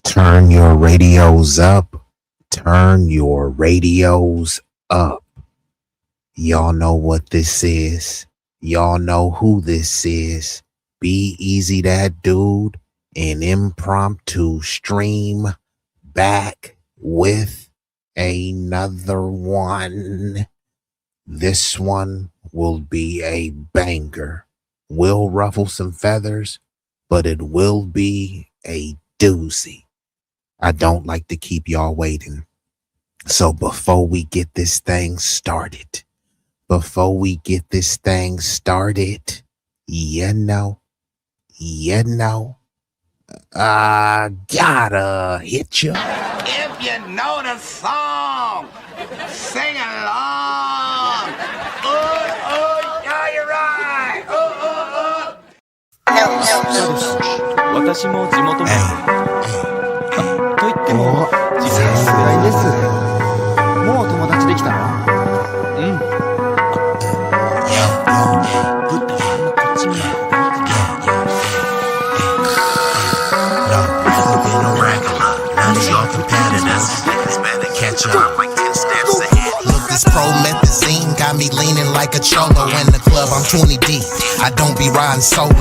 Turn your radios up. Turn your radios up. Y'all know what this is. Y'all know who this is. B-Eazy Dat Dude, an impromptu stream back with another one. This one will be a banger. Will ruffle some feathers, but it will be a doozy. I don't like to keep y'all waiting. So before we get this thing started, I gotta hit you. If you know the song, sing along. Yeah, you're right. 私も地元民と言っても自分は世代です。もう友達できたの？うん。ぶったまんまこっち見ない。Look, this promethazine got me leaning like a cholo in the club. I'm 20 deep. I don't be riding solo.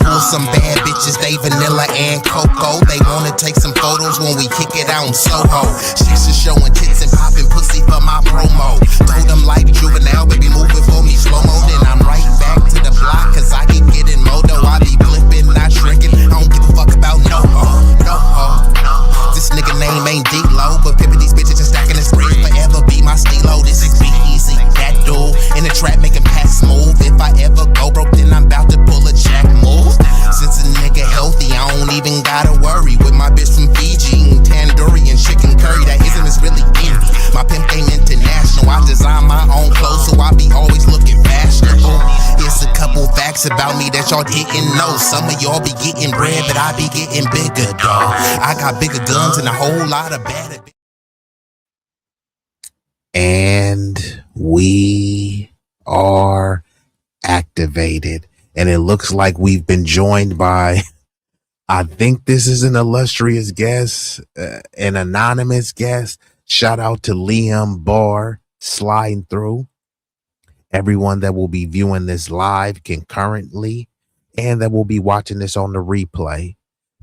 Pull some bad bitches, they vanilla and cocoa. They wanna take some photos when we kick it out in Soho. Chicks are showing tits and popping pussy for my promo. Told them like juvenile, baby, moving for me slow-mo. Then I'm right back to the block, cause I keep getting moto. I be flipping, not shrinking. I don't give a fuck about no ho. This nigga name ain't D-Lo, but pimpin' these bitches and stacking this bread forever be my stilo. This is B-Eazy Dat Dude in the trap making pass smooth. If I ever go broke, then I'm about to pull a jack move. Since a nigga healthy, I don't even gotta worry. With my bitch from Fiji, eating tandoori and chicken curry. That ism is really indie. My pimp game international. I design my own clothes, so I be always looking fashionable. It's a couple facts about me that y'all didn't know. Some of y'all be getting bread, but I be getting bigger, dawg. I got bigger guns and a whole lot of bad. And we are activated. And it looks like we've been joined by, I think this is an illustrious guest, an anonymous guest. Shout out to Liam Barr sliding through. Everyone that will be viewing this live concurrently and that will be watching this on the replay.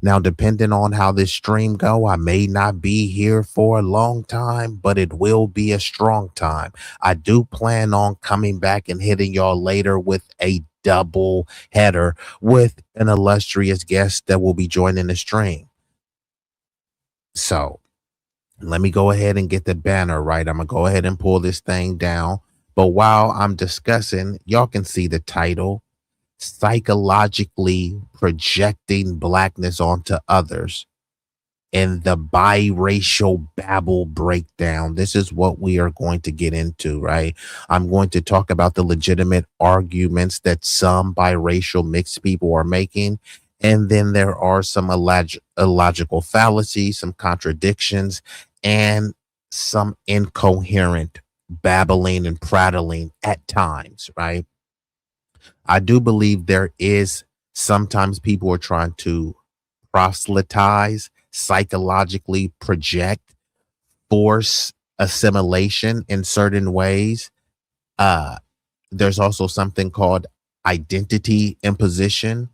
Now, depending on how this stream go, I may not be here for a long time, but it will be a strong time. I do plan on coming back and hitting y'all later with a double header with an illustrious guest that will be joining the stream. So let me go ahead and get the banner right. I'm going to go ahead and pull this thing down. But while I'm discussing, y'all can see the title, Psychologically Projecting Blackness Onto Others. in the biracial Babble breakdown. This is what we are going to get into, right? I'm going to talk about the legitimate arguments that some biracial mixed people are making. And then there are some illogical fallacies, some contradictions, and some incoherent babbling and prattling at times, right? I do believe there is sometimes people are trying to proselytize, psychologically project, force assimilation in certain ways. Uh, there's also something called identity imposition,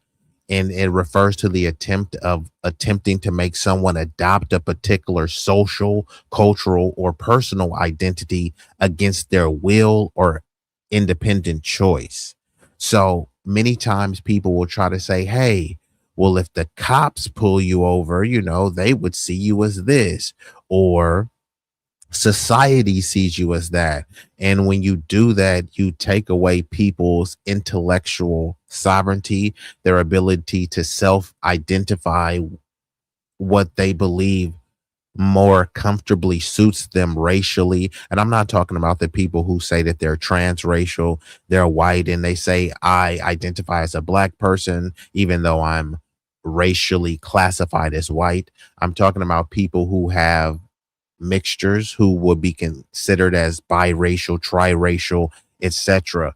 and it refers to the attempt of attempting to make someone adopt a particular social, cultural, or personal identity against their will or independent choice. So many times people will try to say, hey, well, if the cops pull you over, they would see you as this, or society sees you as that. And when you do that, you take away people's intellectual sovereignty, their ability to self-identify what they believe more comfortably suits them racially. And I'm not talking about the people who say that they're transracial, they're white, and they say, I identify as a black person, even though I'm racially classified as white. I'm talking about people who have mixtures, who would be considered as biracial, triracial, etc.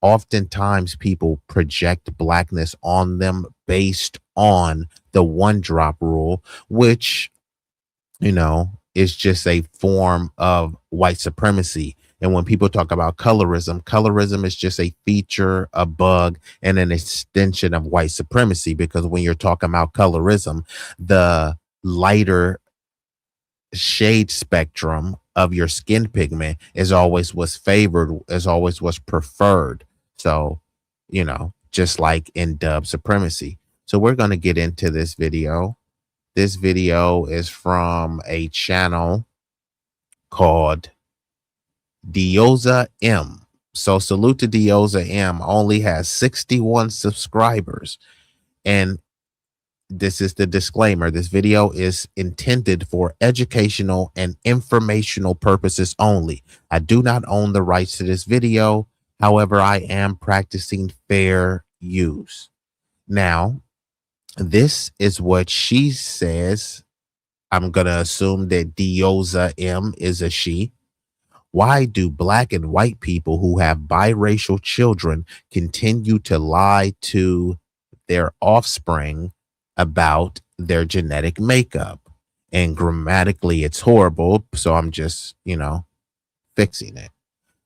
Oftentimes people project blackness on them based on the one drop rule, which, is just a form of white supremacy. And when people talk about colorism is just a feature, a bug, and an extension of white supremacy. Because when you're talking about colorism, the lighter shade spectrum of your skin pigment is always what's favored, is always what's preferred. So, just like in dub supremacy. So we're going to get into this video. This video is from a channel called Dioza M. So salute to Dioza M. Only has 61 subscribers. And this is the disclaimer. This video is intended for educational and informational purposes only. I do not own the rights to this video. However, I am practicing fair use. Now, this is what she says. I'm going to assume that Dioza M is a she. Why do black and white people who have biracial children continue to lie to their offspring about their genetic makeup? And grammatically, it's horrible. So I'm just, fixing it.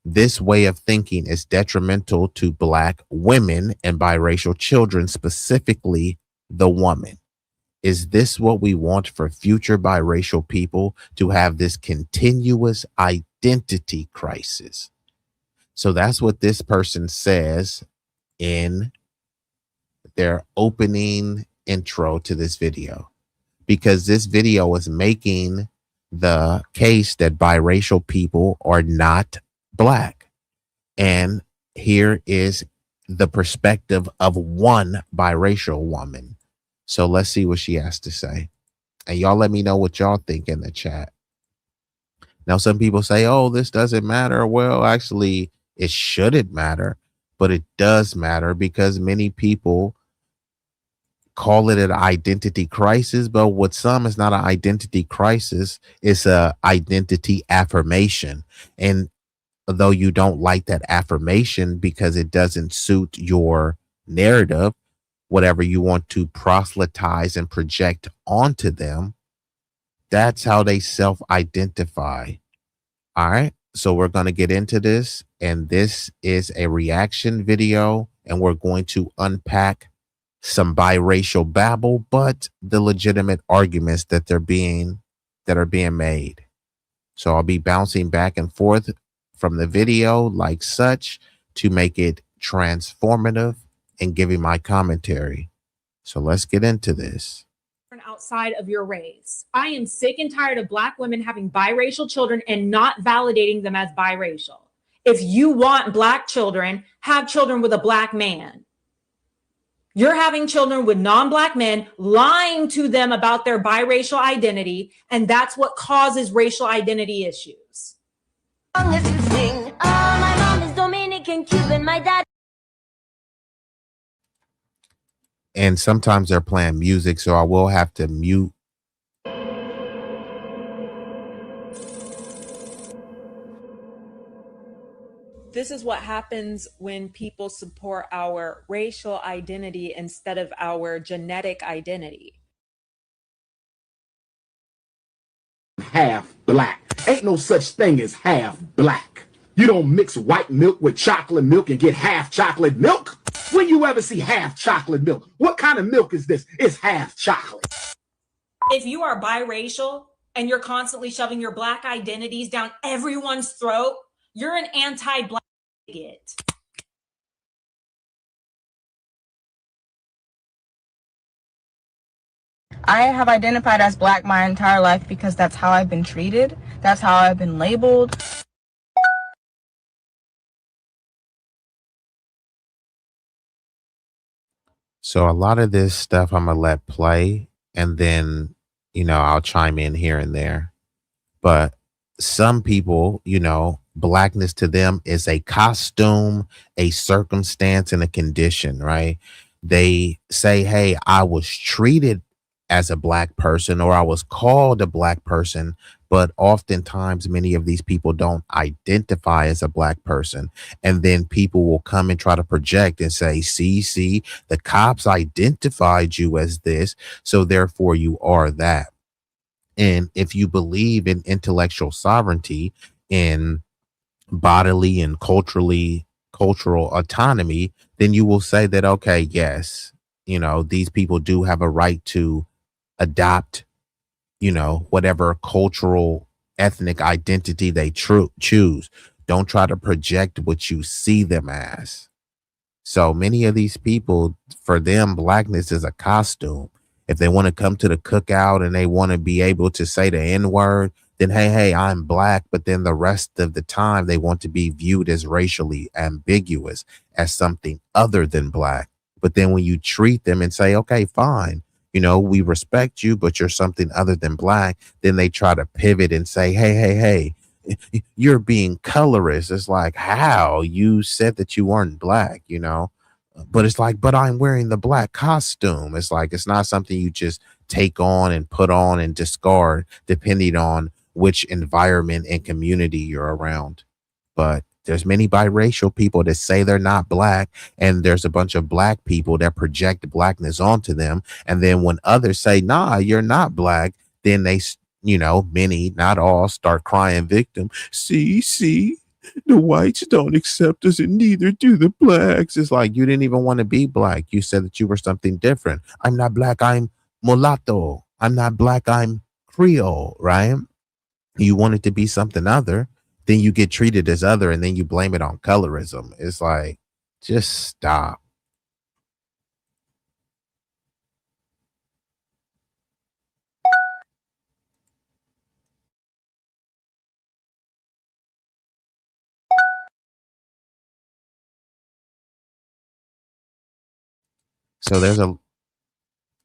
This way of thinking is detrimental to black women and biracial children, specifically the woman. Is this what we want for future biracial people, to have this continuous identity crisis? So that's what this person says in their opening intro to this video, because this video is making the case that biracial people are not black. And here is the perspective of one biracial woman. So let's see what she has to say. And y'all let me know what y'all think in the chat. Now, some people say, oh, this doesn't matter. Well, actually, it shouldn't matter, but it does matter, because many people call it an identity crisis. But with some, it's not an identity crisis. It's a identity affirmation. And though you don't like that affirmation because it doesn't suit your narrative, whatever you want to proselytize and project onto them, that's how they self-identify. All right. So we're going to get into this, and this is a reaction video, and we're going to unpack some biracial babble, but the legitimate arguments that are being made. So I'll be bouncing back and forth from the video like such to make it transformative and giving my commentary. So let's get into this. Outside of your race. I am sick and tired of black women having biracial children and not validating them as biracial. If you want black children, have children with a black man. You're having children with non-Black men, lying to them about their biracial identity, and that's what causes racial identity issues. Long as you sing. Oh, my mom is Dominican, Cuban, my dad. And sometimes they're playing music, so I will have to mute. This is what happens when people support our racial identity instead of our genetic identity. Half black. Ain't no such thing as half black. You don't mix white milk with chocolate milk and get half chocolate milk. When you ever see half chocolate milk? What kind of milk is this? It's half chocolate. If you are biracial and you're constantly shoving your Black identities down everyone's throat, you're an anti-Black bigot. I have identified as Black my entire life because that's how I've been treated. That's how I've been labeled. So a lot of this stuff I'm gonna let play, and then I'll chime in here and there. But some people, blackness to them is a costume, a circumstance, and a condition, right? They say, hey, I was treated as a Black person, or I was called a Black person, but oftentimes many of these people don't identify as a Black person. And then people will come and try to project and say, see, the cops identified you as this, so therefore you are that. And if you believe in intellectual sovereignty, in bodily and cultural autonomy, then you will say that, okay, yes, these people do have a right to adopt, whatever cultural ethnic identity they choose. Don't try to project what you see them as. So many of these people, for them, blackness is a costume. If they want to come to the cookout and they want to be able to say the N-word, then hey, I'm Black. But then the rest of the time, they want to be viewed as racially ambiguous, as something other than Black. But then when you treat them and say, okay, fine, we respect you, but you're something other than Black, then they try to pivot and say, hey, you're being colorist. It's like, how? You said that you weren't Black, but it's like, but I'm wearing the Black costume. It's like, it's not something you just take on and put on and discard depending on which environment and community you're around. But there's many biracial people that say they're not Black, and there's a bunch of Black people that project Blackness onto them. And then when others say, nah, you're not Black, then they, many, not all, start crying victim. See, the whites don't accept us and neither do the Blacks. It's like, you didn't even want to be Black. You said that you were something different. I'm not Black, I'm mulatto. I'm not Black, I'm Creole, right? You wanted to be something other, then you get treated as other, and then you blame it on colorism. It's like, just stop. So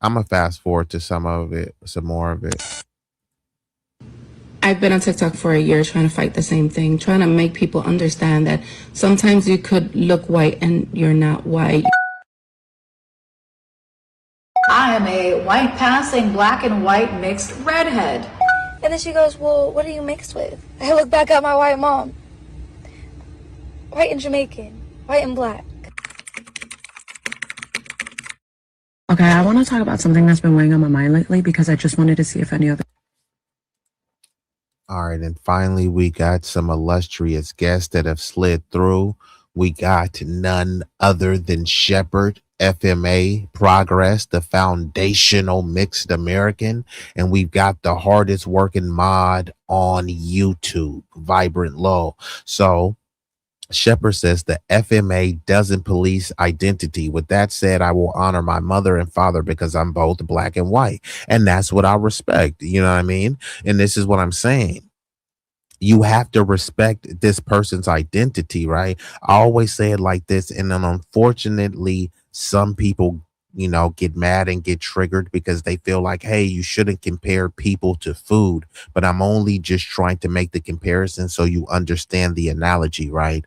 I'm gonna fast forward to some more of it. I've been on TikTok for a year trying to fight the same thing, trying to make people understand that sometimes you could look white and you're not white. I am a white passing black and white mixed redhead. And then she goes, well, what are you mixed with? I look back at my white mom. White and Jamaican. White and Black. Okay, I want to talk about something that's been weighing on my mind lately because I just wanted to see if any other... All right, and finally, we got some illustrious guests that have slid through. We got none other than Shepherd, FMA, Progress, the foundational mixed American, and we've got the hardest working mod on YouTube, Vibrant Low. So Shepherd says the FMA doesn't police identity. With that said, I will honor my mother and father because I'm both Black and white. And that's what I respect. You know what I mean? And this is what I'm saying. You have to respect this person's identity, right? I always say it like this. And then unfortunately, some people get mad and get triggered because they feel like, hey, you shouldn't compare people to food. But I'm only just trying to make the comparison so you understand the analogy, right?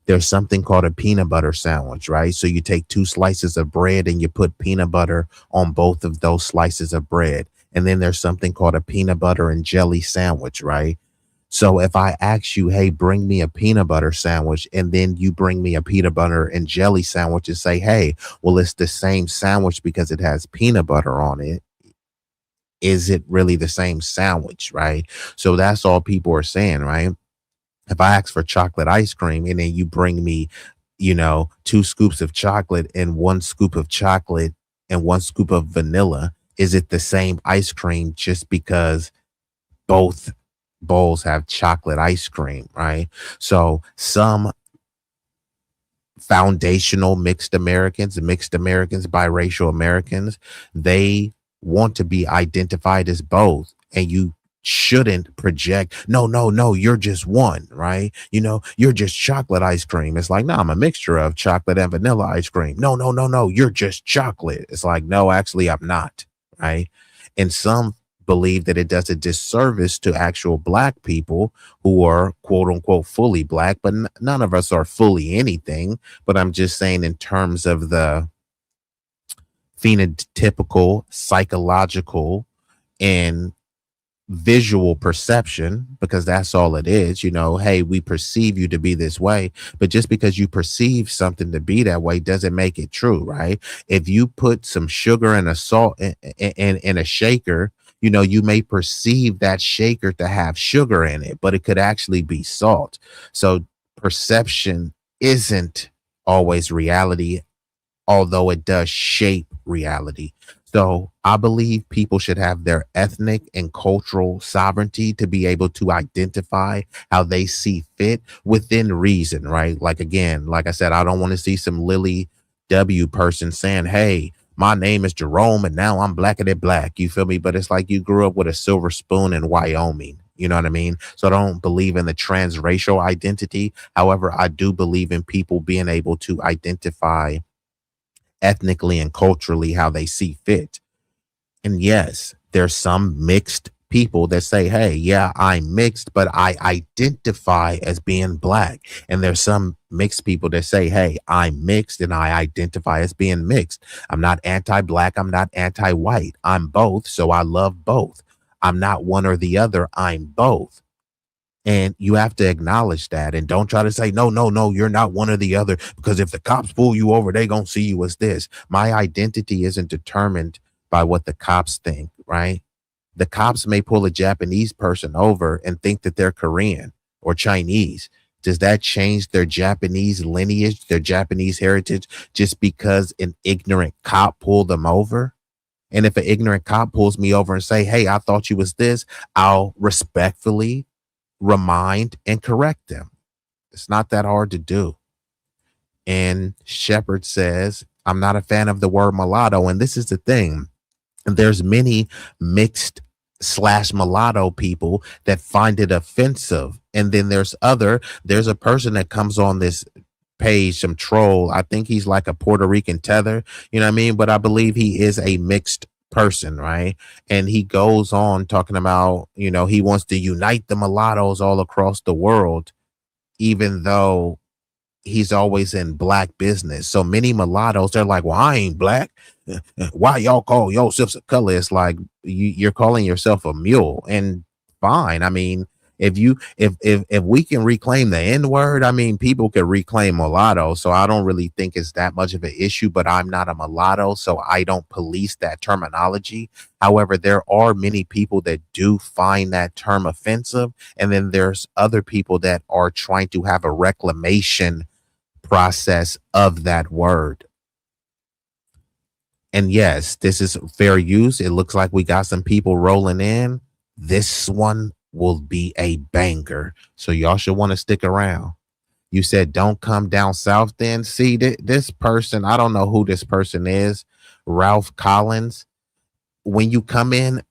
There's something called a peanut butter sandwich, right? So you take 2 slices of bread and you put peanut butter on both of those slices of bread. And then there's something called a peanut butter and jelly sandwich, right? So if I ask you, hey, bring me a peanut butter sandwich, and then you bring me a peanut butter and jelly sandwich and say, hey, well, it's the same sandwich because it has peanut butter on it. Is it really the same sandwich, right? So that's all people are saying, right? If I ask for chocolate ice cream and then you bring me, 2 scoops of chocolate and 1 scoop of chocolate and 1 scoop of vanilla, is it the same ice cream just because both bowls have chocolate ice cream, right? So some foundational mixed Americans, biracial Americans, they want to be identified as both. And you shouldn't project, no, you're just one, right? You're just chocolate ice cream. It's like, no, I'm a mixture of chocolate and vanilla ice cream. No, you're just chocolate. It's like, no, actually, I'm not, right? And some believe that it does a disservice to actual Black people who are quote unquote fully Black, but none of us are fully anything. But I'm just saying, in terms of the phenotypical, psychological, and visual perception, because that's all it is. Hey, we perceive you to be this way, but just because you perceive something to be that way doesn't make it true, right? If you put some sugar and a salt in a shaker, you may perceive that shaker to have sugar in it, but it could actually be salt. So perception isn't always reality, although it does shape reality. So I believe people should have their ethnic and cultural sovereignty to be able to identify how they see fit within reason, right? Like, again, like I said, I don't want to see some Lily W person saying, hey, my name is Jerome and now I'm blacker than black. You feel me? But it's like you grew up with a silver spoon in Wyoming. You know what I mean? So I don't believe in the transracial identity. However, I do believe in people being able to identify ethnically and culturally how they see fit. And yes, there's some mixed people that say, hey, yeah, I'm mixed, but I identify as being Black. And there's some mixed people that say, hey, I'm mixed and I identify as being mixed. I'm not anti-Black. I'm not anti-white. I'm both. So I love both. I'm not one or the other. I'm both. And you have to acknowledge that, and don't try to say, no, you're not one or the other, because if the cops pull you over, they gonna see you as this. My identity isn't determined by what the cops think, right? The cops may pull a Japanese person over and think that they're Korean or Chinese. Does that change their Japanese lineage, their Japanese heritage, just because an ignorant cop pulled them over? And if an ignorant cop pulls me over and say, hey, I thought you was this, I'll respectfully remind and correct them. It's not that hard to do. And Shepard says, I'm not a fan of the word mulatto. And this is the thing. There's many mixed / mulatto people that find it offensive. And then there's a person that comes on this page, some troll. I think he's like a Puerto Rican tether, you know what I mean? But I believe he is a mixed person, right? And he goes on talking about, he wants to unite the mulattoes all across the world, even though he's always in Black business. So many mulattoes, they're like, well, I ain't Black. Why y'all call yourselves a color? It's like you're calling yourself a mule. And fine. I mean, if we can reclaim the N-word, I mean, people can reclaim mulatto. So I don't really think it's that much of an issue, but I'm not a mulatto, so I don't police that terminology. However, there are many people that do find that term offensive. And then there's other people that are trying to have a reclamation process of that word. And yes, this is fair use. It looks like we got some people rolling in. This one will be a banger, so y'all should want to stick around. You said don't come down south then. See, this person, I don't know who this person is, Ralph Collins. When you come in,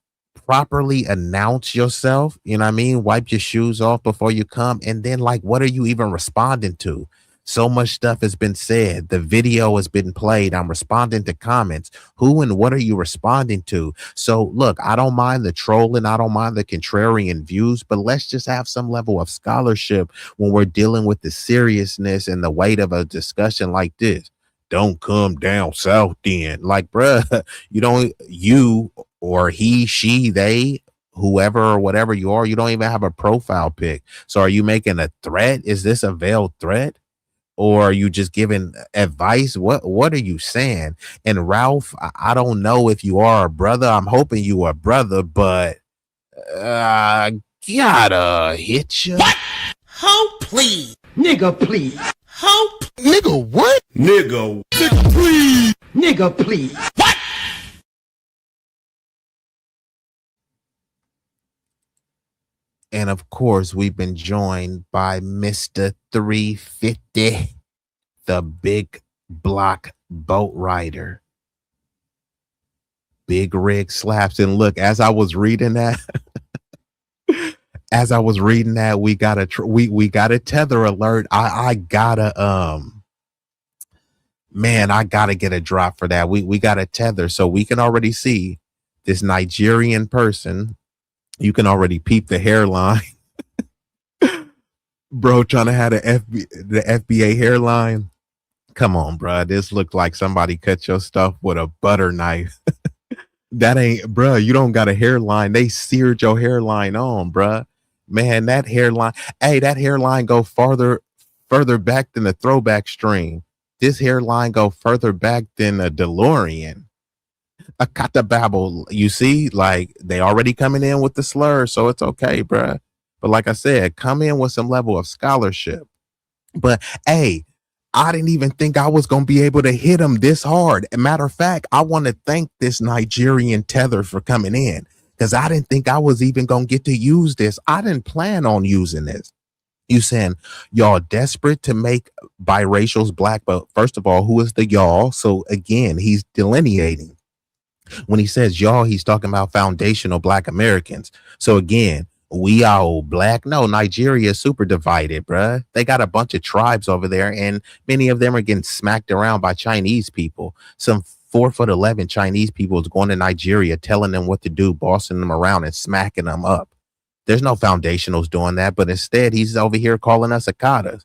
properly announce yourself, you know what I mean? Wipe your shoes off before you come. And then, like, what are you even responding to? So much stuff has been said. The video has been played. I'm responding to comments. Who and what are you responding to? So look, I don't mind the trolling. I don't mind the contrarian views, but let's just have some level of scholarship when we're dealing with the seriousness and the weight of a discussion like this. Don't come down south then. Like, bruh, you or he, she, they, whoever or whatever you are, you don't even have a profile pic. So are you making a threat? Is this a veiled threat? Or are you just giving advice? What are you saying? And Ralph, I don't know if you are a brother. I'm hoping you are a brother, but gotta hit you. What? How please? Nigga, please. How? Nigga, what? Nigga. Nigga, please. Nigga, please. What? And of course, we've been joined by Mr. 350, the big block boat rider. Big rig slaps. And look, as I was reading that, we got a tether alert. I gotta man, I gotta get a drop for that. We got a tether, so we can already see this Nigerian person. You can already peep the hairline. Bro, trying to have the FBA hairline. Come on, bro. This looked like somebody cut your stuff with a butter knife. That ain't, bro. You don't got a hairline. They seared your hairline on, bro. Man, that hairline. Hey, that hairline go further back than the throwback string. This hairline go further back than a DeLorean. A kata babble. You see, like they already coming in with the slur, so it's okay, bruh. But like I said, come in with some level of scholarship. But hey, I didn't even think I was gonna be able to hit him this hard. Matter of fact, I want to thank this Nigerian tether for coming in, because I didn't think I was even gonna get to use this. I didn't plan on using this. You saying y'all desperate to make biracials black, but first of all, who is the y'all? So again, he's delineating. When he says y'all, he's talking about foundational black Americans. So again, we all black. No, Nigeria is super divided, bruh. They got a bunch of tribes over there, and many of them are getting smacked around by Chinese people. Some 4'11" Chinese people is going to Nigeria, telling them what to do, bossing them around and smacking them up. There's no foundationals doing that, but instead he's over here calling us Akatas.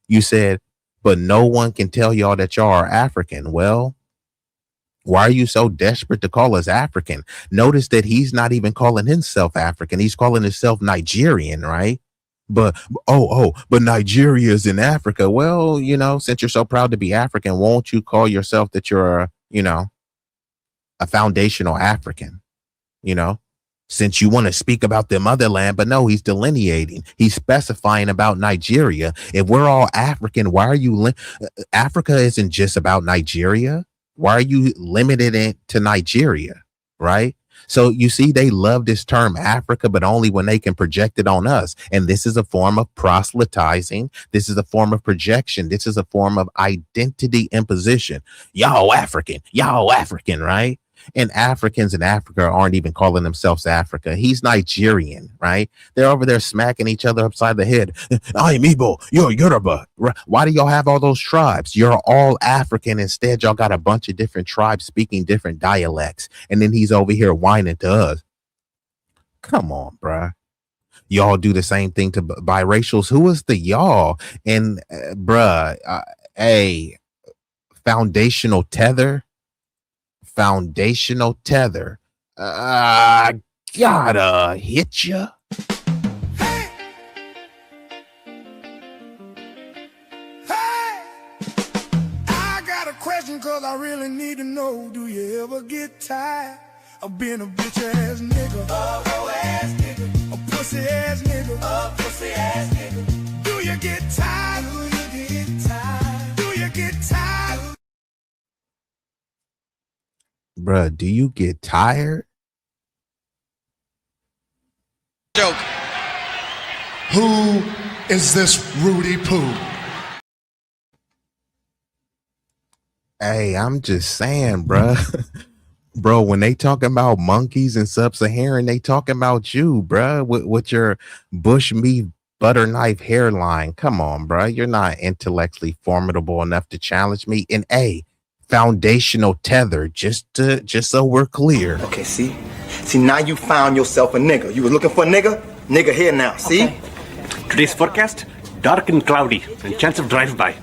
You said, but no one can tell y'all that y'all are African. Well, why are you so desperate to call us African? Notice that he's not even calling himself African. He's calling himself Nigerian, right? But but Nigeria is in Africa. Well, since you're so proud to be African, won't you call yourself that you're a foundational African? Since you want to speak about the motherland, but no, he's delineating. He's specifying about Nigeria. If we're all African, why are you Africa isn't just about Nigeria. Why are you limited it to Nigeria, right? So you see, they love this term Africa, but only when they can project it on us. And this is a form of proselytizing. This is a form of projection. This is a form of identity imposition. Y'all African, right? And Africans in Africa aren't even calling themselves Africa. He's Nigerian, right? They're over there smacking each other upside the head. I'm Igbo, you're Yoruba. Why do y'all have all those tribes? You're all African. Instead, y'all got a bunch of different tribes speaking different dialects. And then he's over here whining to us. Come on, bruh. Y'all do the same thing to biracials. Who is the y'all? And hey, foundational tether. Gotta hit ya. Hey, I got a question, cause I really need to know. Do you ever get tired of being a bitch ass nigga? A ass nigga. A pussy ass nigga. A pussy ass nigga. Do you get tired? Do you get tired? Bruh, do you get tired? Joke. Who is this Rudy Poo? Hey, I'm just saying, bruh. Bro, when they talking about monkeys and sub-Saharan, they talking about you, bruh, with your bush meat butter knife hairline. Come on, bro. You're not intellectually formidable enough to challenge me in a foundational tether. Just so we're clear. Okay, see now you found yourself a nigga. You were looking for a nigga here now. See. Okay. Today's forecast: dark and cloudy, and chance of drive-by.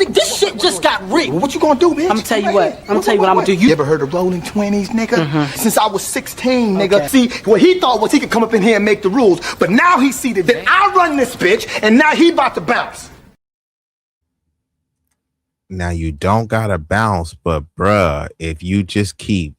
This shit just got real. What you gonna do, bitch? I'm gonna tell you what I'm gonna do. You ever heard of rolling 20s, nigga? Since I was 16, nigga. Okay. See, what he thought was he could come up in here and make the rules, but now he see that I run this bitch, and now he about to bounce. Now you don't gotta bounce, but bruh, if you just keep,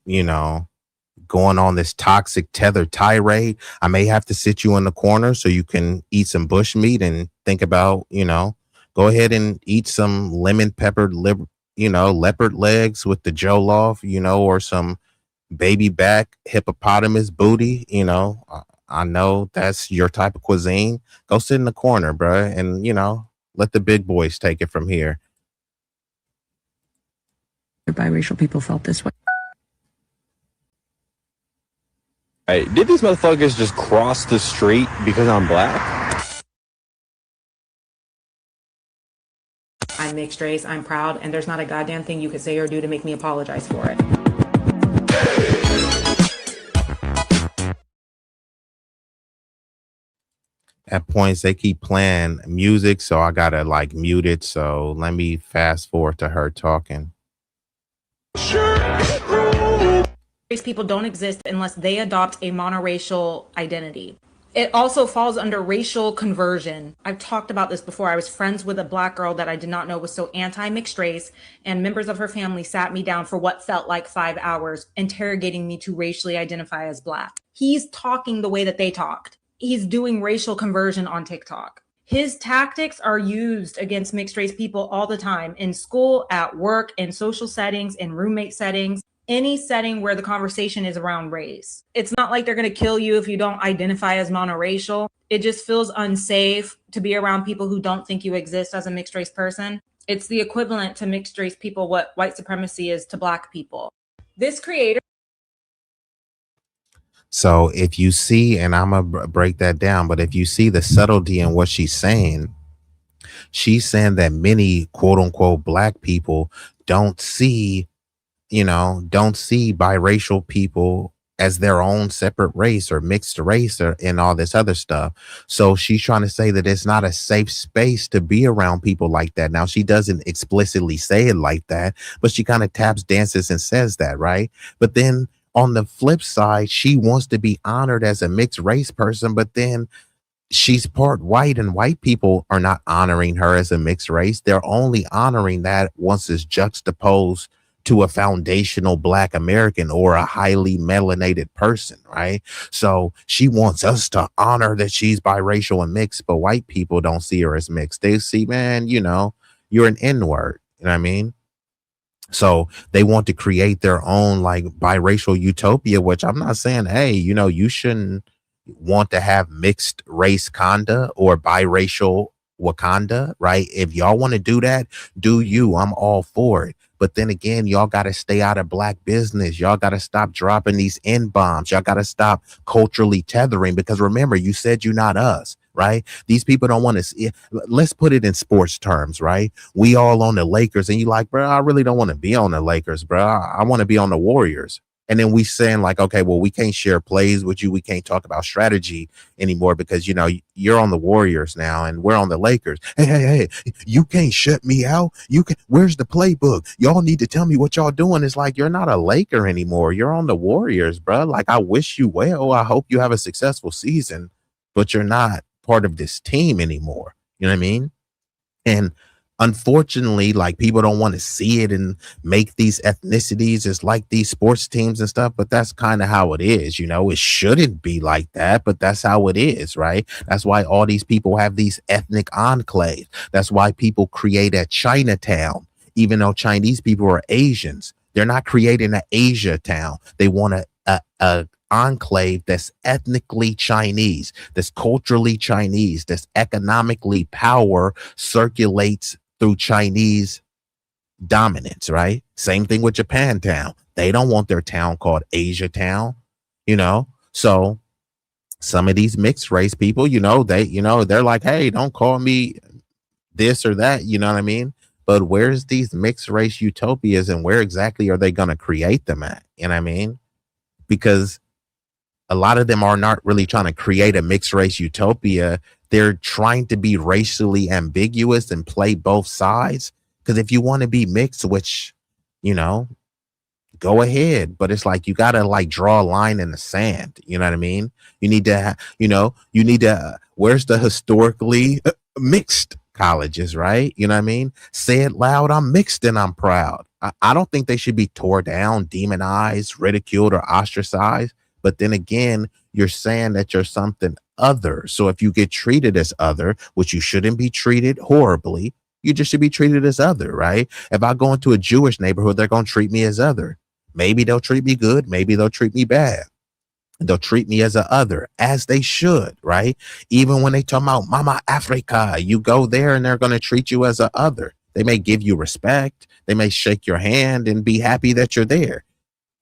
going on this toxic tether tirade, I may have to sit you in the corner so you can eat some bush meat and think about, go ahead and eat some lemon peppered leopard legs with the jollof, or some baby back hippopotamus booty. I know that's your type of cuisine. Go sit in the corner, bruh, and let the big boys take it from here. Biracial people felt this way. Hey, did these motherfuckers just cross the street because I'm black? I'm mixed race, I'm proud, and there's not a goddamn thing you could say or do to make me apologize for it. At points they keep playing music, so I gotta mute it. So let me fast forward to her talking. Race people don't exist unless they adopt a monoracial identity. It also falls under racial conversion. I've talked about this before. I was friends with a black girl that I did not know was so anti-mixed race, and members of her family sat me down for what felt like 5 hours, interrogating me to racially identify as black. He's talking the way that they talked. He's doing racial conversion on TikTok. His tactics are used against mixed race people all the time, in school, at work, in social settings, in roommate settings, any setting where the conversation is around race. It's not like they're going to kill you if you don't identify as monoracial. It just feels unsafe to be around people who don't think you exist as a mixed race person. It's the equivalent to mixed race people what white supremacy is to black people. This creator. So if you see, and I'm going to break that down, but if you see the subtlety in what she's saying that many quote unquote black people don't see biracial people as their own separate race or mixed race or and all this other stuff. So she's trying to say that it's not a safe space to be around people like that. Now, she doesn't explicitly say it like that, but she kind of taps dances and says that, right? But then on the flip side, she wants to be honored as a mixed race person, but then she's part white, and white people are not honoring her as a mixed race. They're only honoring that once it's juxtaposed to a foundational black American or a highly melanated person, right? So she wants us to honor that she's biracial and mixed, but white people don't see her as mixed. They see, man, you're an N-word, you know what I mean? So they want to create their own biracial utopia, which I'm not saying, hey, you shouldn't want to have mixed race Wakanda or biracial Wakanda, right? If y'all want to do that, do you. I'm all for it. But then again, y'all got to stay out of black business. Y'all got to stop dropping these N-bombs. Y'all got to stop culturally tethering, because remember, you said you're not us, right? These people don't want to see. Let's put it in sports terms, right? We all on the Lakers, and you like, bro, I really don't want to be on the Lakers, bro. I want to be on the Warriors. And then we saying okay, well, we can't share plays with you. We can't talk about strategy anymore because, you're on the Warriors now and we're on the Lakers. Hey, you can't shut me out. Where's the playbook? Y'all need to tell me what y'all doing. It's like, you're not a Laker anymore. You're on the Warriors, bro. I wish you well. I hope you have a successful season, but you're not part of this team anymore. You know what I mean? And unfortunately, people don't want to see it and make these ethnicities as like these sports teams and stuff, but that's kind of how it is. It shouldn't be like that, but that's how it is, right? That's why all these people have these ethnic enclaves. That's why people create a Chinatown, even though Chinese people are Asians. They're not creating an Asia town. They want a enclave that's ethnically Chinese, that's culturally Chinese, that's economically power circulates through Chinese dominance, right? Same thing with Japantown. They don't want their town called Asia Town, So some of these mixed race people, they're like, hey, don't call me this or that, you know what I mean? But where's these mixed race utopias, and where exactly are they going to create them at? You know what I mean? Because a lot of them are not really trying to create a mixed race utopia. They're trying to be racially ambiguous and play both sides. Because if you want to be mixed, which, go ahead, but it's like you gotta like draw a line in the sand. You know what I mean? You need to where's the historically mixed colleges, right? You know what I mean? Say it loud, I'm mixed and I'm proud. I don't think they should be tore down, demonized, ridiculed, or ostracized. But then again, you're saying that you're something other. So if you get treated as other, which you shouldn't be treated horribly, you just should be treated as other, right? If I go into a Jewish neighborhood, they're going to treat me as other. Maybe they'll treat me good. Maybe they'll treat me bad. They'll treat me as a other, as they should, right? Even when they talk about Mama Africa, you go there and they're going to treat you as a other. They may give you respect. They may shake your hand and be happy that you're there.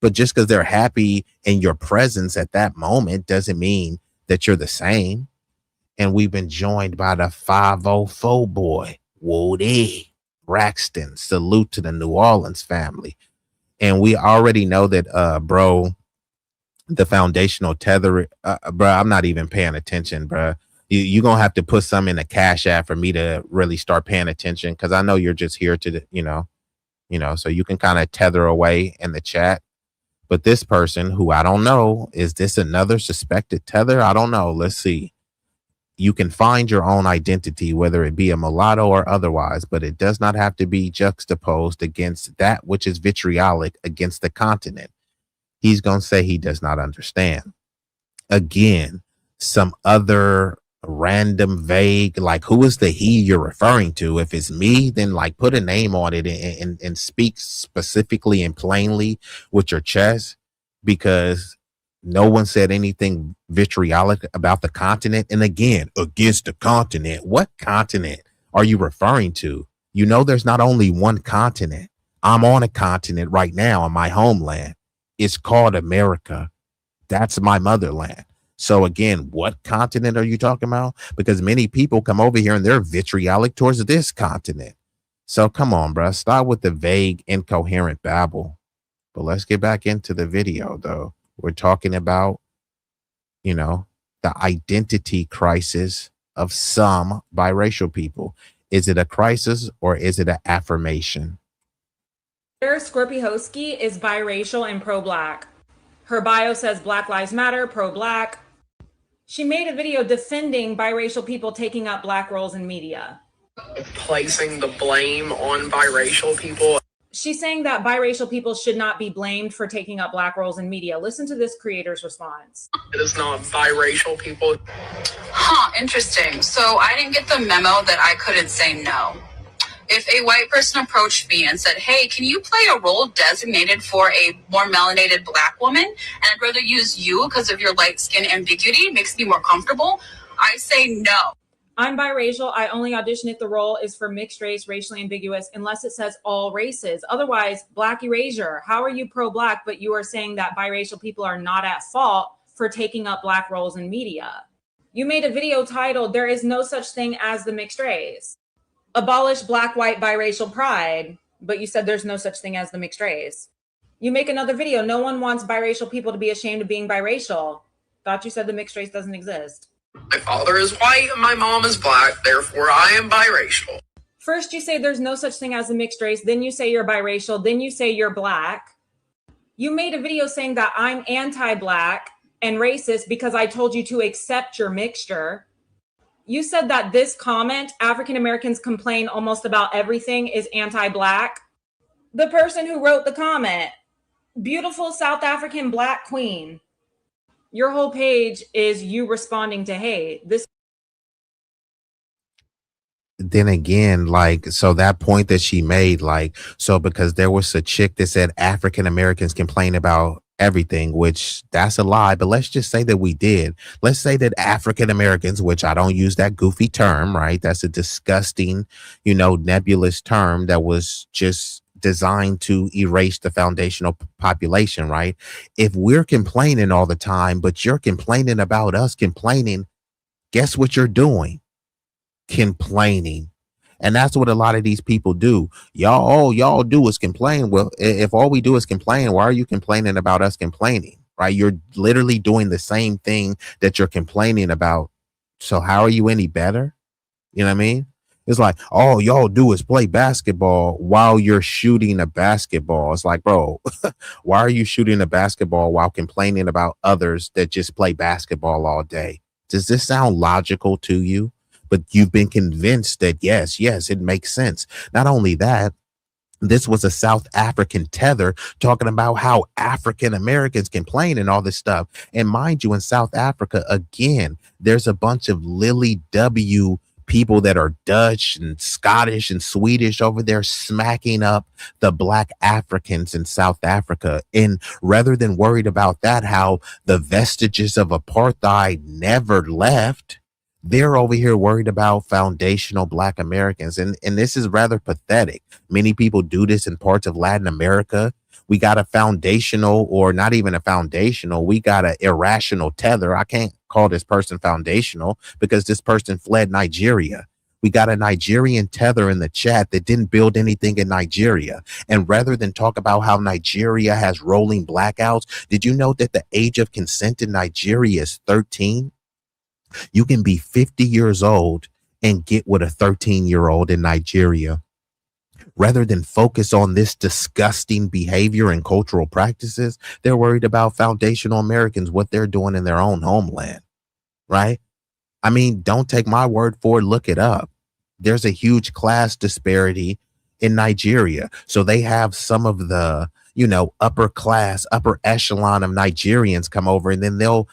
But just because they're happy in your presence at that moment doesn't mean that you're the same. And we've been joined by the 504 boy, Woody Braxton. Salute to the New Orleans family. And we already know that, bro, the foundational tether, bro, I'm not even paying attention, bro. You're going to have to put some in the Cash App for me to really start paying attention, because I know you're just here to, so you can kind of tether away in the chat. But this person, who I don't know, is this another suspected tether? I don't know. Let's see. You can find your own identity, whether it be a mulatto or otherwise, but it does not have to be juxtaposed against that which is vitriolic against the continent. He's going to say he does not understand. Again, some other random, vague, like, who is the he you're referring to? If it's me, then like put a name on it and speak specifically and plainly with your chest, because no one said anything vitriolic about the continent. And again, against the continent. What continent are you referring to? There's not only one continent. I'm on a continent right now in my homeland. It's called America. That's my motherland. So again, what continent are you talking about? Because many people come over here and they're vitriolic towards this continent. So come on, bro. Start with the vague, incoherent babble. But let's get back into the video, though. We're talking about, the identity crisis of some biracial people. Is it a crisis or is it an affirmation? Scorpioski is biracial and pro-black. Her bio says Black Lives Matter, pro-black. She made a video defending biracial people taking up black roles in media. Placing the blame on biracial people. She's saying that biracial people should not be blamed for taking up black roles in media. Listen to this creator's response. It is not biracial people. Interesting. So I didn't get the memo that I couldn't say no. If a white person approached me and said, hey, can you play a role designated for a more melanated black woman? And I'd rather use you because of your light skin ambiguity. It makes me more comfortable. I say no. I'm biracial. I only audition if the role is for mixed race, racially ambiguous, unless it says all races. Otherwise, black erasure. How are you pro-black, but you are saying that biracial people are not at fault for taking up black roles in media? You made a video titled, There is no such thing as the mixed race. Abolish black, white, biracial pride, but you said there's no such thing as the mixed race. You make another video, no one wants biracial people to be ashamed of being biracial. Thought you said the mixed race doesn't exist. My father is white and my mom is black, therefore I am biracial. First you say there's no such thing as a mixed race, then you say you're biracial, then you say you're black. You made a video saying that I'm anti-black and racist because I told you to accept your mixture. You said that this comment, African Americans complain almost about everything, is anti-black. The person who wrote the comment, beautiful South African black queen. Your whole page is you responding to hate. This. Then again, like, so that point that she made, like, so because there was a chick that said African Americans complain about everything, which that's a lie, but let's just say that we did. Let's say that African Americans, which I don't use that goofy term, right? That's a disgusting, nebulous term that was just designed to erase the foundational population, right? If we're complaining all the time, but you're complaining about us complaining, guess what you're doing? Complaining. And that's what a lot of these people do. All y'all do is complain. Well, if all we do is complain, why are you complaining about us complaining? Right? You're literally doing the same thing that you're complaining about. So how are you any better? You know what I mean? It's like, all y'all do is play basketball while you're shooting a basketball. It's like, bro, why are you shooting a basketball while complaining about others that just play basketball all day? Does this sound logical to you? But you've been convinced that yes, it makes sense. Not only that, this was a South African tether talking about how African Americans complain and all this stuff. And mind you, in South Africa, again, there's a bunch of Lily W people that are Dutch and Scottish and Swedish over there smacking up the Black Africans in South Africa. And rather than worried about that, how the vestiges of apartheid never left, they're over here worried about foundational Black Americans. And this is rather pathetic. Many people do this in parts of Latin America. We got a foundational, or not even a foundational, we got an irrational tether. I can't call this person foundational because this person fled Nigeria. We got a Nigerian tether in the chat that didn't build anything in Nigeria. And rather than talk about how Nigeria has rolling blackouts, did you know that the age of consent in Nigeria is 13? You can be 50 years old and get with a 13-year-old in Nigeria. Rather than focus on this disgusting behavior and cultural practices, they're worried about foundational Americans, what they're doing in their own homeland, right? I mean, don't take my word for it. Look it up. There's a huge class disparity in Nigeria. So they have some of the, upper class, upper echelon of Nigerians come over, and then they'll,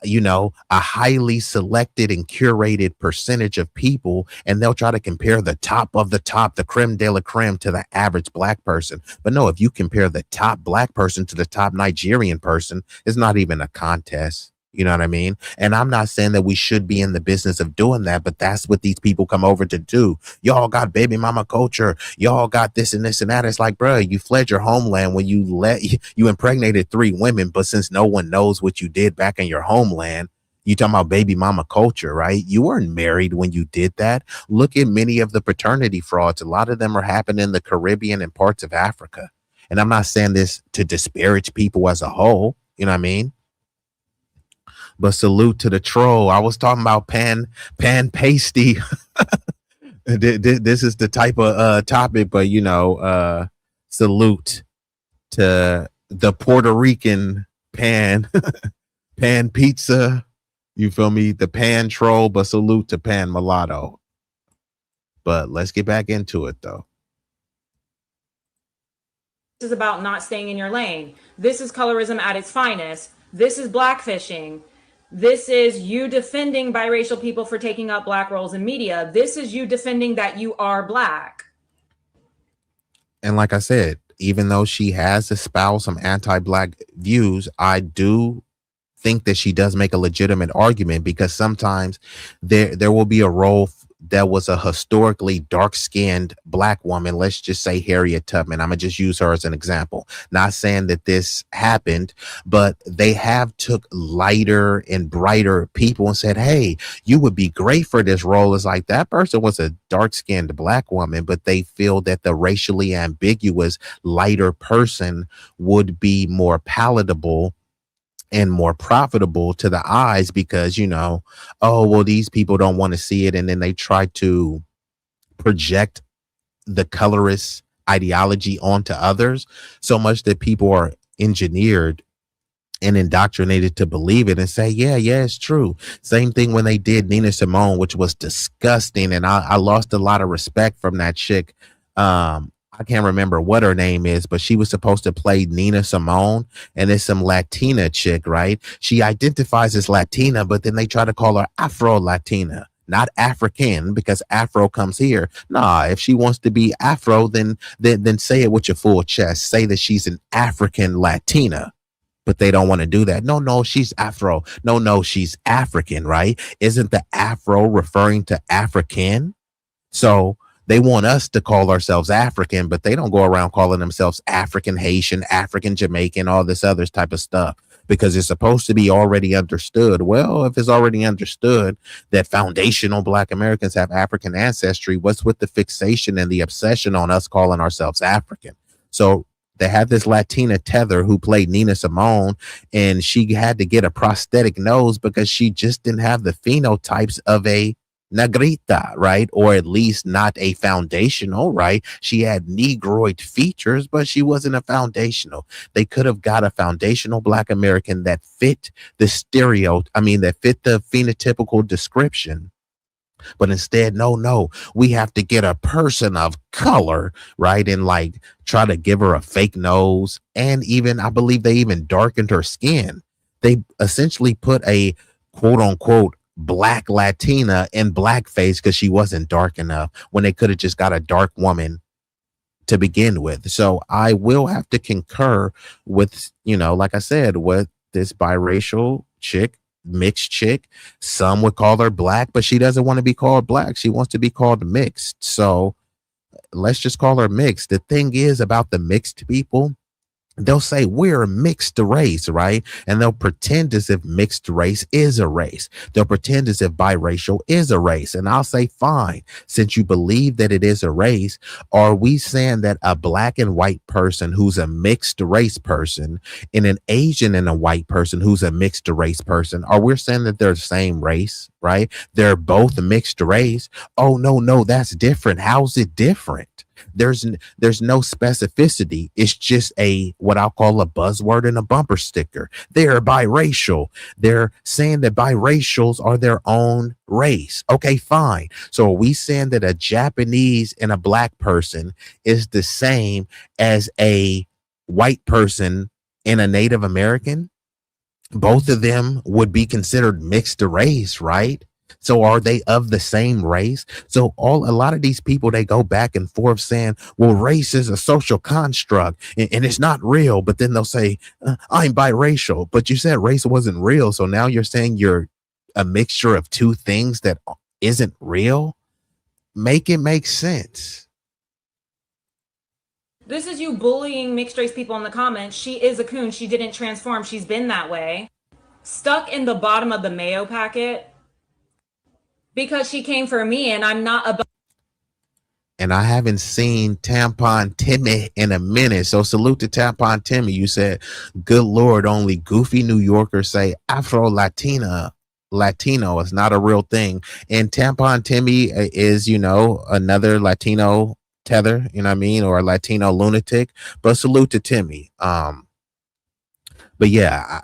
a highly selected and curated percentage of people, and they'll try to compare the top of the top, the creme de la creme, to the average Black person. But no, if you compare the top Black person to the top Nigerian person, it's not even a contest. You know what I mean? And I'm not saying that we should be in the business of doing that, but that's what these people come over to do. Y'all got baby mama culture. Y'all got this and this and that. It's like, bro, you fled your homeland when you impregnated 3 women, but since no one knows what you did back in your homeland, you talking about baby mama culture, right? You weren't married when you did that. Look at many of the paternity frauds. A lot of them are happening in the Caribbean and parts of Africa. And I'm not saying this to disparage people as a whole. You know what I mean? But salute to the troll. I was talking about pan pasty. This is the type of topic, but salute to the Puerto Rican pan pizza. You feel me? The pan troll, but salute to pan mulatto. But let's get back into it though. This is about not staying in your lane. This is colorism at its finest. This is blackfishing. This is you defending biracial people for taking up Black roles in media. This is you defending that you are Black. And like I said, even though she has espoused some anti-Black views, I do think that she does make a legitimate argument, because sometimes there will be a role that was a historically dark-skinned Black woman. Let's just say Harriet Tubman. I'm gonna just use her as an example. Not saying that this happened, but they have took lighter and brighter people and said, hey, you would be great for this role. It's like that person was a dark-skinned Black woman, but they feel that the racially ambiguous lighter person would be more palatable and more profitable to the eyes, because, oh, well, these people don't want to see it. And then they try to project the colorist ideology onto others so much that people are engineered and indoctrinated to believe it and say, yeah, it's true. Same thing when they did Nina Simone, which was disgusting. And I lost a lot of respect from that chick. I can't remember what her name is, but she was supposed to play Nina Simone, and it's some Latina chick, right? She identifies as Latina, but then they try to call her Afro-Latina, not African, because Afro comes here. Nah, if she wants to be Afro, then say it with your full chest. Say that she's an African Latina, but they don't want to do that. No, she's Afro. No, she's African, right? Isn't the Afro referring to African? So They want us to call ourselves African, but they don't go around calling themselves African Haitian, African Jamaican, all this other type of stuff, because it's supposed to be already understood. Well, if it's already understood that foundational Black Americans have African ancestry, what's with the fixation and the obsession on us calling ourselves African? So they had this Latina tether who played Nina Simone, and she had to get a prosthetic nose because she just didn't have the phenotypes of a Negrita, right? Or at least not a foundational, right? She had Negroid features, but she wasn't a foundational. They could have got a foundational Black American that fit the that fit the phenotypical description. But instead, no, we have to get a person of color, right? And like try to give her a fake nose. And even, I believe they even darkened her skin. They essentially put a quote unquote Black Latina in blackface because she wasn't dark enough, when they could have just got a dark woman to begin with. So I will have to concur with, like I said, with this biracial chick, mixed chick. Some would call her Black, but she doesn't want to be called Black. She wants to be called mixed. So let's just call her mixed. The thing is about the mixed people, they'll say we're a mixed race, right? And they'll pretend as if mixed race is a race. They'll pretend as if biracial is a race. And I'll say, fine, since you believe that it is a race, are we saying that a Black and white person who's a mixed race person and an Asian and a white person who's a mixed race person, are we saying that they're the same race, right? They're both mixed race. Oh, no, that's different. How's it different? There's no specificity. It's just what I'll call a buzzword and a bumper sticker. They're biracial. They're saying that biracials are their own race. Okay, fine. So are we saying that a Japanese and a Black person is the same as a white person and a Native American? Both of them would be considered mixed race, right? So are they of the same race? So a lot of these people, they go back and forth saying, well, race is a social construct and it's not real. But then they'll say, I'm biracial, but you said race wasn't real. So now you're saying you're a mixture of two things that isn't real. Make it make sense. This is you bullying mixed race people in the comments. She is a coon. She didn't transform. She's been that way. Stuck in the bottom of the mayo packet. Because she came for me, and I'm not about. And I haven't seen Tampon Timmy in a minute. So salute to Tampon Timmy. You said, good Lord, only goofy New Yorkers say Latino is not a real thing. And Tampon Timmy is, another Latino tether, you know what I mean? Or a Latino lunatic. But salute to Timmy. But yeah,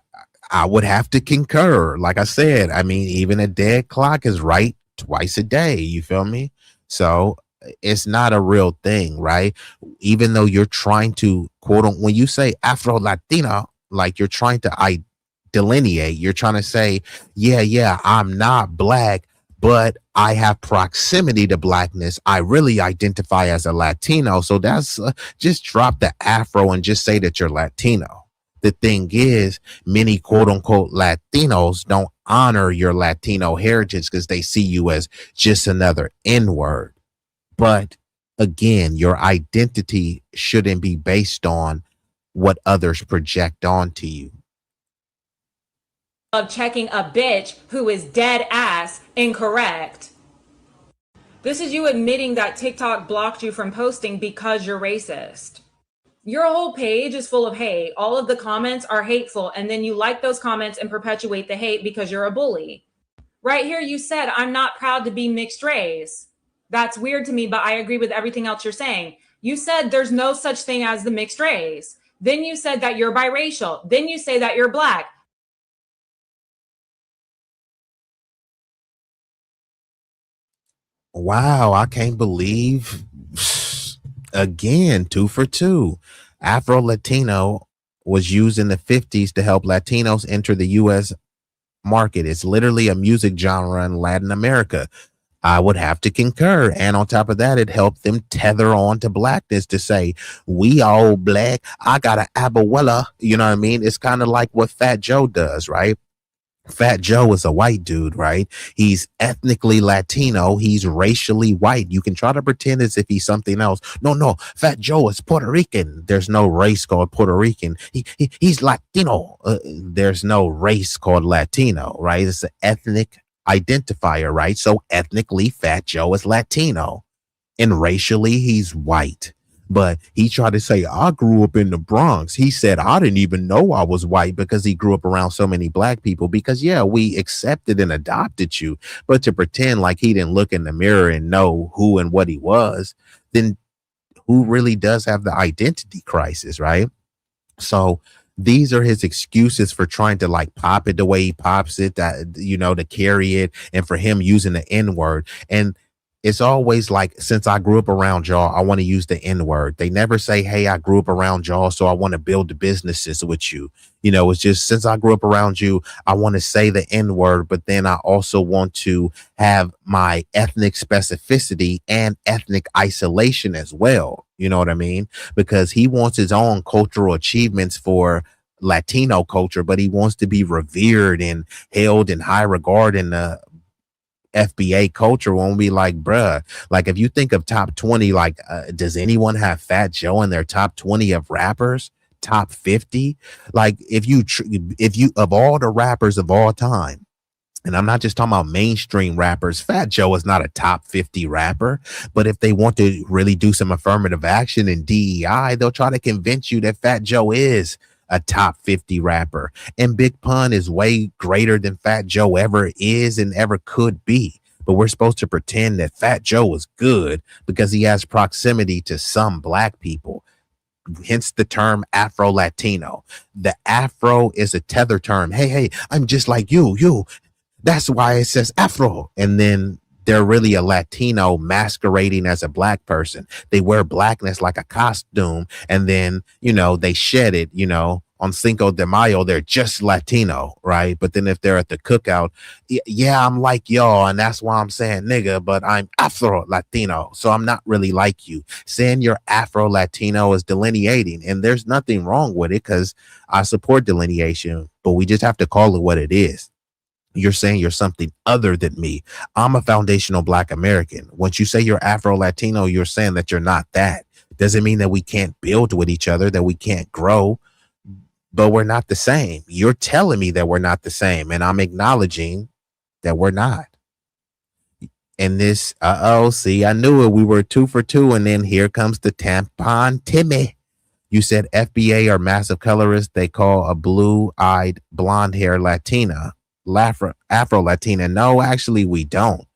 I would have to concur. Like I said, even a dead clock is right twice a day. You feel me? So it's not a real thing, right? Even though you're trying to when you say Afro Latino, like you're trying to delineate, you're trying to say, yeah, I'm not Black, but I have proximity to Blackness. I really identify as a Latino. So that's just drop the Afro and just say that you're Latino. The thing is, many quote unquote Latinos don't honor your Latino heritage because they see you as just another N-word. But again, your identity shouldn't be based on what others project onto you. Of checking a bitch who is dead ass incorrect. This is you admitting that TikTok blocked you from posting because you're racist. Your whole page is full of hate. All of the comments are hateful. And then you like those comments and perpetuate the hate because you're a bully. Right here, you said, I'm not proud to be mixed race. That's weird to me, but I agree with everything else you're saying. You said there's no such thing as the mixed race. Then you said that you're biracial. Then you say that you're Black. Wow, I can't believe, again, 2 for 2. Afro Latino was used in the 50s to help Latinos enter the U.S. market. It's literally a music genre in Latin America. I would have to concur. And on top of that, it helped them tether on to Blackness to say, we all Black. I got an abuela. You know what I mean? It's kind of like what Fat Joe does, right? Fat Joe is a white dude, right? He's ethnically Latino. He's racially white. You can try to pretend as if he's something else. No. Fat Joe is Puerto Rican. There's no race called Puerto Rican. He's Latino. There's no race called Latino, right? It's an ethnic identifier, right? So ethnically, Fat Joe is Latino, and racially, he's white. But he tried to say, I grew up in the Bronx. He said, I didn't even know I was white because he grew up around so many black people. Because, yeah, we accepted and adopted you. But to pretend like he didn't look in the mirror and know who and what he was, then who really does have the identity crisis, right? So these are his excuses for trying to like pop it the way he pops it, that, you know, to carry it, and for him using the N-word. And it's always like, since I grew up around y'all, I want to use the N-word. They never say, hey, I grew up around y'all, so I want to build the businesses with you. You know, it's just, since I grew up around you, I want to say the N-word, but then I also want to have my ethnic specificity and ethnic isolation as well. You know what I mean? Because he wants his own cultural achievements for Latino culture, but he wants to be revered and held in high regard in the FBA culture. Won't be like, bruh, like if you think of top 20, like does anyone have Fat Joe in their top 20 of rappers? Top 50? Like if you of all the rappers of all time, and I'm not just talking about mainstream rappers, Fat Joe is not a top 50 rapper. But if they want to really do some affirmative action in DEI, they'll try to convince you that Fat Joe is a top 50 rapper. And Big Pun is way greater than Fat Joe ever is and ever could be. But we're supposed to pretend that Fat Joe is good because he has proximity to some black people. Hence the term Afro Latino. The Afro is a tether term. Hey, I'm just like you. That's why it says Afro. And then they're really a Latino masquerading as a black person. They wear blackness like a costume, and then, you know, they shed it, you know, on Cinco de Mayo, they're just Latino, right? But then if they're at the cookout, yeah, I'm like y'all, and that's why I'm saying nigga, but I'm Afro Latino, so I'm not really like you. Saying you're Afro Latino is delineating, and there's nothing wrong with it because I support delineation, but we just have to call it what it is. You're saying you're something other than me. I'm a foundational Black American. Once you say you're Afro Latino, you're saying that you're not that. Doesn't mean that we can't build with each other, that we can't grow, but we're not the same. You're telling me that we're not the same, and I'm acknowledging that we're not. And this, see, I knew it. We were 2 for 2, and then here comes the tampon Timmy. You said FBA are massive colorists. They call a blue-eyed, blonde-hair Latina Afro Latina. No, actually, we don't.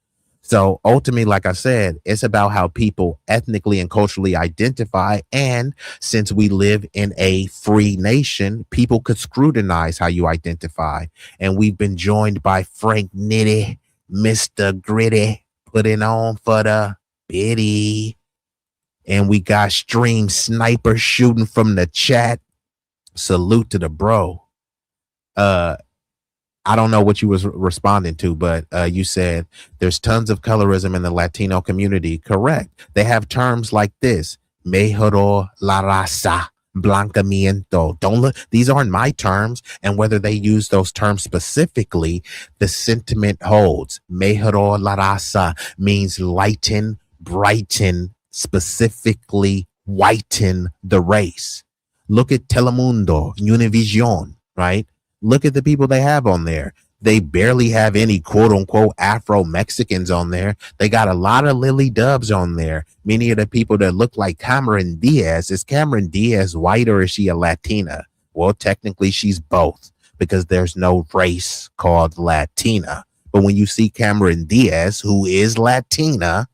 So ultimately, like I said, it's about how people ethnically and culturally identify. And since we live in a free nation, people could scrutinize how you identify. And we've been joined by Frank Nitty, Mr. Gritty, putting on for the biddy. And we got Stream Sniper shooting from the chat. Salute to the bro. I don't know what you was responding to, but you said there's tons of colorism in the Latino community. Correct. They have terms like this: mejoró la raza, blancamiento. Don't look. These aren't my terms. And whether they use those terms specifically, the sentiment holds. Mejoró la raza means lighten, brighten, specifically whiten the race. Look at Telemundo, Univision, right? Look at the people they have on there. They barely have any quote unquote Afro Mexicans on there. They got a lot of Lily Dubs on there. Many of the people that look like Cameron Diaz. Is Cameron Diaz white or is she a Latina? Well, technically she's both because there's no race called Latina. But when you see Cameron Diaz, who is Latina,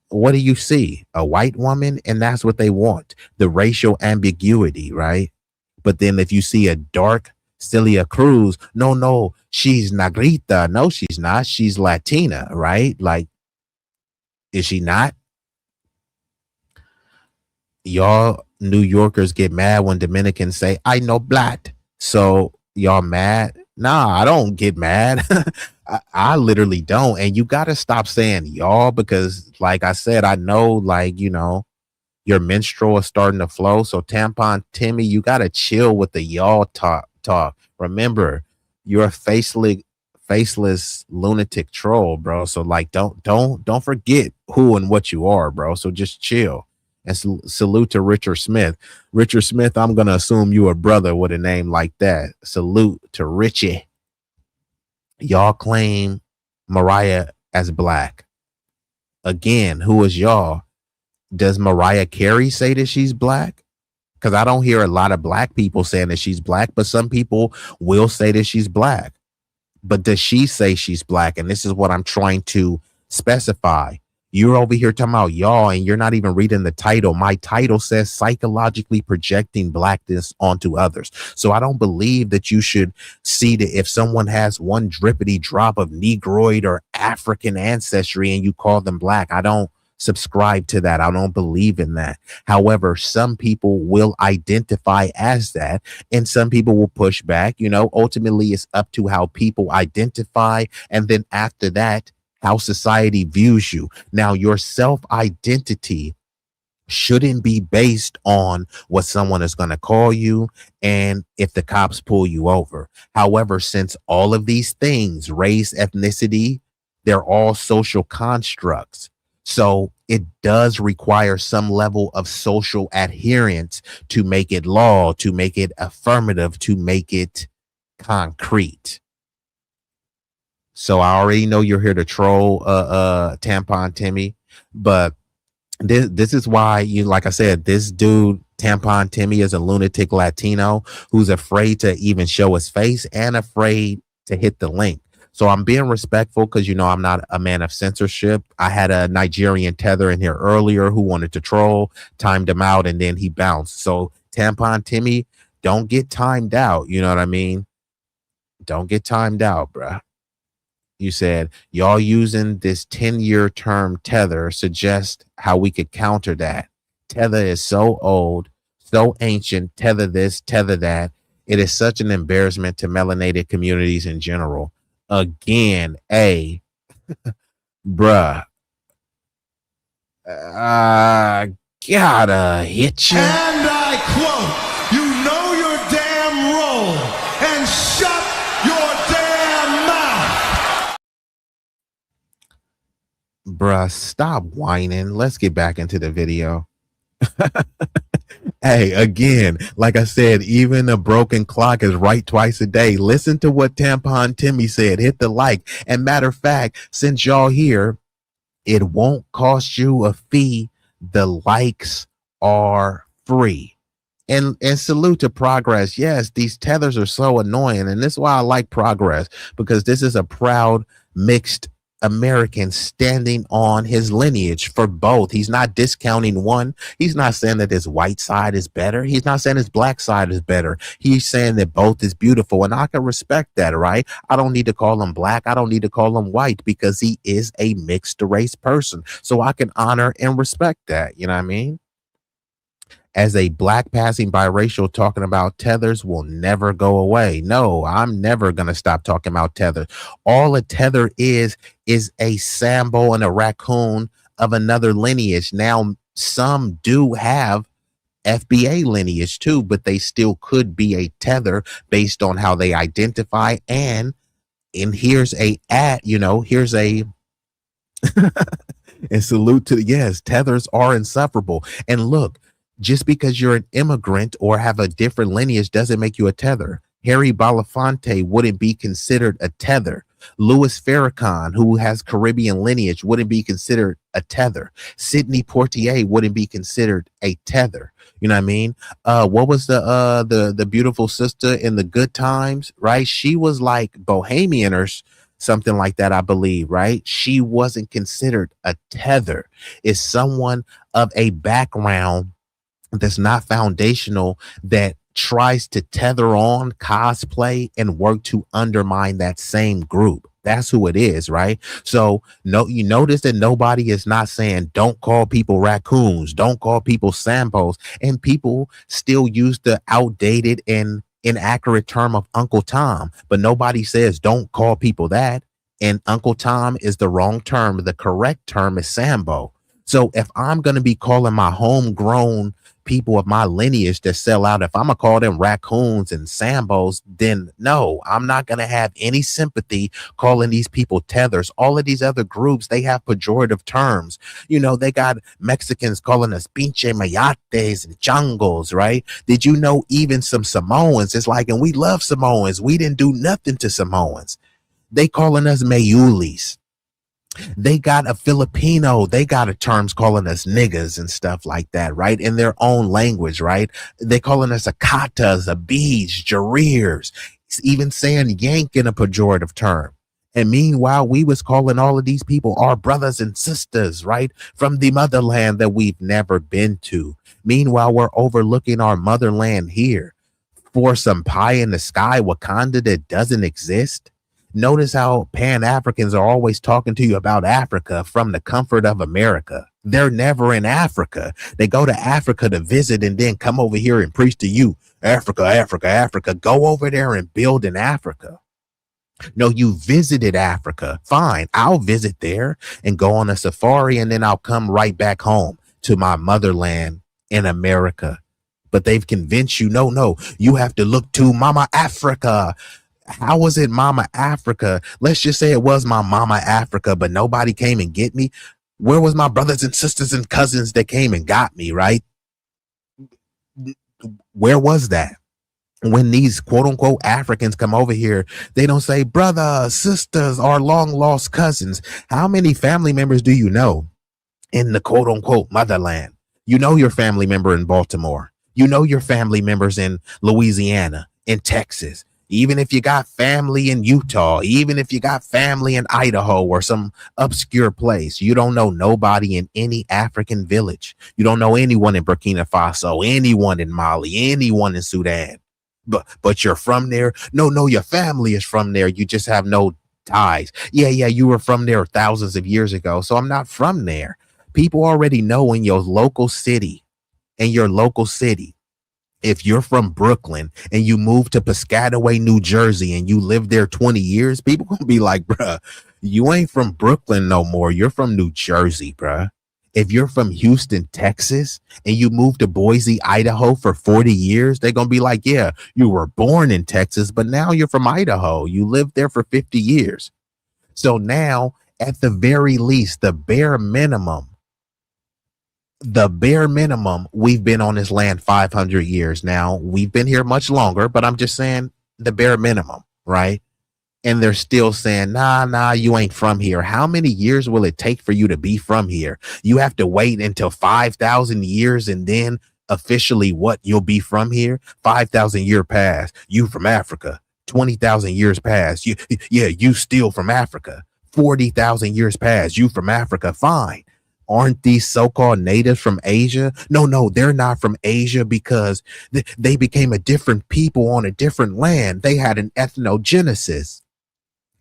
what do you see? A white woman? And that's what they want. The racial ambiguity, right? But then if you see a dark Celia Cruz, no, she's Negrita. No, she's not. She's Latina, right? Like, is she not? Y'all New Yorkers get mad when Dominicans say, I know black. So y'all mad? Nah, I don't get mad. I literally don't. And you got to stop saying y'all because, like I said, I know, like, you know, your menstrual is starting to flow. So tampon Timmy, you got to chill with the y'all talk. Remember, you're a faceless faceless lunatic troll, bro. So like, don't forget who and what you are, bro. So just chill. And salute to Richard Smith. Richard Smith, I'm gonna assume you a brother with a name like that. Salute to Richie. Y'all claim Mariah as black. Again, who is y'all? Does Mariah Carey say that she's black? Because I don't hear a lot of black people saying that she's black, but some people will say that she's black. But does she say she's black? And this is what I'm trying to specify. You're over here talking about y'all, and you're not even reading the title. My title says psychologically projecting blackness onto others. So I don't believe that you should see that if someone has one drippity drop of Negroid or African ancestry and you call them black. I don't subscribe to that. I don't believe in that. However, some people will identify as that, and some people will push back. You know, ultimately it's up to how people identify, and then after that, how society views you. Now, your self-identity shouldn't be based on what someone is going to call you and if the cops pull you over. However, since all of these things, race, ethnicity, they're all social constructs. So it does require some level of social adherence to make it law, to make it affirmative, to make it concrete. So I already know you're here to troll Tampon Timmy, but this is why you, like I said, this dude Tampon Timmy is a lunatic Latino who's afraid to even show his face and afraid to hit the link. So I'm being respectful because, you know, I'm not a man of censorship. I had a Nigerian tether in here earlier who wanted to troll, timed him out, and then he bounced. So Tampon Timmy, don't get timed out. You know what I mean? Don't get timed out, bruh. You said y'all using this 10-year term tether suggests how we could counter that. Tether is so old, so ancient, tether this, tether that. It is such an embarrassment to melanated communities in general. Again, bruh, I gotta hit you. And I quote, you know your damn role and shut your damn mouth. Bruh, stop whining. Let's get back into the video. Hey, again, like I said, even a broken clock is right twice a day. Listen to what Tampon Timmy said. Hit the like. And matter of fact, since y'all here, it won't cost you a fee. The likes are free. And salute to Progress. Yes, these tethers are so annoying. And this is why I like Progress, because this is a proud mixed American standing on his lineage for both. He's not discounting one. He's not saying that his white side is better. He's not saying his black side is better. He's saying that both is beautiful. And I can respect that, right? I don't need to call him black. I don't need to call him white because he is a mixed race person. So I can honor and respect that. You know what I mean? As a black passing biracial, talking about tethers will never go away. No, I'm never going to stop talking about tethers. All a tether is a Sambo and a raccoon of another lineage. Now, some do have FBA lineage too, but they still could be a tether based on how they identify. And here's here's a and salute to yes, tethers are insufferable. And look, just because you're an immigrant or have a different lineage doesn't make you a tether. Harry Belafonte wouldn't be considered a tether. Louis Farrakhan, who has Caribbean lineage, wouldn't be considered a tether. Sidney Poitier wouldn't be considered a tether. You know what I mean? What was the beautiful sister in the Good Times, right? She was like Bohemian or something like that, I believe, right? She wasn't considered a tether. It's someone of a background that's not foundational, that tries to tether on, cosplay, and work to undermine that same group. That's who it is, right? So you notice that nobody is not saying don't call people raccoons, don't call people Sambos, and people still use the outdated and inaccurate term of Uncle Tom, but nobody says don't call people that. And Uncle Tom is the wrong term. The correct term is Sambo. So if I'm going to be calling my homegrown people of my lineage that sell out, if I'm gonna call them raccoons and sambos, then no, I'm not gonna have any sympathy calling these people tethers. All of these other groups, they have pejorative terms. You know, they got Mexicans calling us pinche mayates and changos, right? Did you know even some Samoans, it's like, and we love Samoans, we didn't do nothing to Samoans. They calling us mayulis. They got a Filipino, they got a terms calling us niggas and stuff like that, right? In their own language, right? They calling us akatas, abis, jareers, even saying yank in a pejorative term. And meanwhile, we was calling all of these people our brothers and sisters, right? From the motherland that we've never been to. Meanwhile, we're overlooking our motherland here for some pie in the sky Wakanda that doesn't exist. Notice how Pan-Africans are always talking to you about Africa from the comfort of America. They're never in Africa. They go to Africa to visit and then come over here and preach to you, Africa, Africa, Africa. Go over there and build in Africa. No, you visited Africa. Fine, I'll visit there and go on a safari, and then I'll come right back home to my motherland in America. But they've convinced you, no, you have to look to Mama Africa. How was it Mama Africa? Let's just say it was my Mama Africa, but nobody came and get me. Where was my brothers and sisters and cousins that came and got me, right? Where was that? When these quote unquote Africans come over here, they don't say brother, sisters, or long lost cousins. How many family members do you know in the quote unquote motherland? You know your family member in Baltimore. You know your family members in Louisiana, in Texas. Even if you got family in Utah, even if you got family in Idaho or some obscure place, you don't know nobody in any African village. You don't know anyone in Burkina Faso, anyone in Mali, anyone in Sudan. But you're from there. No, your family is from there. You just have no ties. Yeah, you were from there thousands of years ago. So I'm not from there. People already know in your local city, if you're from Brooklyn and you move to Piscataway, New Jersey, and you live there 20 years, people gonna be like, bruh, you ain't from Brooklyn no more. You're from New Jersey, bruh. If you're from Houston, Texas, and you move to Boise, Idaho for 40 years, they're gonna be like, yeah, you were born in Texas, but now you're from Idaho. You lived there for 50 years. So now, at the very least, the bare minimum, we've been on this land 500 years now. We've been here much longer, but I'm just saying the bare minimum, right? And they're still saying, nah, you ain't from here. How many years will it take for you to be from here? You have to wait until 5,000 years and then officially what you'll be from here? 5,000 year pass. You from Africa. 20,000 years pass. You still from Africa. 40,000 years pass. You from Africa. Fine. Aren't these so-called natives from Asia? No, they're not from Asia because they became a different people on a different land. They had an ethnogenesis.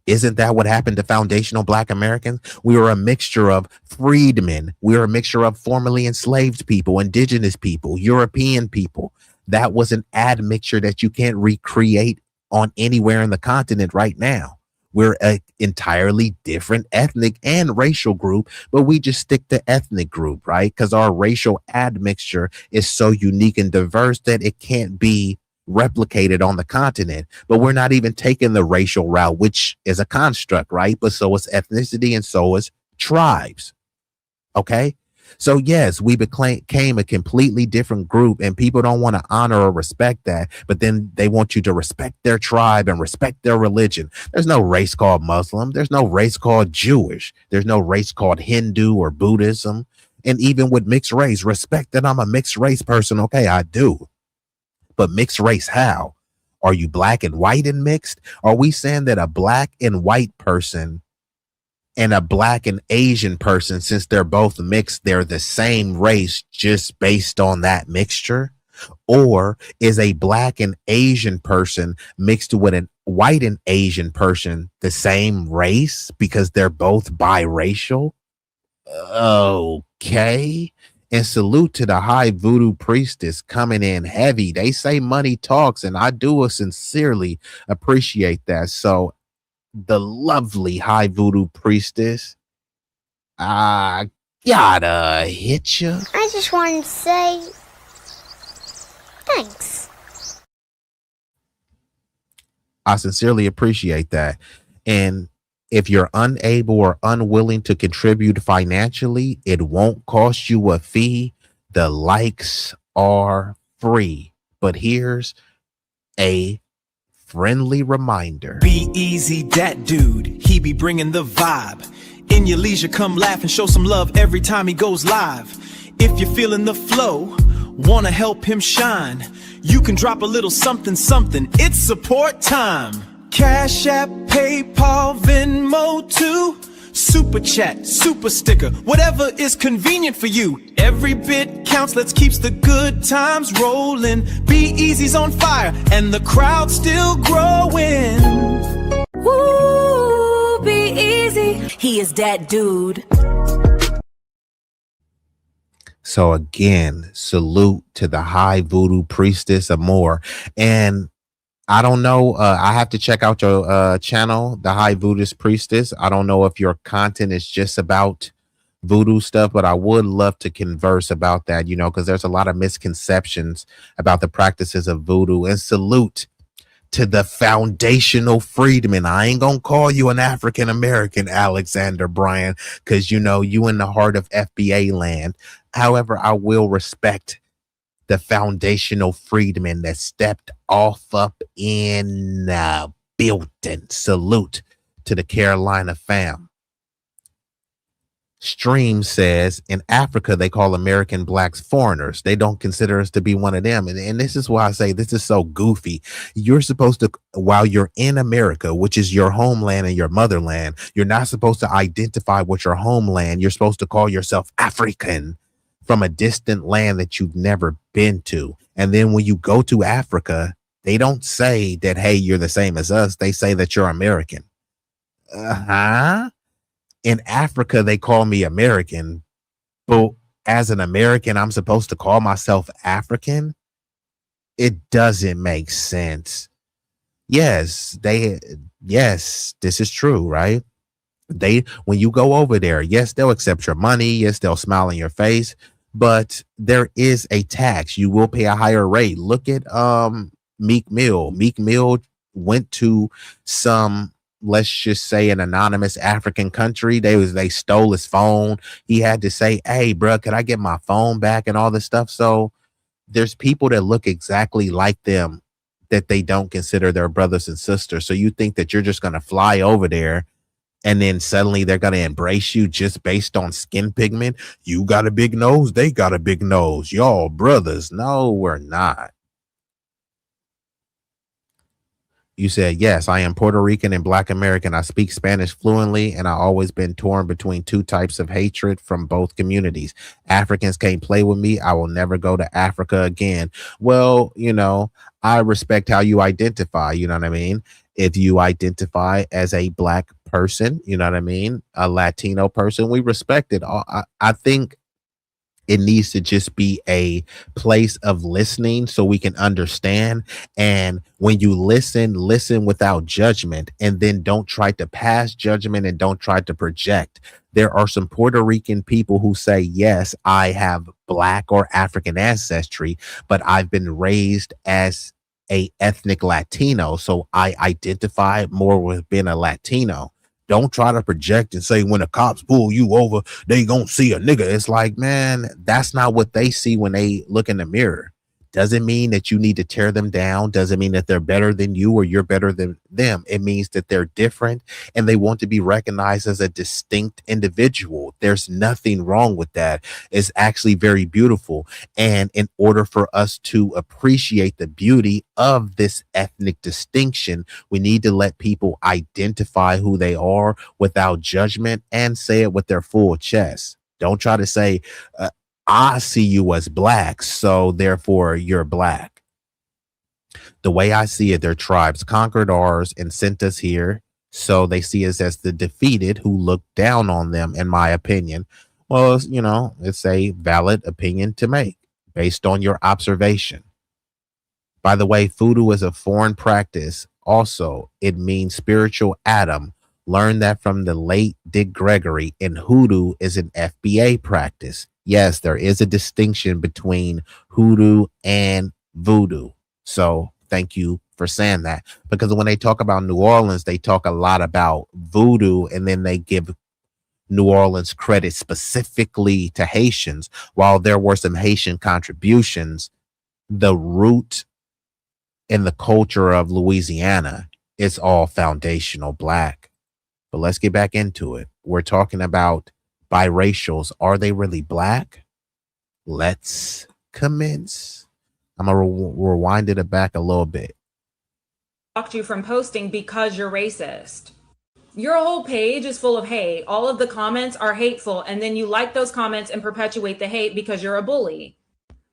Isn't that what happened to foundational Black Americans? We were a mixture of freedmen. We were a mixture of formerly enslaved people, indigenous people, European people. That was an admixture that you can't recreate on anywhere in the continent right now. We're an entirely different ethnic and racial group, but we just stick to ethnic group, right? Because our racial admixture is so unique and diverse that it can't be replicated on the continent. But we're not even taking the racial route, which is a construct, right? But so is ethnicity and so is tribes. Okay? So yes, we became a completely different group, and people don't want to honor or respect that, but then they want you to respect their tribe and respect their religion. There's no race called Muslim. There's no race called Jewish. There's no race called Hindu or Buddhism. And even with mixed race, respect that I'm a mixed race person. Okay, I do. But mixed race how? Are you Black and white and mixed? Are we saying that a Black and white person and a Black and Asian person, since they're both mixed, they're the same race just based on that mixture? Or is a Black and Asian person mixed with a white and Asian person the same race because they're both biracial? Okay. And salute to the high voodoo priestess coming in heavy. They say money talks, and I do sincerely appreciate that. So the lovely high voodoo priestess, I gotta hit you. I just wanted to say Thanks. I sincerely appreciate that. And if you're unable or unwilling to contribute financially, it won't cost you a fee. The likes are free. But here's a friendly reminder. B-Eazy Dat Dude, he be bringing the vibe. In your leisure, come laugh and show some love every time he goes live. If you're feeling the flow, wanna help him shine, you can drop a little something something. It's support time. Cash App, PayPal, Venmo too. Super chat, super sticker, whatever is convenient for you. Every bit counts, let's keep the good times rolling. B-Eazy's on fire and the crowd's still growing. Woo, B-Eazy. He is that dude. So again, salute to the high voodoo priestess Amore. And I don't know. I have to check out your channel, the High Voodoo Priestess. I don't know if your content is just about voodoo stuff, but I would love to converse about that, because there's a lot of misconceptions about the practices of voodoo. And salute to the foundational freedman. I ain't gonna call you an African American, Alexander Bryan, because you in the heart of FBA land. However, I will respect the foundational freedman that stepped off up in the building. Salute to the Carolina fam. Stream says in Africa, they call American blacks foreigners. They don't consider us to be one of them. And this is why I say this is so goofy. You're supposed to, while you're in America, which is your homeland and your motherland, you're not supposed to identify with your homeland. You're supposed to call yourself African from a distant land that you've never been to. And then when you go to Africa, they don't say that, hey, you're the same as us. They say that you're American. In Africa, they call me American, but as an American, I'm supposed to call myself African? It doesn't make sense. Yes, this is true, right? When you go over there, yes, they'll accept your money. Yes, they'll smile in your face, but there is a tax. You will pay a higher rate. Look at Meek Mill. Meek Mill went to some, let's just say, an anonymous African country. They stole his phone. He had to say, hey, bro, could I get my phone back and all this stuff? So there's people that look exactly like them that they don't consider their brothers and sisters. So you think that you're just going to fly over there and then suddenly they're going to embrace you just based on skin pigment? You got a big nose. They got a big nose. Y'all brothers. No, we're not. You said, yes, I am Puerto Rican and Black American. I speak Spanish fluently, and I've always been torn between two types of hatred from both communities. Africans can't play with me. I will never go to Africa again. Well, I respect how you identify. You know what I mean? If you identify as a Black person, you know what I mean? A Latino person, we respect it. I think it needs to just be a place of listening so we can understand. And when you listen without judgment, and then don't try to pass judgment and don't try to project. There are some Puerto Rican people who say, yes, I have Black or African ancestry, but I've been raised as a ethnic Latino. So I identify more with being a Latino. Don't try to project and say when the cops pull you over, they gonna see a nigga. It's like, man, that's not what they see when they look in the mirror. Doesn't mean that you need to tear them down. Doesn't mean that they're better than you or you're better than them. It means that they're different and they want to be recognized as a distinct individual. There's nothing wrong with that. It's actually very beautiful. And in order for us to appreciate the beauty of this ethnic distinction, we need to let people identify who they are without judgment and say it with their full chest. Don't try to say, I see you as Black, so therefore you're Black. The way I see it, their tribes conquered ours and sent us here, so they see us as the defeated who look down on them, in my opinion. Well, it's a valid opinion to make based on your observation. By the way, voodoo is a foreign practice. Also, it means spiritual Adam. Learned that from the late Dick Gregory, and hoodoo is an FBA practice. Yes, there is a distinction between hoodoo and voodoo. So thank you for saying that, because when they talk about New Orleans, they talk a lot about voodoo, and then they give New Orleans credit specifically to Haitians. While there were some Haitian contributions, the root in the culture of Louisiana is all foundational Black. But let's get back into it. We're talking about biracials. Are they really Black? Let's commence. I'm going to rewind it back a little bit. Blocked you from posting because you're racist. Your whole page is full of hate. All of the comments are hateful, and then you like those comments and perpetuate the hate because you're a bully.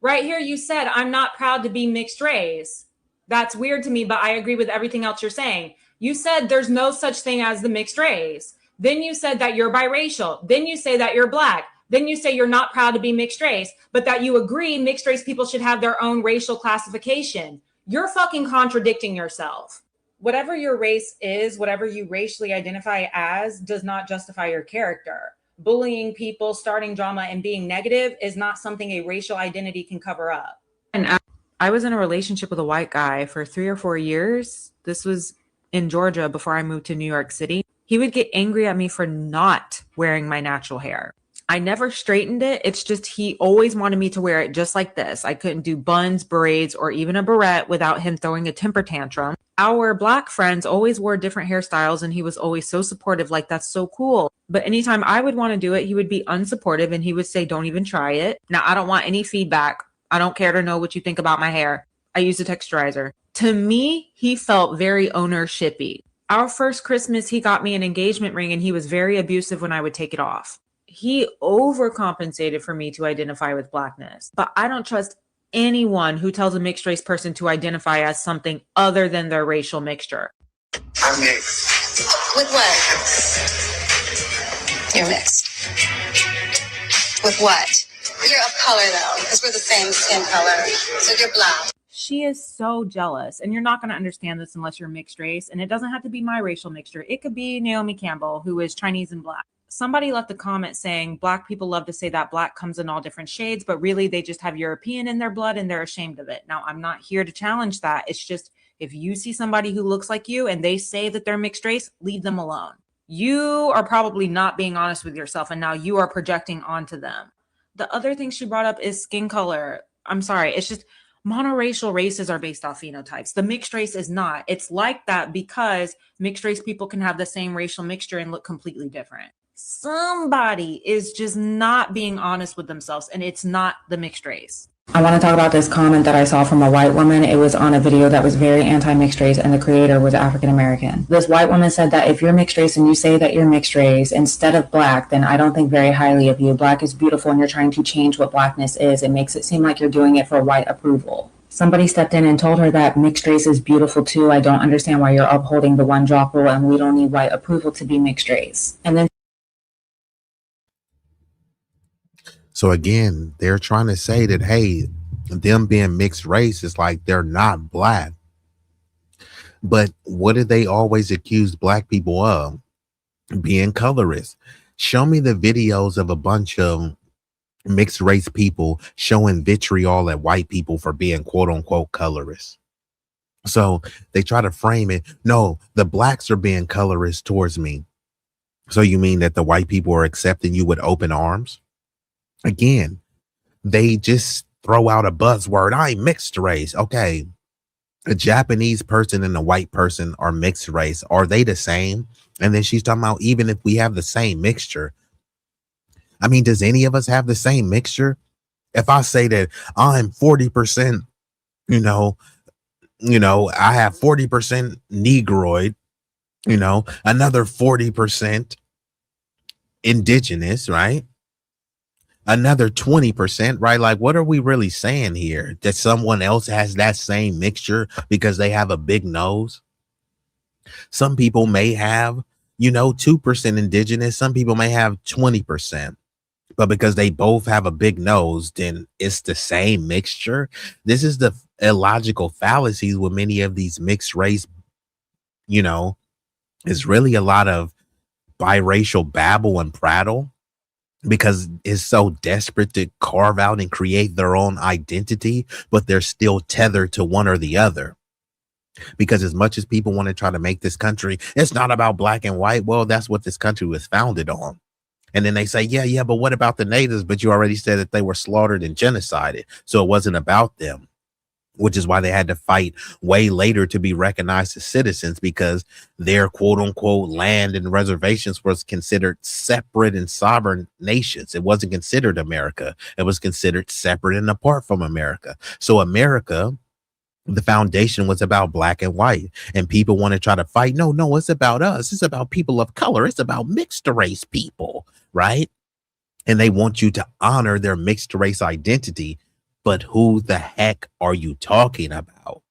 Right here, you said, I'm not proud to be mixed race. That's weird to me, but I agree with everything else you're saying. You said there's no such thing as the mixed race. Then you said that you're biracial. Then you say that you're Black. Then you say you're not proud to be mixed race, but that you agree mixed race people should have their own racial classification. You're fucking contradicting yourself. Whatever your race is, whatever you racially identify as, does not justify your character. Bullying people, starting drama, and being negative is not something a racial identity can cover up. And I was in a relationship with a white guy for 3 or 4 years. This was in Georgia before I moved to New York City. He would get angry at me for not wearing my natural hair. I never straightened it. It's just he always wanted me to wear it just like this. I couldn't do buns, braids, or even a barrette without him throwing a temper tantrum. Our Black friends always wore different hairstyles, and he was always so supportive, like, that's so cool. But anytime I would want to do it, he would be unsupportive, and he would say, don't even try it. Now, I don't want any feedback. I don't care to know what you think about my hair. I use a texturizer. To me, he felt very ownershipy. Our first Christmas, he got me an engagement ring, and he was very abusive when I would take it off. He overcompensated for me to identify with Blackness. But I don't trust anyone who tells a mixed race person to identify as something other than their racial mixture. I'm mixed. With what? You're mixed. With what? You're of color though, because we're the same skin color. So you're Black. She is so jealous, and you're not going to understand this unless you're mixed race. And it doesn't have to be my racial mixture. It could be Naomi Campbell, who is Chinese and Black. Somebody left a comment saying Black people love to say that Black comes in all different shades, but really they just have European in their blood and they're ashamed of it. Now, I'm not here to challenge that. It's just, if you see somebody who looks like you and they say that they're mixed race, leave them alone. You are probably not being honest with yourself, and now you are projecting onto them. The other thing she brought up is skin color. I'm sorry. It's just monoracial races are based off phenotypes. The mixed race is not. It's like that because mixed race people can have the same racial mixture and look completely different. Somebody is just not being honest with themselves, and it's not the mixed race. I want to talk about this comment that I saw from a white woman. It was on a video that was very anti-mixed race, and the creator was African American. This white woman said that if you're mixed race and you say that you're mixed race instead of Black, then I don't think very highly of you. Black is beautiful, and you're trying to change what Blackness is. It makes it seem like you're doing it for white approval. Somebody stepped in and told her that mixed race is beautiful too. I don't understand why you're upholding the one drop rule, and we don't need white approval to be mixed race. And then So again, they're trying to say that, hey, them being mixed race is like they're not Black. But what did they always accuse Black people of? Being colorist. Show me the videos of a bunch of mixed race people showing vitriol at white people for being quote unquote colorist. So they try to frame it. No, the Blacks are being colorist towards me. So you mean that the white people are accepting you with open arms? Again, they just throw out a buzzword. I'm mixed race. Okay. A Japanese person and a white person are mixed race. Are they the same? And then she's talking about even if we have the same mixture. I mean, does any of us have the same mixture? If I say that I'm 40%, I have 40% Negroid, another 40% indigenous, right? Another 20%, right? Like, what are we really saying here? That someone else has that same mixture because they have a big nose? Some people may have, 2% indigenous. Some people may have 20%. But because they both have a big nose, then it's the same mixture. This is the illogical fallacies with many of these mixed race, it's really a lot of biracial babble and prattle. because it's so desperate to carve out and create their own identity, but they're still tethered to one or the other. Because as much as people want to try to make this country, it's not about black and white. Well, that's what this country was founded on. And then they say, yeah, but what about the natives? But you already said that they were slaughtered and genocided. So it wasn't about them, which is why they had to fight way later to be recognized as citizens, because their quote unquote land and reservations was considered separate and sovereign nations. It wasn't considered America. It was considered separate and apart from America. So America, the foundation was about black and white, and people want to try to fight. No, it's about us. It's about people of color. It's about mixed race people, right? And they want you to honor their mixed race identity. But who the heck are you talking about?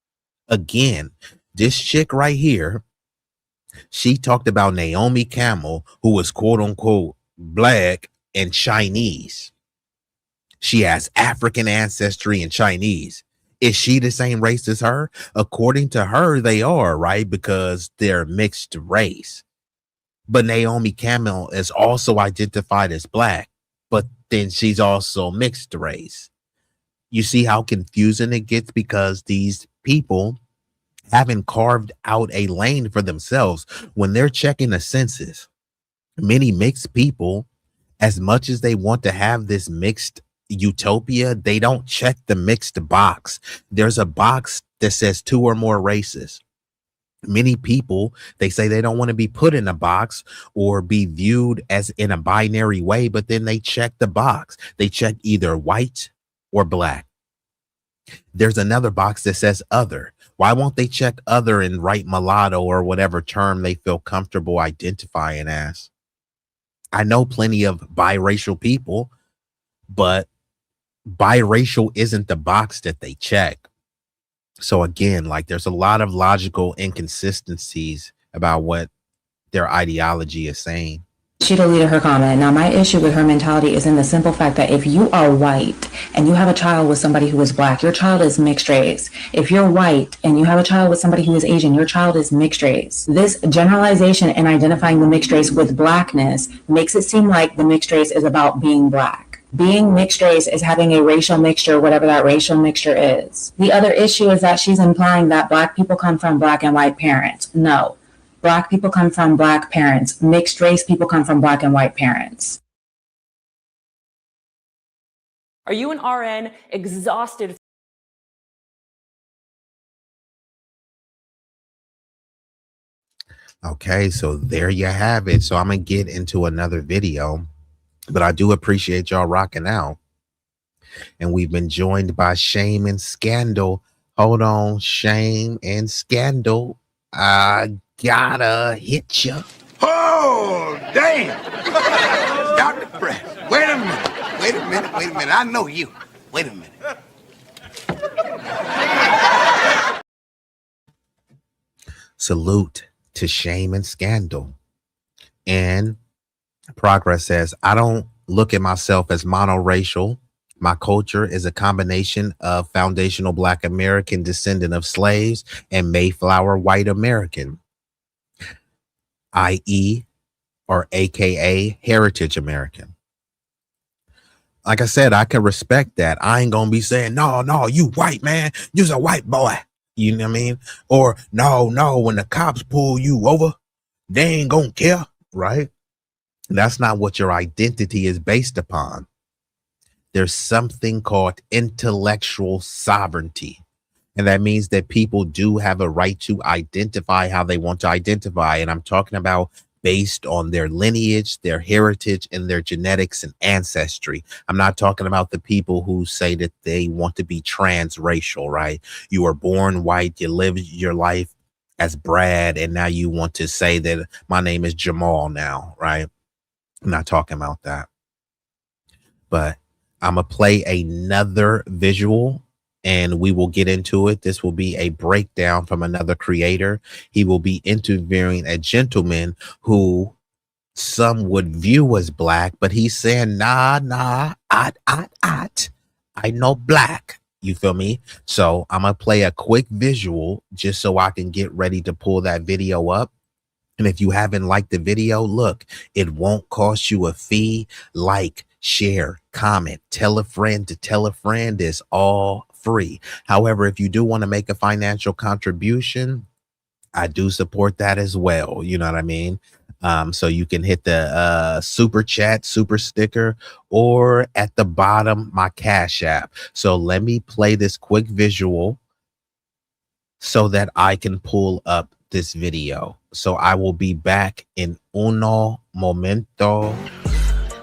Again, this chick right here, she talked about Naomi Campbell, who was quote unquote black and Chinese. She has African ancestry and Chinese. Is she the same race as her? According to her, they are, right? Because they're mixed race. But Naomi Campbell is also identified as black, but then she's also mixed race. You see how confusing it gets, because these people haven't carved out a lane for themselves. When they're checking the census, many mixed people, as much as they want to have this mixed utopia, they don't check the mixed box. There's a box that says 2 or more races. Many people, they say they don't want to be put in a box or be viewed as in a binary way, but then they check the box. They check either white or black. There's another box that says other. Why won't they check other and write mulatto or whatever term they feel comfortable identifying as? I know plenty of biracial people, but biracial isn't the box that they check. So again, like, there's a lot of logical inconsistencies about what their ideology is saying. She deleted her comment. Now, my issue with her mentality is in the simple fact that if you are white and you have a child with somebody who is black, your child is mixed race. If you're white and you have a child with somebody who is Asian, your child is mixed race. This generalization and identifying the mixed race with blackness makes it seem like the mixed race is about being black. Being mixed race is having a racial mixture, whatever that racial mixture is. The other issue is that she's implying that black people come from black and white parents. No. Black people come from black parents. Mixed race people come from black and white parents. Are you an RN exhausted? Okay, so there you have it. So I'm going to get into another video, but I do appreciate y'all rocking out. And we've been joined by Shame and Scandal. Hold on, Shame and Scandal. I gotta hit you. Oh, damn. Dr. Fresh, wait a minute. I know you. Wait a minute. Salute to Shame and Scandal. And Progress says, I don't look at myself as monoracial. My culture is a combination of foundational Black American descendant of slaves and Mayflower white American, i.e. or AKA Heritage American. Like I said, I can respect that. I ain't gonna be saying, no, you white man, you's a white boy. You know what I mean? Or no, when the cops pull you over, they ain't gonna care, right? That's not what your identity is based upon. There's something called intellectual sovereignty. And that means that people do have a right to identify how they want to identify. And I'm talking about based on their lineage, their heritage, and their genetics and ancestry. I'm not talking about the people who say that they want to be transracial, right? You were born white, you live your life as Brad, and now you want to say that my name is Jamal now, right? I'm not talking about that. But I'm going to play another visual and we will get into it. This will be a breakdown from another creator. He will be interviewing a gentleman who some would view as Black, but he's saying, nah, I know Black. You feel me? So I'm going to play a quick visual just so I can get ready to pull that video up. And if you haven't liked the video, look, it won't cost you a fee. Like, share, comment, tell a friend to tell a friend. It's all free. However, if you do want to make a financial contribution, I do support that as well. You know what I mean? So you can hit the super chat, super sticker, or at the bottom, my Cash App. So let me play this quick visual so that I can pull up this video. So I will be back in uno momento.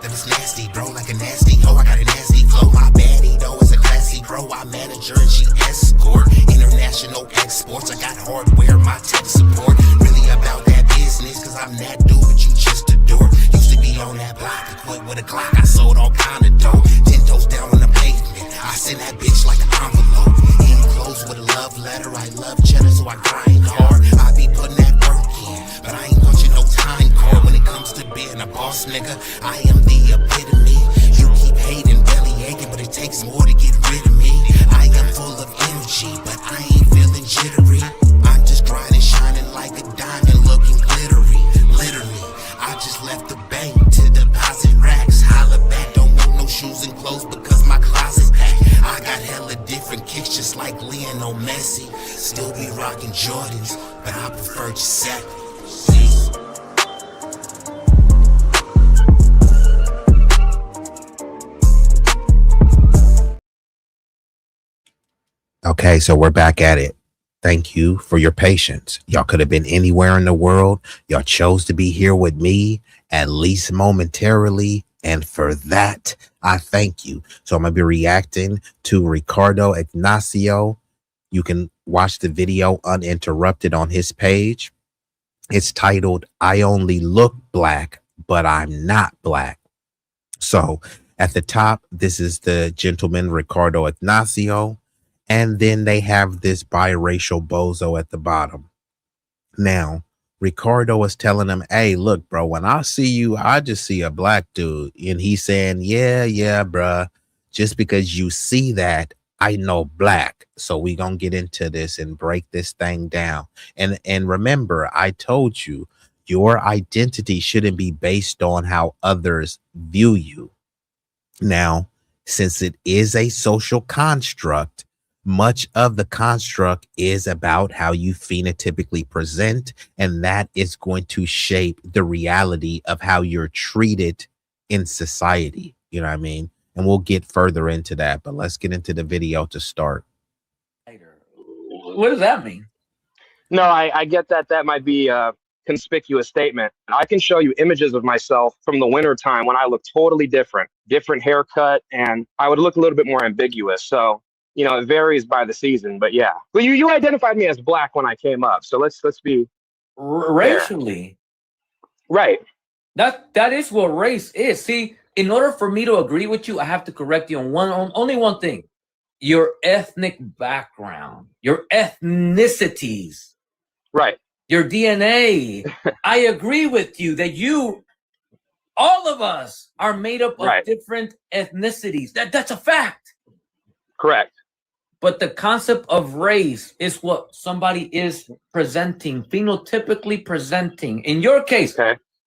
That is nasty, bro, like a nasty hoe. I got a nasty flow. My baddie, though, is a classy pro. I'm manager and she escort. International exports. I got hardware, my tech support. Really about that business, cause I'm that dude, but you just adore. Used to be on that block, equipped with a Glock. I sold all kind of dope. 10 toes down on the pavement. I send that bitch like an envelope. Enclosed with a love letter. I love cheddar, so I grind hard. I be putting that work in, but I ain't punching no time card when it comes to being a boss, nigga. I am the epitome. You keep hating, belly aching, but it takes more to get rid of me. I am full of energy, but I ain't feeling jittery. I'm just grinding, shining like a diamond, looking glittery. Literally, I just left the bank to deposit racks. Holla back, don't want no shoes and clothes because my closet's packed. I got hella different kicks just like Lionel Messi. Still be rocking Jordans, but I prefer Giuseppe. Okay, so we're back at it. Thank you for your patience. Y'all could have been anywhere in the world. Y'all chose to be here with me, at least momentarily. And for that, I thank you. So I'm going to be reacting to Ricardo Ignacio. You can watch the video uninterrupted on his page. It's titled, I Only Look Black, But I'm Not Black. So at the top, this is the gentleman, Ricardo Ignacio. And then they have this biracial bozo at the bottom. Now, Ricardo is telling him, hey, look, bro, when I see you, I just see a black dude. And he's saying, yeah, bruh. Just because you see that, I know black. So we gonna get into this and break this thing down. And remember, I told you, your identity shouldn't be based on how others view you. Now, since it is a social construct, much of the construct is about how you phenotypically present, and that is going to shape the reality of how you're treated in society. You know what I mean? And we'll get further into that, but let's get into the video to start. What does that mean? No, I get that that might be a conspicuous statement. I can show you images of myself from the winter time when I look totally different haircut, and I would look a little bit more ambiguous. So, you know, it varies by the season, but yeah. Well, you identified me as black when I came up, so let's be racially. Right. That is what race is. See, in order for me to agree with you, I have to correct you on only one thing. Your ethnic background, your ethnicities. Right. Your DNA. I agree with you that all of us are made up of different ethnicities. That's a fact. Correct. But the concept of race is what somebody is presenting, phenotypically presenting. In your case,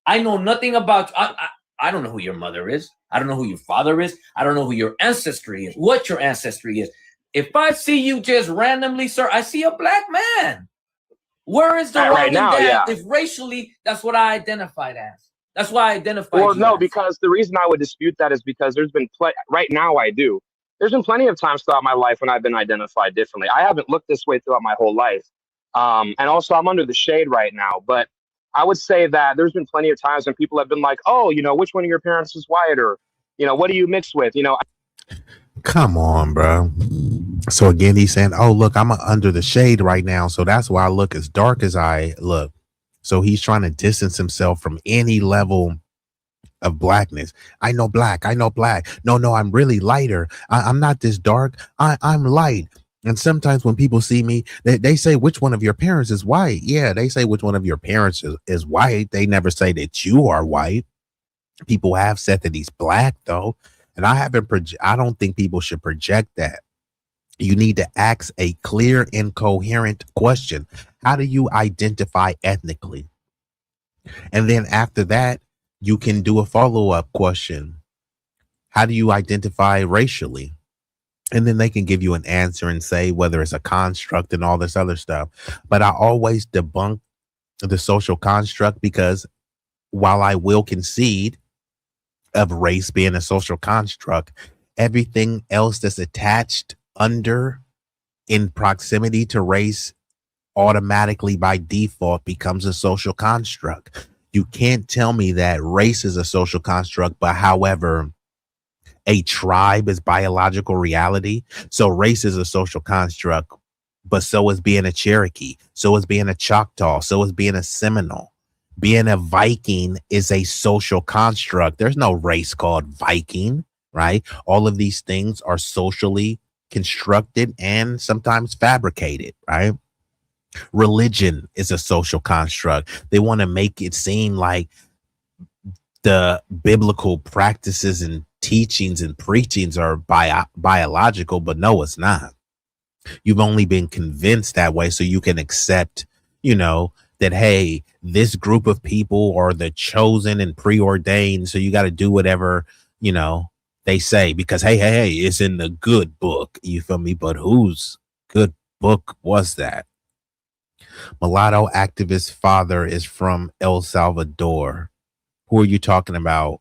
I know nothing about I don't know who your mother is. I don't know who your father is. I don't know who your ancestry is, what your ancestry is. If I see you just randomly, sir, I see a black man. Where is the wrong in that? If racially, that's what I identified as. That's why I identified. Well, no, because the reason I would dispute that is because there's been right now I do. There's been plenty of times throughout my life when I've been identified differently. I haven't looked this way throughout my whole life. And also I'm under the shade right now, but I would say that there's been plenty of times when people have been like, oh, you know, which one of your parents is white, or, you know, what do you mix with? You know, come on, bro. So again, he's saying, oh, look, I'm under the shade right now. So that's why I look as dark as I look. So he's trying to distance himself from any level of blackness. I know black. No, I'm really lighter. I'm not this dark. I'm light. And sometimes when people see me, they say, which one of your parents is white? Yeah, they say which one of your parents is white. They never say that you are white. People have said that he's black, though. And I don't think people should project that. You need to ask a clear, incoherent question. How do you identify ethnically? And then after that, you can do a follow-up question. How do you identify racially? And then they can give you an answer and say whether it's a construct and all this other stuff. But I always debunk the social construct, because while I will concede of race being a social construct, everything else that's attached under in proximity to race automatically by default becomes a social construct. You can't tell me that race is a social construct, but however, a tribe is biological reality. So race is a social construct, but so is being a Cherokee, so is being a Choctaw, so is being a Seminole. Being a Viking is a social construct. There's no race called Viking, right? All of these things are socially constructed and sometimes fabricated, right? Religion is a social construct. They want to make it seem like the biblical practices and teachings and preachings are biological, but no, it's not. You've only been convinced that way so you can accept, that, hey, this group of people are the chosen and preordained. So you got to do whatever, they say, because, hey, it's in the good book. You feel me? But whose good book was that? Mulatto activist father is from El Salvador. Who are you talking about?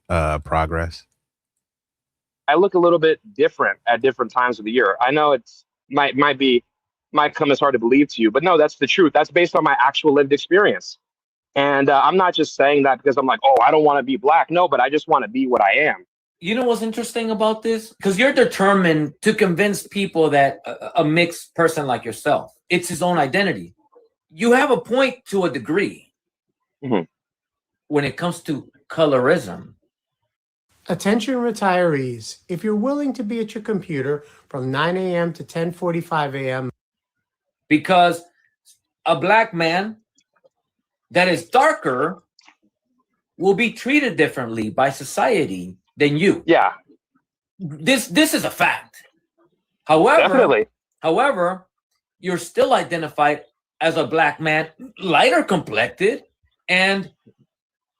Progress. I look a little bit different at different times of the year. I know it's might come as hard to believe to you, but no, that's the truth. That's based on my actual lived experience. And I'm not just saying that because I'm like, oh, I don't want to be black. No, but I just want to be what I am. You know what's interesting about this? Because you're determined to convince people that a mixed person like yourself, it's his own identity. You have a point to a degree when it comes to colorism. Attention retirees, if you're willing to be at your computer from 9 a.m. to 10:45 a.m. Because a black man that is darker will be treated differently by society than you. Yeah. This is a fact. However, you're still identified as a black man, lighter complected. And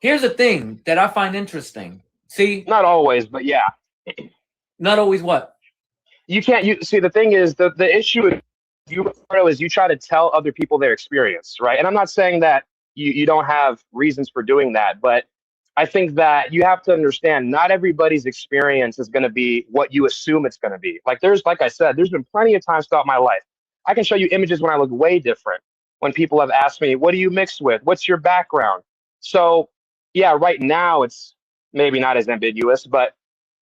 here's the thing that I find interesting. See, not always, but yeah. Not always what? You can't see the thing is the issue is you try to tell other people their experience, right? And I'm not saying that you don't have reasons for doing that, but I think that you have to understand not everybody's experience is going to be what you assume it's going to be. Like I said, there's been plenty of times throughout my life. I can show you images when I look way different. When people have asked me, what do you mix with? What's your background? So yeah, right now it's maybe not as ambiguous, but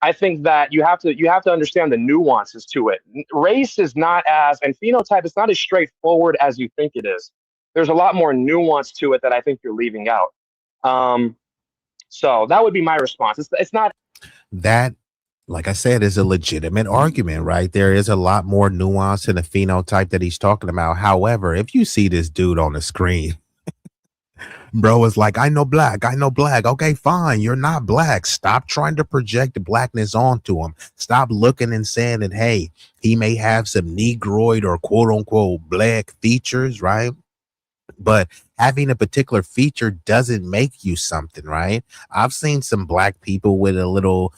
I think that you have to understand the nuances to it. Race is not and phenotype is not as straightforward as you think it is. There's a lot more nuance to it that I think you're leaving out. So that would be my response. It's not that, like I said, is a legitimate argument, right? There is a lot more nuance in the phenotype that he's talking about. However, if you see this dude on the screen, bro is like, I know black. Okay, fine. You're not black. Stop trying to project blackness onto him. Stop looking and saying that, hey, he may have some negroid or quote unquote black features, right? But having a particular feature doesn't make you something, right? I've seen some black people with a little,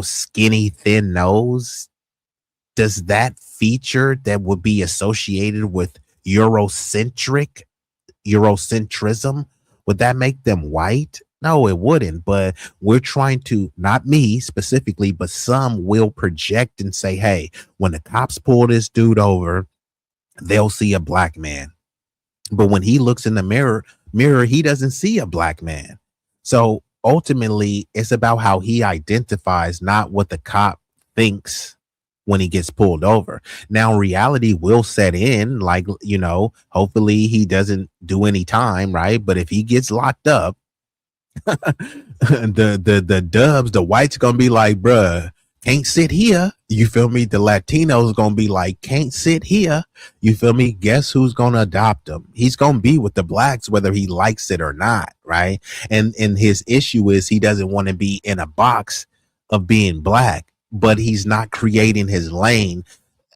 skinny, thin nose. Does that feature that would be associated with Eurocentrism, would that make them white? No, it wouldn't. But we're trying to, not me specifically, but some will project and say, hey, when the cops pull this dude over, they'll see a black man. But when he looks in the mirror, he doesn't see a black man. So ultimately, it's about how he identifies, not what the cop thinks when he gets pulled over. Now, reality will set in, like, hopefully he doesn't do any time, right? But if he gets locked up, the dubs, the whites gonna be like, bruh, can't sit here. You feel me? The Latinos gonna be like, can't sit here. You feel me? Guess who's gonna adopt him? He's gonna be with the blacks, whether he likes it or not, right? And his issue is he doesn't want to be in a box of being black, but he's not creating his lane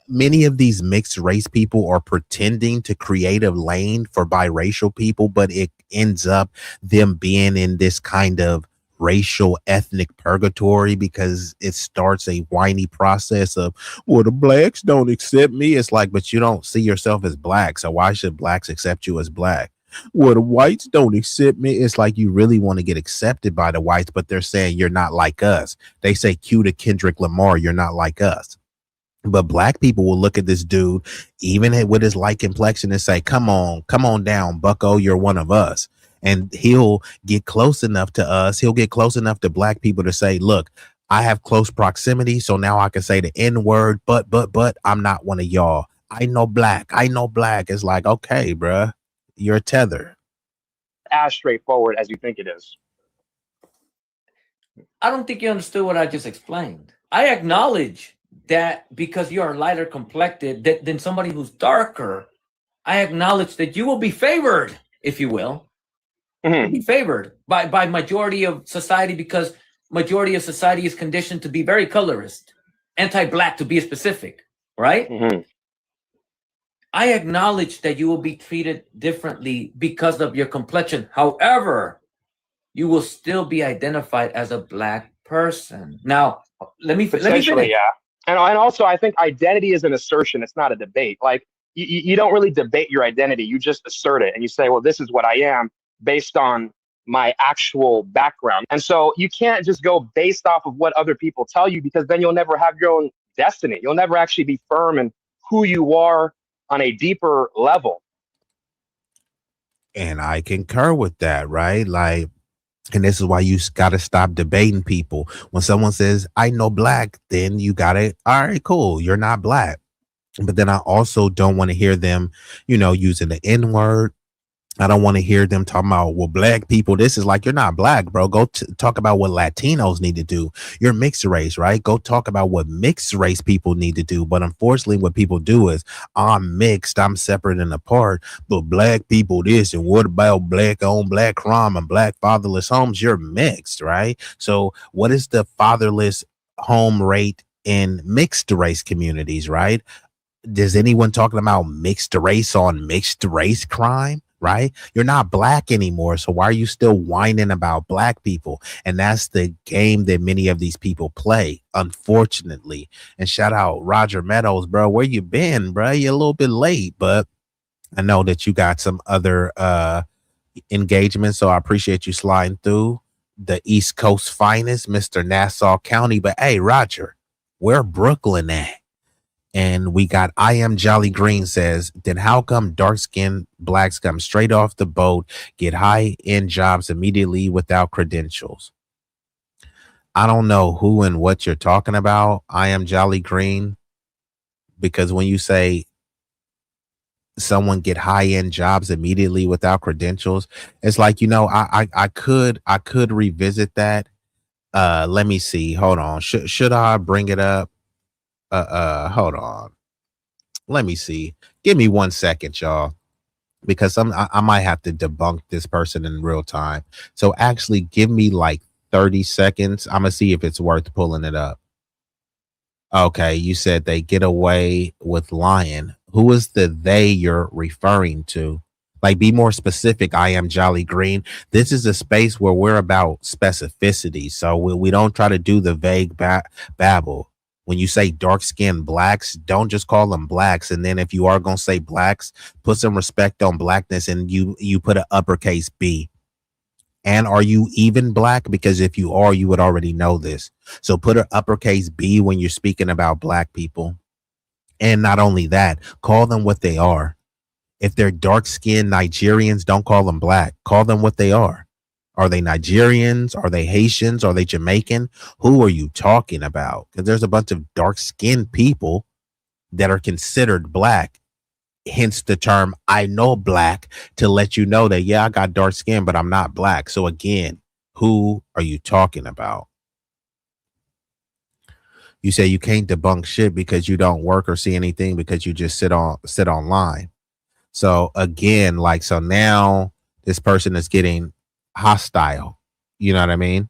many of these mixed race people are pretending to create a lane for biracial people, but it ends up them being in this kind of racial ethnic purgatory because it starts a whiny process of, well, the blacks don't accept me. It's like, but you don't see yourself as black, so why should blacks accept you as black? Well, the whites don't accept me. It's like you really want to get accepted by the whites, but they're saying you're not like us. They say cue to Kendrick Lamar, you're not like us. But black people will look at this dude, even with his light complexion, and say, come on down, bucko, you're one of us. And he'll get close enough to us. He'll get close enough to black people to say, look, I have close proximity, so now I can say the N word, but I'm not one of y'all. I know black. It's like, okay, bruh, you're a tether. As straightforward as you think it is. I don't think you understood what I just explained. I acknowledge that because you are lighter complected than somebody who's darker, I acknowledge that you will be favored, if you will. You'll be favored by majority of society because majority of society is conditioned to be very colorist, anti-black to be specific, right? I acknowledge that you will be treated differently because of your complexion. However, you will still be identified as a black person. Now, let me finish. Yeah. And also, I think identity is an assertion. It's not a debate. Like, you don't really debate your identity. You just assert it. And you say, well, this is what I am based on my actual background. And so you can't just go based off of what other people tell you, because then you'll never have your own destiny. You'll never actually be firm in who you are on a deeper level. And I concur with that, right? Like, and this is why you got to stop debating people. When someone says, I know black, then you got to, all right, cool, you're not black. But then I also don't want to hear them, using the N word. I don't want to hear them talking about, well, black people, this is like, you're not black, bro. Go talk about what Latinos need to do. You're mixed race, right? Go talk about what mixed race people need to do. But unfortunately, what people do is, I'm mixed, I'm separate and apart, but black people this, and what about black on black crime and black fatherless homes? You're mixed, right? So what is the fatherless home rate in mixed race communities, right? Does anyone talking about mixed race on mixed race crime? Right? You're not black anymore. So why are you still whining about black people? And that's the game that many of these people play, unfortunately. And shout out Roger Meadows, bro. Where you been, bro? You're a little bit late, but I know that you got some other engagements. So I appreciate you sliding through. The East Coast finest, Mr. Nassau County. But hey, Roger, where Brooklyn at? And we got I Am Jolly Green says, then how come dark-skinned blacks come straight off the boat, get high-end jobs immediately without credentials? I don't know who and what you're talking about, I Am Jolly Green, because when you say someone get high-end jobs immediately without credentials, it's like, I could revisit that. Let me see. Hold on. Should I bring it up? Hold on. Let me see. Give me 1 second, y'all, because I might have to debunk this person in real time. So actually give me like 30 seconds. I'm gonna see if it's worth pulling it up. Okay, you said they get away with lying. Who is the they you're referring to? Like, be more specific. I Am Jolly Green. This is a space where we're about specificity. So we don't try to do the vague babble. When you say dark-skinned blacks, don't just call them blacks. And then if you are going to say blacks, put some respect on blackness, and you put an uppercase B. And are you even black? Because if you are, you would already know this. So put an uppercase B when you're speaking about black people. And not only that, call them what they are. If they're dark-skinned Nigerians, don't call them black. Call them what they are. Are they Nigerians? Are they Haitians? Are they Jamaican? Who are you talking about? Because there's a bunch of dark-skinned people that are considered black. Hence the term, I know black, to let you know that, yeah, I got dark skin, but I'm not black. So again, who are you talking about? You say you can't debunk shit because you don't work or see anything because you just sit online. So again, so now this person is getting hostile. You know what I mean?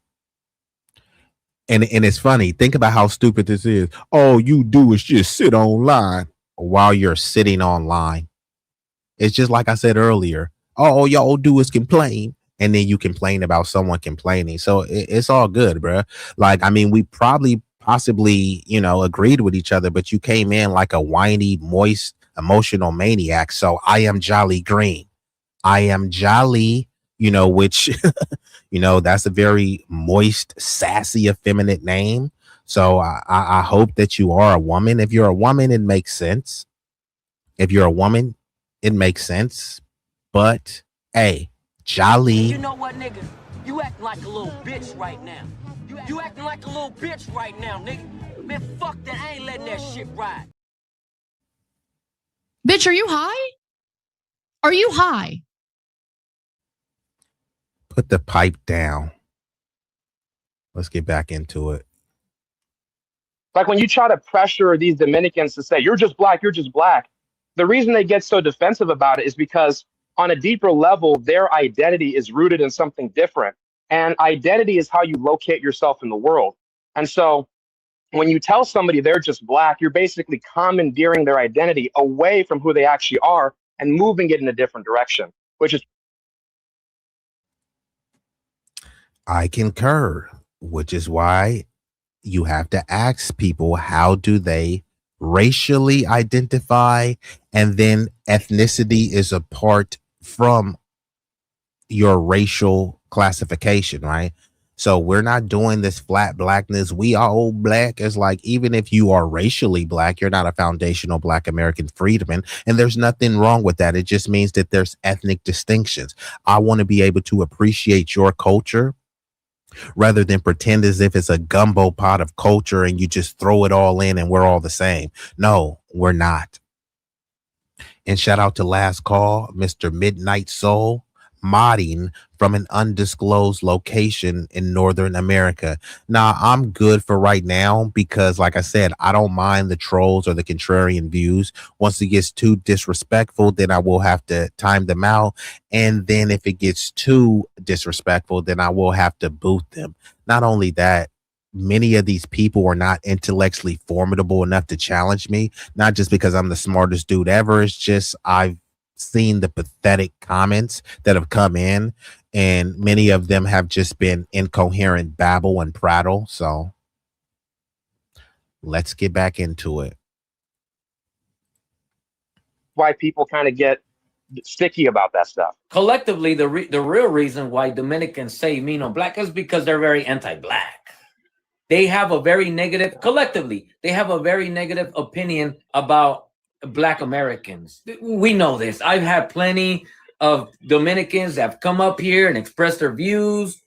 And it's funny. Think about how stupid this is. All you do is just sit online while you're sitting online. It's just like I said earlier. All y'all do is complain, and then you complain about someone complaining. So it's all good, bro. Like, I mean, we probably possibly, agreed with each other, but you came in like a whiny, moist, emotional maniac. So I am Jolly Green. I am Jolly, which, that's a very moist, sassy, effeminate name. So I hope that you are a woman. If you're a woman, it makes sense. If you're a woman, it makes sense. But hey, Jolly. You know what, nigga? You acting like a little bitch right now. You acting like a little bitch right now, nigga. Man, fuck that. I ain't letting that shit ride. Bitch, are you high? Are you high? Put the pipe down. Let's get back into it. Like when you try to pressure these Dominicans to say, you're just black, the reason they get so defensive about it is because on a deeper level, their identity is rooted in something different. And identity is how you locate yourself in the world. And so when you tell somebody they're just black, you're basically commandeering their identity away from who they actually are and moving it in a different direction, which is. I concur, which is why you have to ask people, how do they racially identify? And then ethnicity is apart from your racial classification, right? So we're not doing this flat blackness. We are all black. It's like, even if you are racially black, you're not a foundational black American freedman. And there's nothing wrong with that. It just means that there's ethnic distinctions. I want to be able to appreciate your culture rather than pretend as if it's a gumbo pot of culture and you just throw it all in and we're all the same. No, we're not. And shout out to Last Call, Mr. Midnight Soul, modding from an undisclosed location in Northern America. Now, I'm good for right now because, like I said, I don't mind the trolls or the contrarian views. Once it gets too disrespectful, then I will have to time them out. And then if it gets too disrespectful, then I will have to boot them. Not only that, many of these people are not intellectually formidable enough to challenge me, not just because I'm the smartest dude ever. It's just I've seen the pathetic comments that have come in, and many of them have just been incoherent babble and prattle. So let's get back into it. Why people kind of get sticky about that stuff. Collectively, the real reason why Dominicans say mean on black is because they're very anti-black. They have a very negative, collectively, they have a very negative opinion about Black Americans. We know this. I've had plenty of Dominicans that have come up here and expressed their views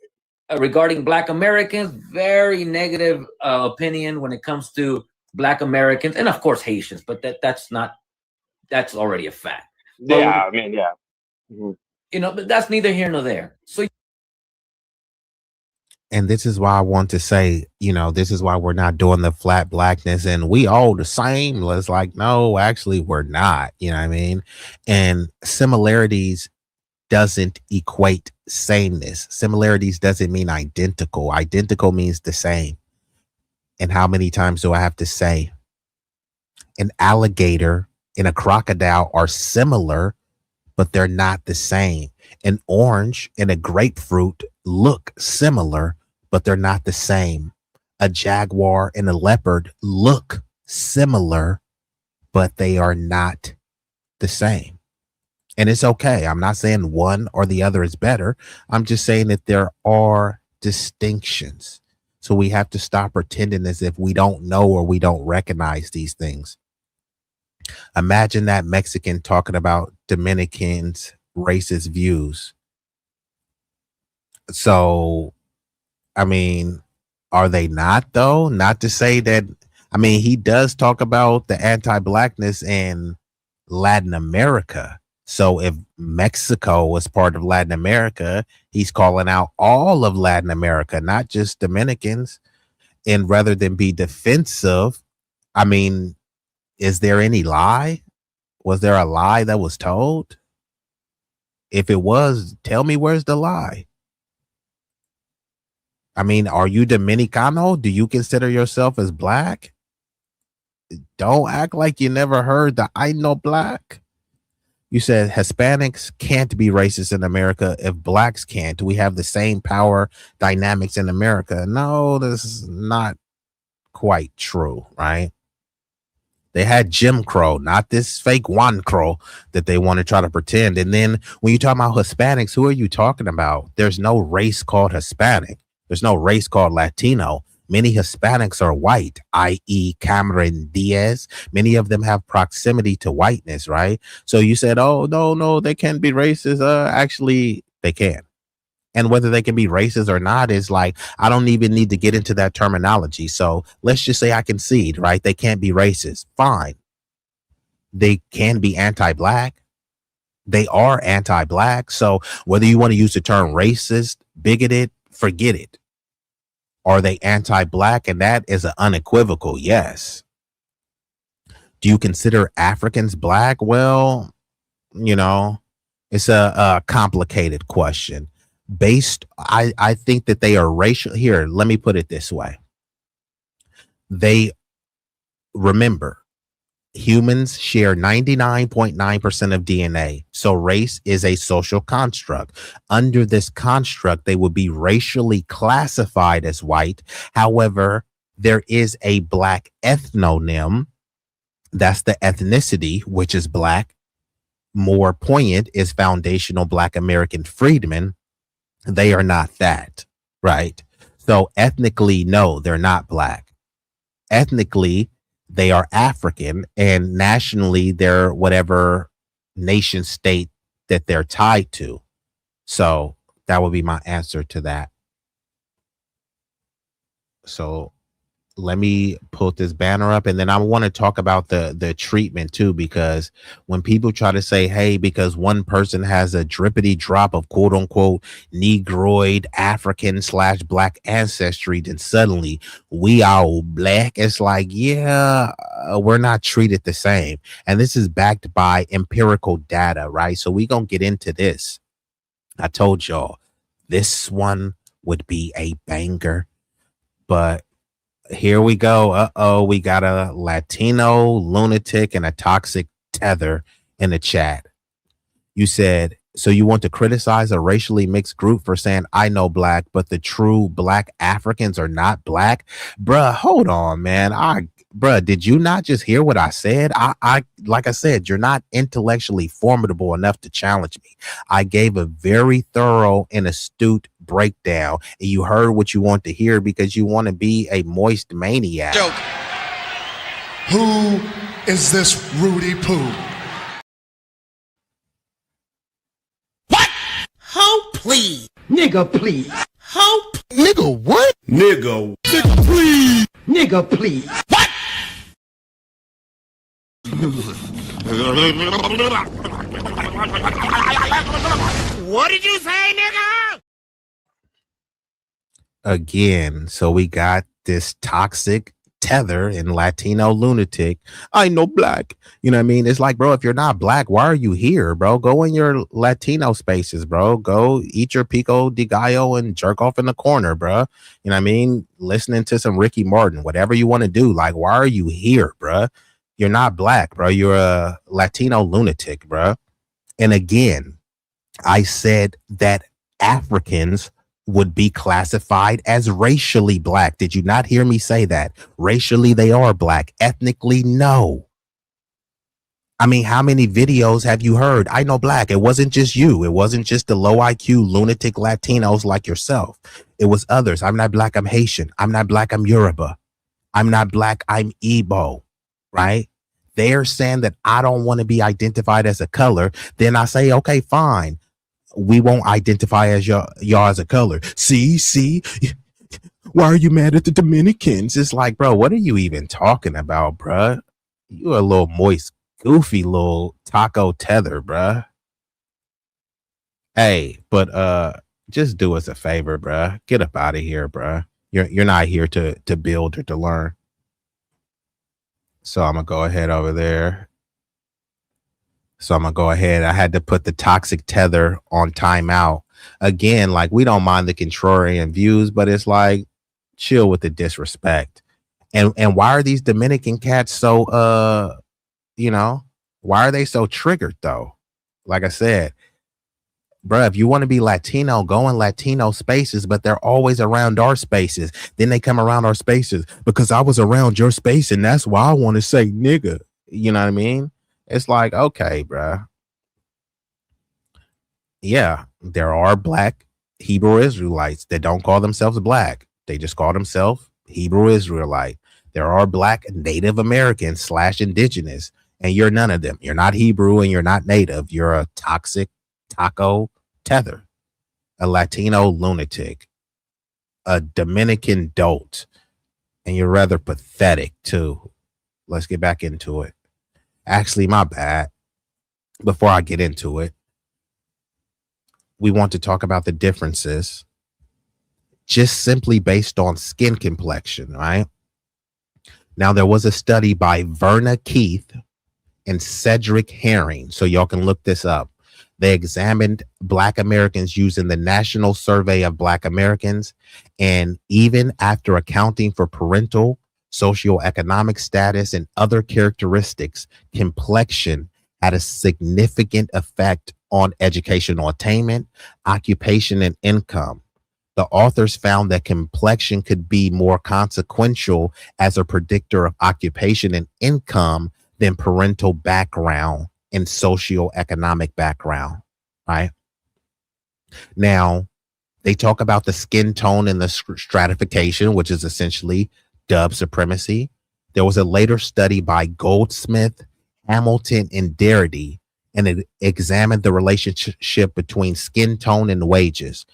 regarding Black Americans. Very negative opinion when it comes to Black Americans, and of course Haitians, but that's already a fact. Yeah, I mean, yeah. Mm-hmm. But that's neither here nor there. So. And this is why I want to say, this is why we're not doing the flat blackness and we all the same. It's like, no, actually we're not, you know what I mean? And similarities doesn't equate sameness. Similarities doesn't mean identical. Identical means the same. And how many times do I have to say an alligator and a crocodile are similar, but they're not the same? An orange and a grapefruit look similar, but they're not the same. A jaguar and a leopard look similar, but they are not the same. And it's okay. I'm not saying one or the other is better. I'm just saying that there are distinctions. So we have to stop pretending as if we don't know or we don't recognize these things. Imagine that Mexican talking about Dominicans' racist views. So, I mean, are they not, though? Not to say that, I mean, he does talk about the anti-blackness in Latin America. So if Mexico was part of Latin America, he's calling out all of Latin America, not just Dominicans. And rather than be defensive, I mean, is there any lie? Was there a lie that was told? If it was, tell me where's the lie? I mean, are you Dominicano? Do you consider yourself as black? Don't act like you never heard the I know black. You said Hispanics can't be racist in America if blacks can't. We have the same power dynamics in America. No, this is not quite true, right? They had Jim Crow, not this fake Juan Crow that they want to try to pretend. And then when you talk about Hispanics, who are you talking about? There's no race called Hispanic. There's no race called Latino. Many Hispanics are white, i.e. Cameron Diaz. Many of them have proximity to whiteness, right? So you said, oh, no, they can't be racist. Actually, they can. And whether they can be racist or not is like, I don't even need to get into that terminology. So let's just say I concede, right? They can't be racist. Fine. They can be anti-black. They are anti-black. So whether you want to use the term racist, bigoted, forget it. Are they anti-black? And that is an unequivocal yes. Do you consider Africans black? Well, it's a complicated question. I think that they are racial. Here, let me put it this way. Remember, humans share 99.9% of DNA. So race is a social construct. Under this construct, they would be racially classified as white. However, there is a black ethnonym. That's the ethnicity, which is black. More poignant is foundational Black American freedmen. They are not that, right? So ethnically, no, they're not black. Ethnically, they are African, and nationally, they're whatever nation state that they're tied to. So that would be my answer to that. So let me put this banner up, and then I want to talk about the treatment too, because when people try to say, hey, because one person has a drippity drop of quote unquote Negroid African / black ancestry, then suddenly we are black. It's like, yeah, we're not treated the same. And this is backed by empirical data, right? So we gonna get into this. I told y'all this one would be a banger, but here we go. We got a Latino lunatic and a toxic tether in the chat. You said, so you want to criticize a racially mixed group for saying, I know black, but the true black Africans are not black? Bruh, hold on, man. Bruh, did you not just hear what I said? I like I said, you're not intellectually formidable enough to challenge me. I gave a very thorough and astute breakdown, and you heard what you want to hear because you want to be a moist maniac. Joke. Who is this Rudy Poo? What? Ho, please. Nigga, please. Ho. Nigga, what? Nigga. Nigga, please. Nigga, please. What? What did you say, nigga? Again, so we got this toxic tether and Latino lunatic. I know black. You know what I mean? It's like, bro, if you're not black, why are you here, bro? Go in your Latino spaces, bro. Go eat your pico de gallo and jerk off in the corner, bro. You know what I mean? Listening to some Ricky Martin, whatever you want to do. Like, why are you here, bro? You're not black, bro. You're a Latino lunatic, bro. And again, I said that Africans would be classified as racially black. Did you not hear me say that? Racially, they are black. Ethnically, no. I mean, how many videos have you heard? I know black. It wasn't just you. It wasn't just the low IQ lunatic Latinos like yourself. It was others. I'm not black. I'm Haitian. I'm not black. I'm Yoruba. I'm not black. I'm Igbo, right? They're saying that I don't want to be identified as a color. Then I say, okay, fine. We won't identify as y'all as a color. See, why are you mad at the Dominicans? It's like, bro, what are you even talking about, bro? You a little moist, goofy little taco tether, bro. Hey, but just do us a favor, bro. Get up out of here, bro. You're not here to build or to learn. So I'm gonna go ahead over there. I had to put the toxic tether on timeout again, like, we don't mind the contrarian views, but it's like, chill with the disrespect. And why are these Dominican cats so why are they so triggered though? Like I said, bruh, if you want to be Latino, go in Latino spaces, but they're always around our spaces. Then they come around our spaces because I was around your space and that's why I want to say nigga. You know what I mean? It's like, okay, bruh. Yeah, there are black Hebrew Israelites that don't call themselves black. They just call themselves Hebrew Israelite. There are black Native Americans / indigenous, and you're none of them. You're not Hebrew and you're not Native. You're a toxic taco tether, a Latino lunatic, a Dominican dolt, and you're rather pathetic too. Let's get back into it. Actually, my bad. Before I get into it, we want to talk about the differences just simply based on skin complexion, right? Now, there was a study by Verna Keith and Cedric Herring, so y'all can look this up. They examined Black Americans using the National Survey of Black Americans, and even after accounting for parental, socioeconomic status, and other characteristics, complexion had a significant effect on educational attainment, occupation, and income. The authors found that complexion could be more consequential as a predictor of occupation and income than parental background and socioeconomic background, right? Now, they talk about the skin tone and the stratification, which is essentially dub supremacy. There was a later study by Goldsmith, Hamilton, and Darity, and it examined the relationship between skin tone and wages.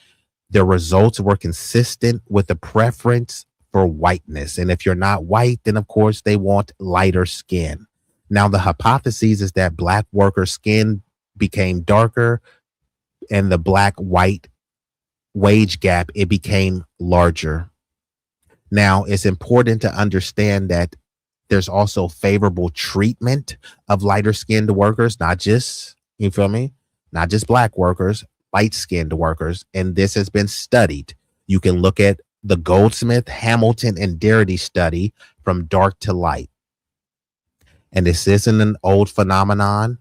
The results were consistent with a preference for whiteness. And if you're not white, then of course they want lighter skin. Now, the hypothesis is that Black workers' skin became darker and the Black-white wage gap, it became larger. Now, it's important to understand that there's also favorable treatment of lighter skinned workers, not just, you feel me? Not just Black workers, light-skinned workers, and this has been studied. You can look at the Goldsmith, Hamilton, and Darity study, From Dark to Light. And this isn't an old phenomenon.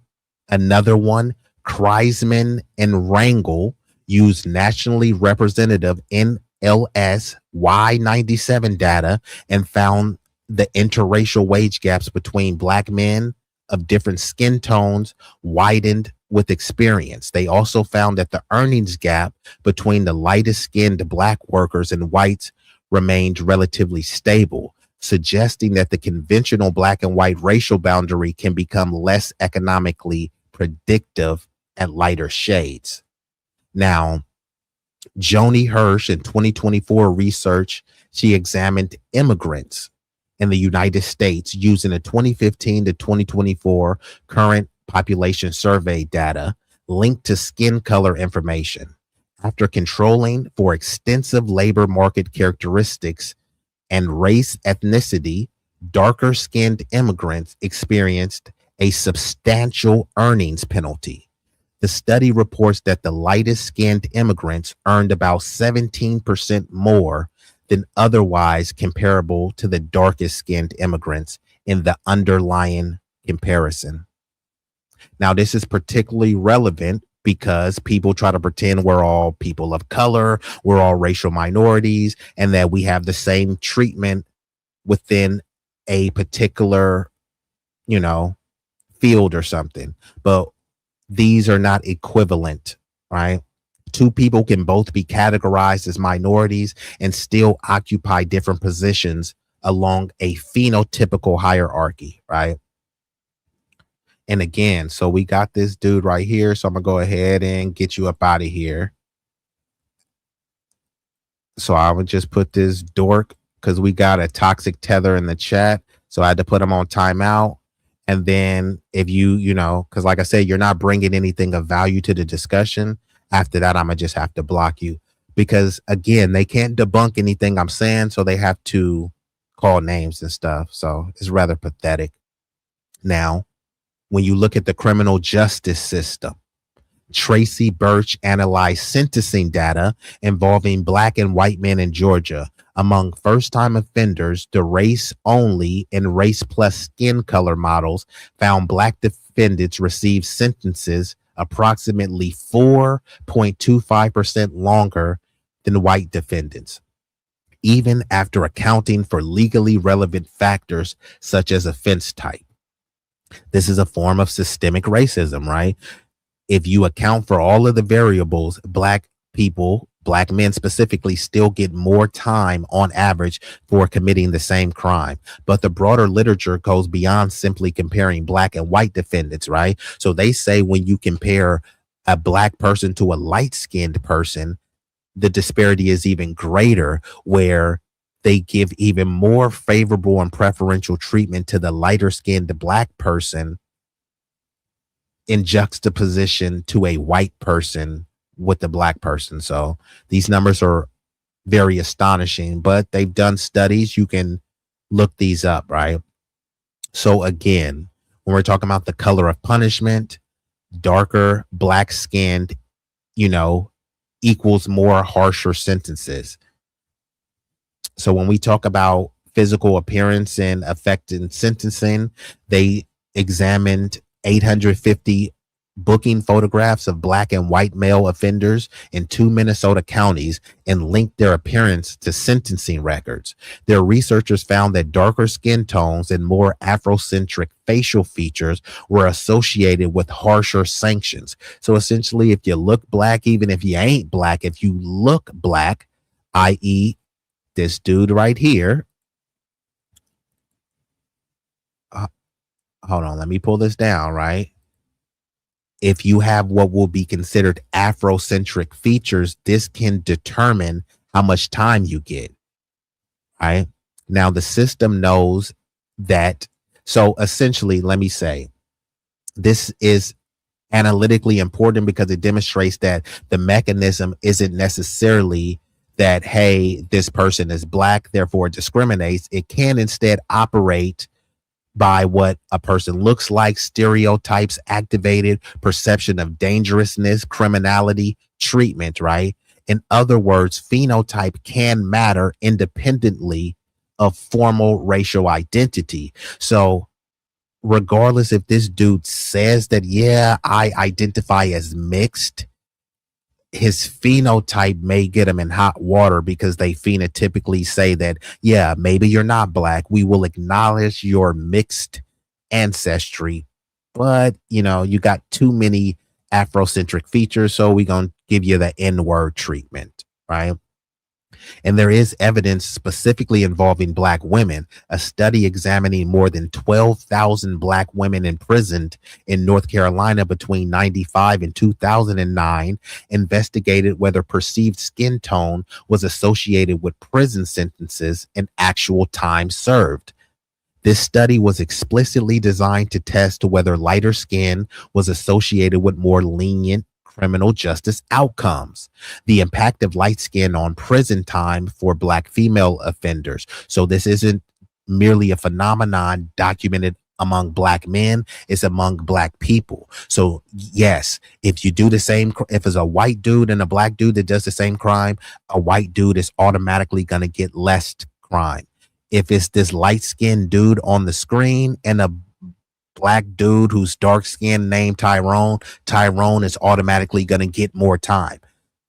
Another one, Kreisman and Rangel, used nationally representative NLS Y97 data and found the interracial wage gaps between Black men of different skin tones widened with experience. They also found that the earnings gap between the lightest skinned Black workers and whites remained relatively stable, suggesting that the conventional Black and white racial boundary can become less economically predictive at lighter shades. Now, Joni Hirsch in 2024 research, she examined immigrants in the United States using a 2015 to 2024 current population survey data linked to skin color information. After controlling for extensive labor market characteristics and race ethnicity, darker skinned immigrants experienced a substantial earnings penalty. The study reports that the lightest skinned immigrants earned about 17% more than otherwise comparable to the darkest skinned immigrants in the underlying comparison. Now, this is particularly relevant because people try to pretend we're all people of color, we're all racial minorities, and that we have the same treatment within a particular, field or something. But these are not equivalent, right? Two people can both be categorized as minorities and still occupy different positions along a phenotypical hierarchy, right? And again, so we got this dude right here. So I'm going to go ahead and get you up out of here. So I would just put this dork because we got a toxic tether in the chat. So I had to put him on timeout. And then if because like I said, you're not bringing anything of value to the discussion. After that, I'm going to just have to block you because, again, they can't debunk anything I'm saying. So they have to call names and stuff. So it's rather pathetic. Now, when you look at the criminal justice system, Tracy Birch analyzed sentencing data involving black and white men in Georgia. Among first-time offenders, the race only and race plus skin color models found black defendants received sentences approximately 4.25% longer than white defendants, even after accounting for legally relevant factors such as offense type. This is a form of systemic racism, right? If you account for all of the variables, black people, black men specifically, still get more time on average for committing the same crime. But the broader literature goes beyond simply comparing black and white defendants, right? So they say when you compare a black person to a light-skinned person, the disparity is even greater, where they give even more favorable and preferential treatment to the lighter-skinned black person in juxtaposition to a white person with the black person. So these numbers are very astonishing, but they've done studies. You can look these up, right? So again, when we're talking about the color of punishment, darker black skinned, equals more harsher sentences. So when we talk about physical appearance and effect in sentencing, they examined 850 booking photographs of black and white male offenders in 2 Minnesota counties and linked their appearance to sentencing records. Their researchers found that darker skin tones and more Afrocentric facial features were associated with harsher sanctions. So essentially, if you look black, even if you ain't black, if you look black, i.e., this dude right here. Hold on, let me pull this down, right? If you have what will be considered Afrocentric features, this can determine how much time you get, right? Now, the system knows that. So essentially, let me say, this is analytically important because it demonstrates that the mechanism isn't necessarily that, hey, this person is black, therefore it discriminates. It can instead operate by what a person looks like, stereotypes activated, perception of dangerousness, criminality, treatment, right? In other words, phenotype can matter independently of formal racial identity. So regardless if this dude says that, yeah, I identify as mixed, his phenotype may get him in hot water because they phenotypically say that, yeah, maybe you're not black. We will acknowledge your mixed ancestry, but you got too many Afrocentric features, so we're going to give you the N-word treatment, right? And there is evidence specifically involving black women. A study examining more than 12,000 black women imprisoned in North Carolina between 1995 and 2009 investigated whether perceived skin tone was associated with prison sentences and actual time served. This study was explicitly designed to test whether lighter skin was associated with more lenient criminal justice outcomes. The impact of light skin on prison time for black female offenders. So this isn't merely a phenomenon documented among black men, it's among black people. So yes, if you do the same, if it's a white dude and a black dude that does the same crime, a white dude is automatically going to get less crime. If it's this light-skinned dude on the screen and a black dude who's dark-skinned named Tyrone is automatically going to get more time.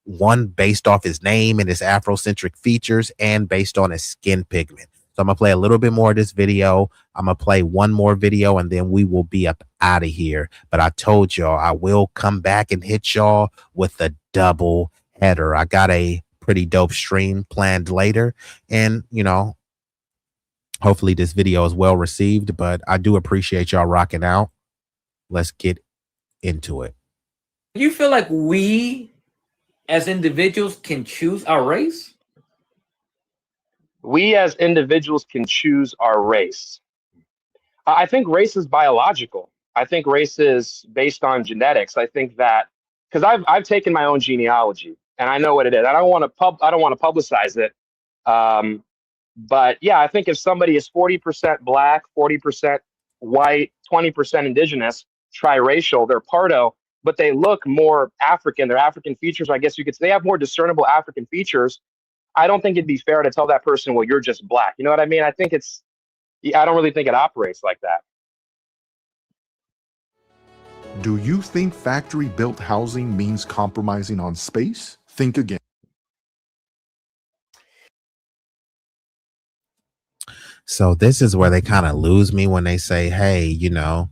One, based off his name and his Afrocentric features, and based on his skin pigment. So I'm going to play a little bit more of this video. I'm going to play one more video, and then we will be up out of here. But I told y'all I will come back and hit y'all with a double header. I got a pretty dope stream planned later, and, hopefully this video is well received, but I do appreciate y'all rocking out. Let's get into it. Do you feel like we as individuals can choose our race? We as individuals can choose our race. I think race is biological. I think race is based on genetics. I think that because I've taken my own genealogy and I know what it is. I don't want to publicize it. But yeah, I think if somebody is 40% black, 40% white, 20% indigenous, triracial, they're pardo, but they look more African. They're African features, I guess you could say. They have more discernible African features. I don't think it'd be fair to tell that person, well, you're just black. You know what I mean? I don't really think it operates like that. Do you think factory-built housing means compromising on space? Think again. So this is where they kind of lose me when they say, hey, you know,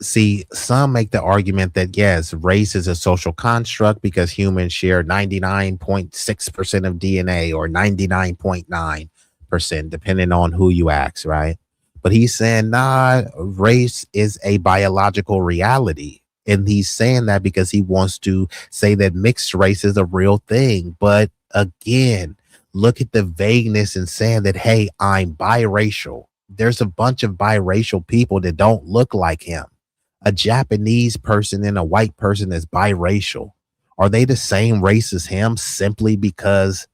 see, some make the argument that, yes, race is a social construct because humans share 99.6% of DNA or 99.9%, depending on who you ask, right? But he's saying, nah, race is a biological reality. And he's saying that because he wants to say that mixed race is a real thing. But again, look at the vagueness in saying that, hey, I'm biracial. There's a bunch of biracial people that don't look like him. A Japanese person and a white person is biracial. Are they the same race as him simply because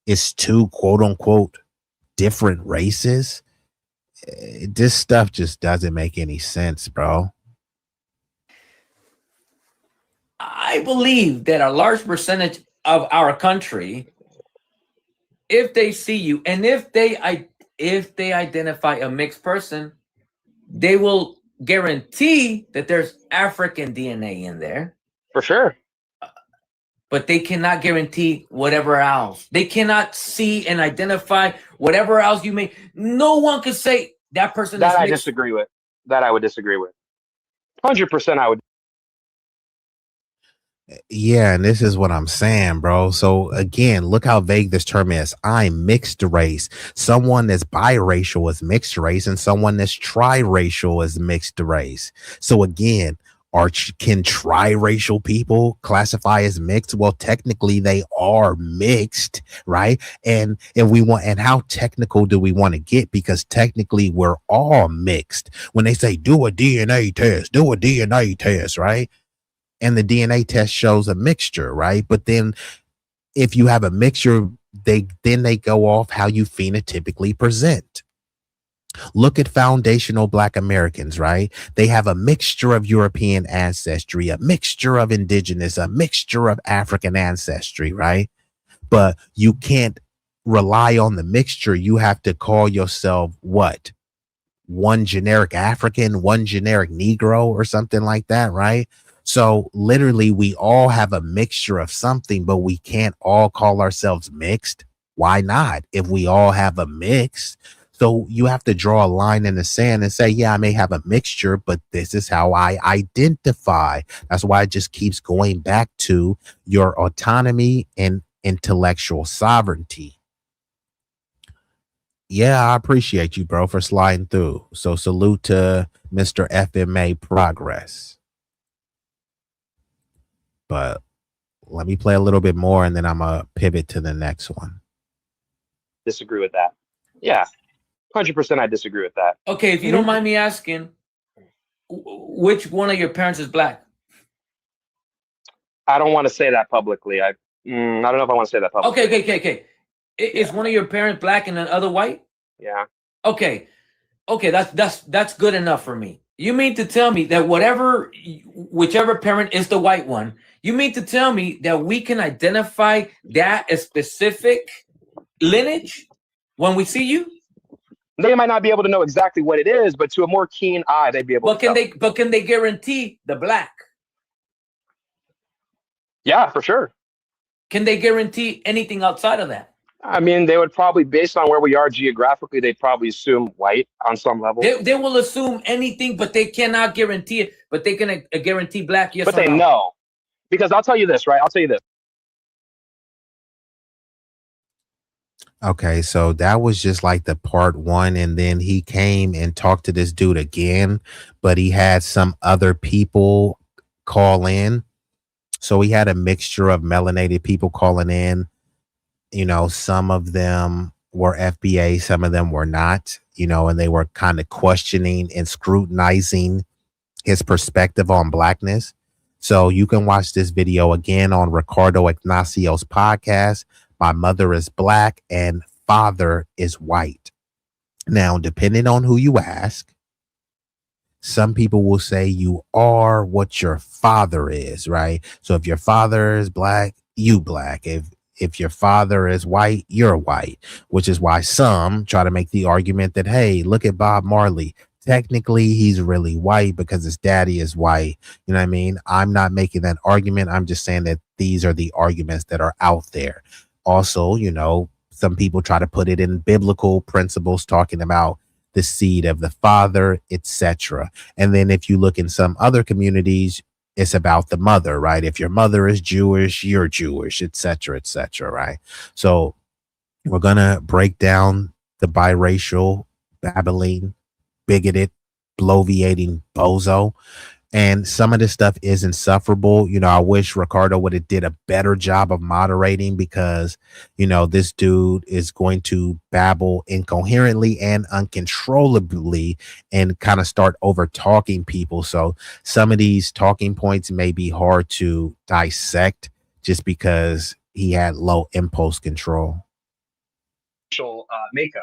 it's two quote unquote different races? This stuff just doesn't make any sense, bro. I believe that a large percentage of our country, if they see you and if they identify a mixed person, they will guarantee that there's African DNA in there. For sure. But they cannot guarantee whatever else. They cannot see and identify whatever else you may. No one could say that person that is I mixed. disagree with. That I would disagree with. 100% I would. Yeah, and this is what I'm saying, bro. So again, look how vague this term is. I'm mixed race. Someone that's biracial is mixed race, and someone that's triracial is mixed race. So again, can triracial people classify as mixed? Well, technically they are mixed, right? And how technical do we want to get? Because technically we're all mixed. When they say do a DNA test, right? And the DNA test shows a mixture, right? But then if you have a mixture, they go off how you phenotypically present. Look at foundational Black Americans, right? They have a mixture of European ancestry, a mixture of indigenous, a mixture of African ancestry, right? But you can't rely on the mixture. You have to call yourself what? One generic African, one generic Negro or something like that, right? So literally we all have a mixture of something, but we can't all call ourselves mixed. Why not? If we all have a mix. So you have to draw a line in the sand and say, yeah, I may have a mixture, but this is how I identify. That's why it just keeps going back to your autonomy and intellectual sovereignty. Yeah, I appreciate you, bro, for sliding through. So salute to Mr. FMA Progress. But let me play a little bit more and then I'm going to pivot to the next one. Disagree with that. Yeah, 100% I disagree with that. Okay, if you don't mind me asking, which one of your parents is Black? I don't want to say that publicly. I don't know if I want to say that publicly. Okay. Is one of your parents Black and the other white? Yeah. Okay, that's good enough for me. You mean to tell me that whichever parent is the white one, you mean to tell me that we can identify that as specific lineage when we see you? They might not be able to know exactly what it is, but to a more keen eye, they'd be able to. But can they guarantee the Black? Yeah, for sure. Can they guarantee anything outside of that? I mean, they would probably, based on where we are geographically, they'd probably assume white on some level. They will assume anything, but they cannot guarantee it. But they can guarantee Black, yes or no. But they know. Because I'll tell you this, right? I'll tell you this. Okay, so that was just like the part one. And then he came and talked to this dude again, but he had some other people call in. So he had a mixture of melanated people calling in. You know, some of them were FBA, some of them were not, you know, and they were kind of questioning and scrutinizing his perspective on Blackness. So you can watch this video again on Ricardo Ignacio's podcast. My mother is Black and father is white. Now, depending on who you ask, some people will say you are what your father is, right? So if your father is black, you black. If your father is white, you're white, which is why some try to make the argument that, hey, look at Bob Marley. Technically, he's really white because his daddy is white. You know what I mean? I'm not making that argument. I'm just saying that these are the arguments that are out there. Also, you know, some people try to put it in biblical principles, talking about the seed of the father, etc. And then if you look in some other communities, it's about the mother, right? If your mother is Jewish, you're Jewish, etc., etc., right? So we're gonna break down the biracial, babbling, bigoted, bloviating bozo. And some of this stuff is insufferable. You know, I wish Ricardo would have did a better job of moderating, because, you know, this dude is going to babble incoherently and uncontrollably and kind of start over talking people. So some of these talking points may be hard to dissect just because he had low impulse control. Makeup.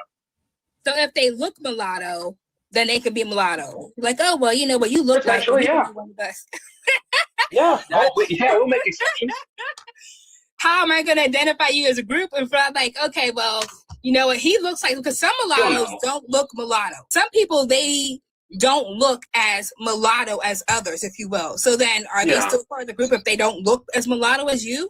So if they look mulatto, then they could be mulatto. Like, oh, well, you know what you look like. Yeah. Yeah. Oh, yeah, we'll make exceptions. How am I going to identify you as a group? If I'm like, okay, well, you know what he looks like? Because some mulattoes don't look mulatto. Some people, they don't look as mulatto as others, if you will. So then are they still part of the group if they don't look as mulatto as you?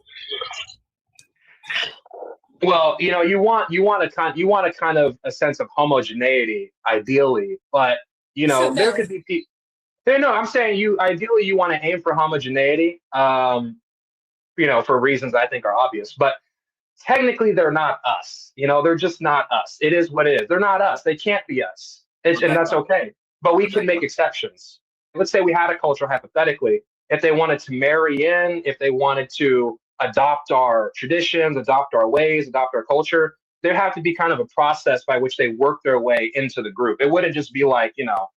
Well, you know, you want a kind of a sense of homogeneity, ideally, but you know, so there could be people. No, I'm saying you want to aim for homogeneity, you know, for reasons I think are obvious, but technically they're not us. You know, they're just not us. It is what it is. They're not us. They can't be us, and that's okay. But we can make exceptions. Let's say we had a culture, hypothetically, if they wanted to marry in, if they wanted to adopt our traditions, adopt our ways, adopt our culture, there have to be kind of a process by which they work their way into the group. It wouldn't just be like, you know,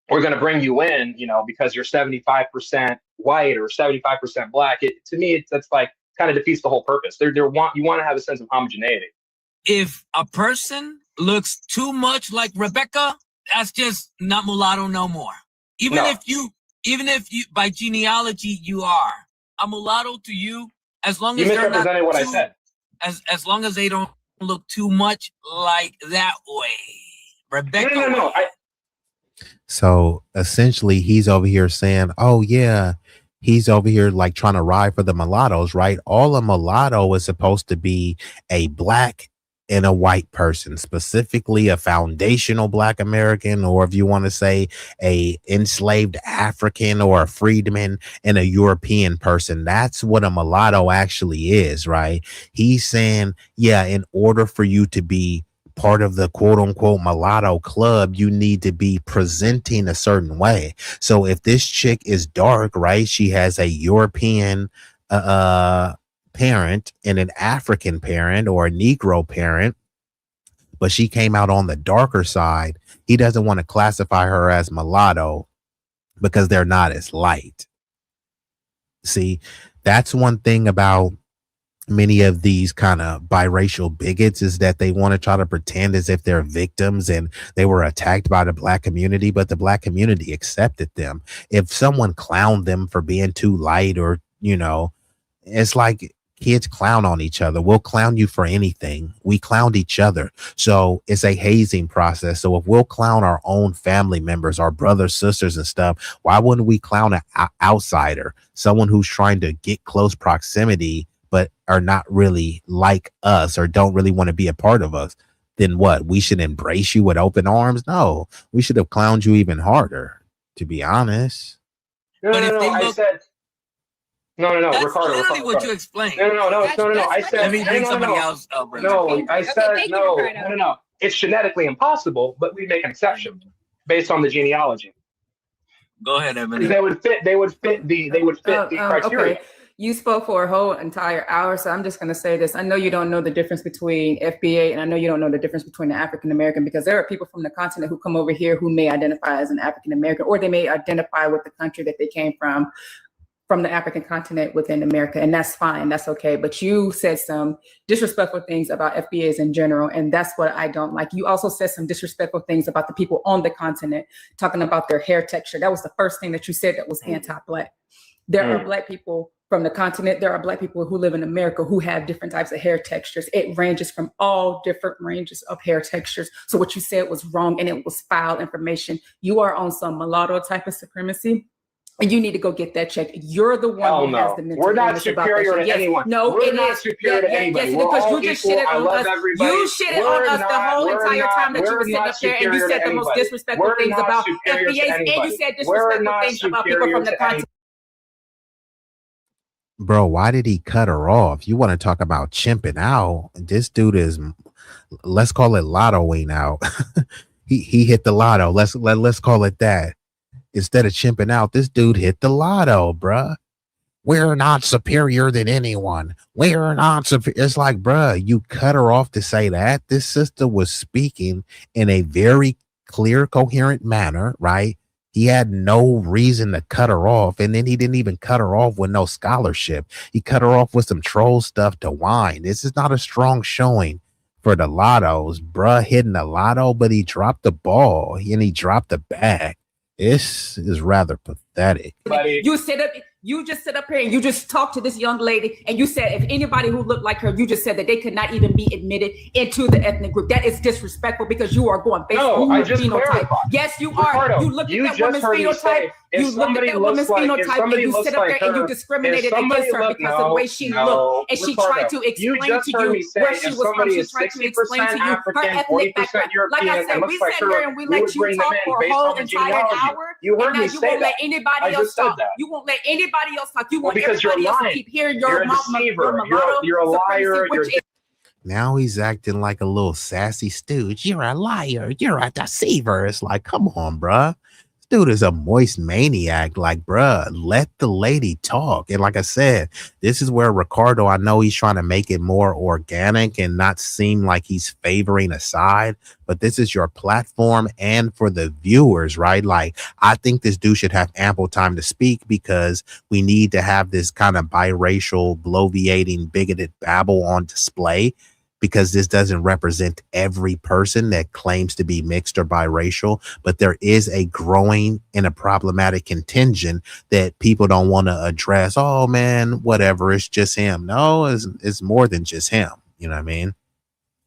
we're going to bring you in, you know, because you're 75% white or 75% black. To me, that's like kind of defeats the whole purpose. You want to have a sense of homogeneity. If a person looks too much like Rebecca, that's just not mulatto no more. Even if you by genealogy you are a mulatto to you, as long as they're not what I said. As long as they don't look too much like that way. Rebecca. No. So essentially he's over here saying, oh yeah, he's over here like trying to ride for the mulattoes, right? All a mulatto is supposed to be a black and a white person, specifically a foundational black American, or if you want to say a enslaved African or a freedman and a European person. That's what a mulatto actually is, right? He's saying, yeah, in order for you to be part of the quote unquote mulatto club, you need to be presenting a certain way. So if this chick is dark, right, she has a European parent and an African parent or a Negro parent, but she came out on the darker side, he doesn't want to classify her as mulatto because they're not as light. See, that's one thing about many of these kind of biracial bigots, is that they want to try to pretend as if they're victims and they were attacked by the black community, but the black community accepted them. If someone clowned them for being too light, or, you know, it's like kids clown on each other. We'll clown you for anything. We clowned each other. So it's a hazing process. So if we'll clown our own family members, our brothers, sisters and stuff, why wouldn't we clown an outsider, someone who's trying to get close proximity but are not really like us or don't really want to be a part of us? Then what? We should embrace you with open arms? No, we should have clowned you even harder, to be honest. No, I said no. That's Ricardo, literally what you explained. No. I said, let me bring somebody else. I said no. It's genetically impossible, but we make an exception based on the genealogy. Go ahead, Ebony. They would fit the criteria. Okay. You spoke for a whole entire hour, so I'm just going to say this. I know you don't know the difference between FBA, and I know you don't know the difference between the African-American, because there are people from the continent who come over here who may identify as an African-American, or they may identify with the country that they came from from the African continent within America, and that's fine, that's okay. But you said some disrespectful things about FBAs in general, and that's what I don't like. You also said some disrespectful things about the people on the continent, talking about their hair texture. That was the first thing that you said that was anti-Black. There are Black people from the continent. There are Black people who live in America who have different types of hair textures. It ranges from all different ranges of hair textures. So what you said was wrong, and it was foul information. You are on some mulatto type of supremacy, and you need to go get that checked. You're the one who has the mental We're not illness about superior that to shit. anyone. No, We're it not is. superior to anybody. Yes, We're because all you just equal. shitted I on love us. everybody. You shitted on us the whole entire time that you were sitting up there, and you said the most disrespectful things about FBAs, and you said disrespectful things about people from the continent. Bro, why did he cut her off? You want to talk about chimping out? This dude is, let's call it lottoing out. he hit the lotto. Let's call it that. Instead of chimping out, this dude hit the lotto, bruh. We're not superior than anyone. We're not superior. It's like, bruh, you cut her off to say that. This sister was speaking in a very clear, coherent manner, right? He had no reason to cut her off. And then he didn't even cut her off with no scholarship. He cut her off with some troll stuff to whine. This is not a strong showing for the lottos. Bruh hitting the lotto, but he dropped the ball and he dropped the bag. This is rather pathetic. You just sit up here and you just talked to this young lady, and you said if anybody who looked like her, you just said that they could not even be admitted into the ethnic group. That is disrespectful because you are going based on your phenotype. Yes, you are. You looked at that woman's phenotype. You looked at that woman's phenotype, and you sit up there and you discriminated against her because of the way she looked, and she tried to explain to you where she was from. She tried to explain to you her ethnic background. Like I said, we sat here and we let you talk for a whole entire hour, and now you won't let anybody else talk. You won't let anybody else talk. You want everybody else to keep hearing your mulatto. You're a liar. Now he's acting like a little sassy stooge. You're a liar. You're a deceiver. It's like, come on, bruh. This dude is a moist maniac. Like, bruh, let the lady talk. And like I said, this is where Ricardo, I know he's trying to make it more organic and not seem like he's favoring a side, but this is your platform and for the viewers, right? Like, I think this dude should have ample time to speak because we need to have this kind of biracial, bloviating, bigoted babble on display, because this doesn't represent every person that claims to be mixed or biracial, but there is a growing and a problematic contingent that people don't want to address. Oh man, whatever, it's just him. No, it's more than just him. You know what I mean?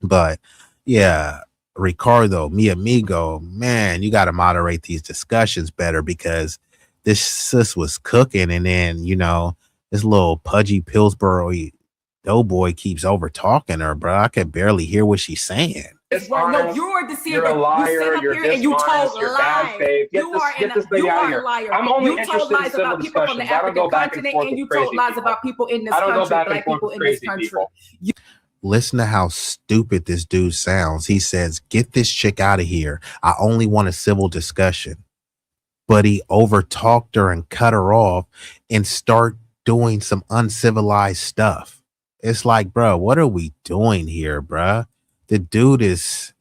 But yeah, Ricardo, mi amigo, man, you got to moderate these discussions better because this sis was cooking, and then, you know, this little pudgy Pillsbury doughboy keeps over talking her, bro. I can barely hear what she's saying. No, you're a deceiver. You're a liar. You sit up here and you told lies. You are a liar. I'm only you told lies about people from the African continent, and you told lies about people in this country, Black people in this country. Listen to how stupid this dude sounds. He says, get this chick out of here. I only want a civil discussion. But he overtalked her and cut her off and start doing some uncivilized stuff. It's like, bro, what are we doing here, bro? The dude is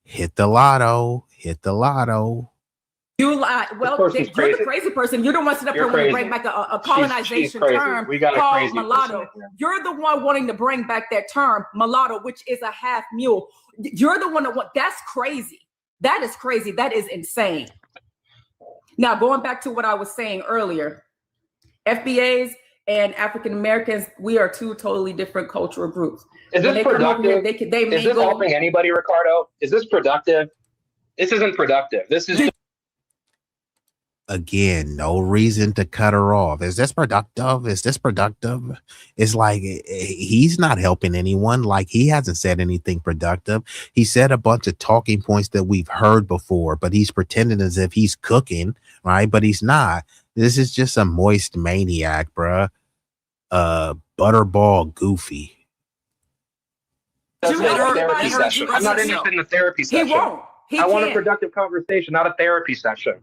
hit the lotto. You lie. Well, you're the crazy person. You don't want to sit up here and bring back a colonization term called mulatto. You're the one wanting to bring back that term mulatto, which is a half mule. You're the one that that's crazy. That is crazy. That is insane. Now, going back to what I was saying earlier, FBAs and African Americans, we are two totally different cultural groups. Is this productive? Is this helping anybody, Ricardo? Is this productive? This isn't productive. This is again, no reason to cut her off. Is this productive? It's like he's not helping anyone. Like, he hasn't said anything productive. He said a bunch of talking points that we've heard before, but he's pretending as if he's cooking, right? But he's not. This is just a moist maniac, bruh. Butterball goofy. That's not a therapy session. I'm not interested in a therapy session. He won't. I want a productive conversation, not a therapy session.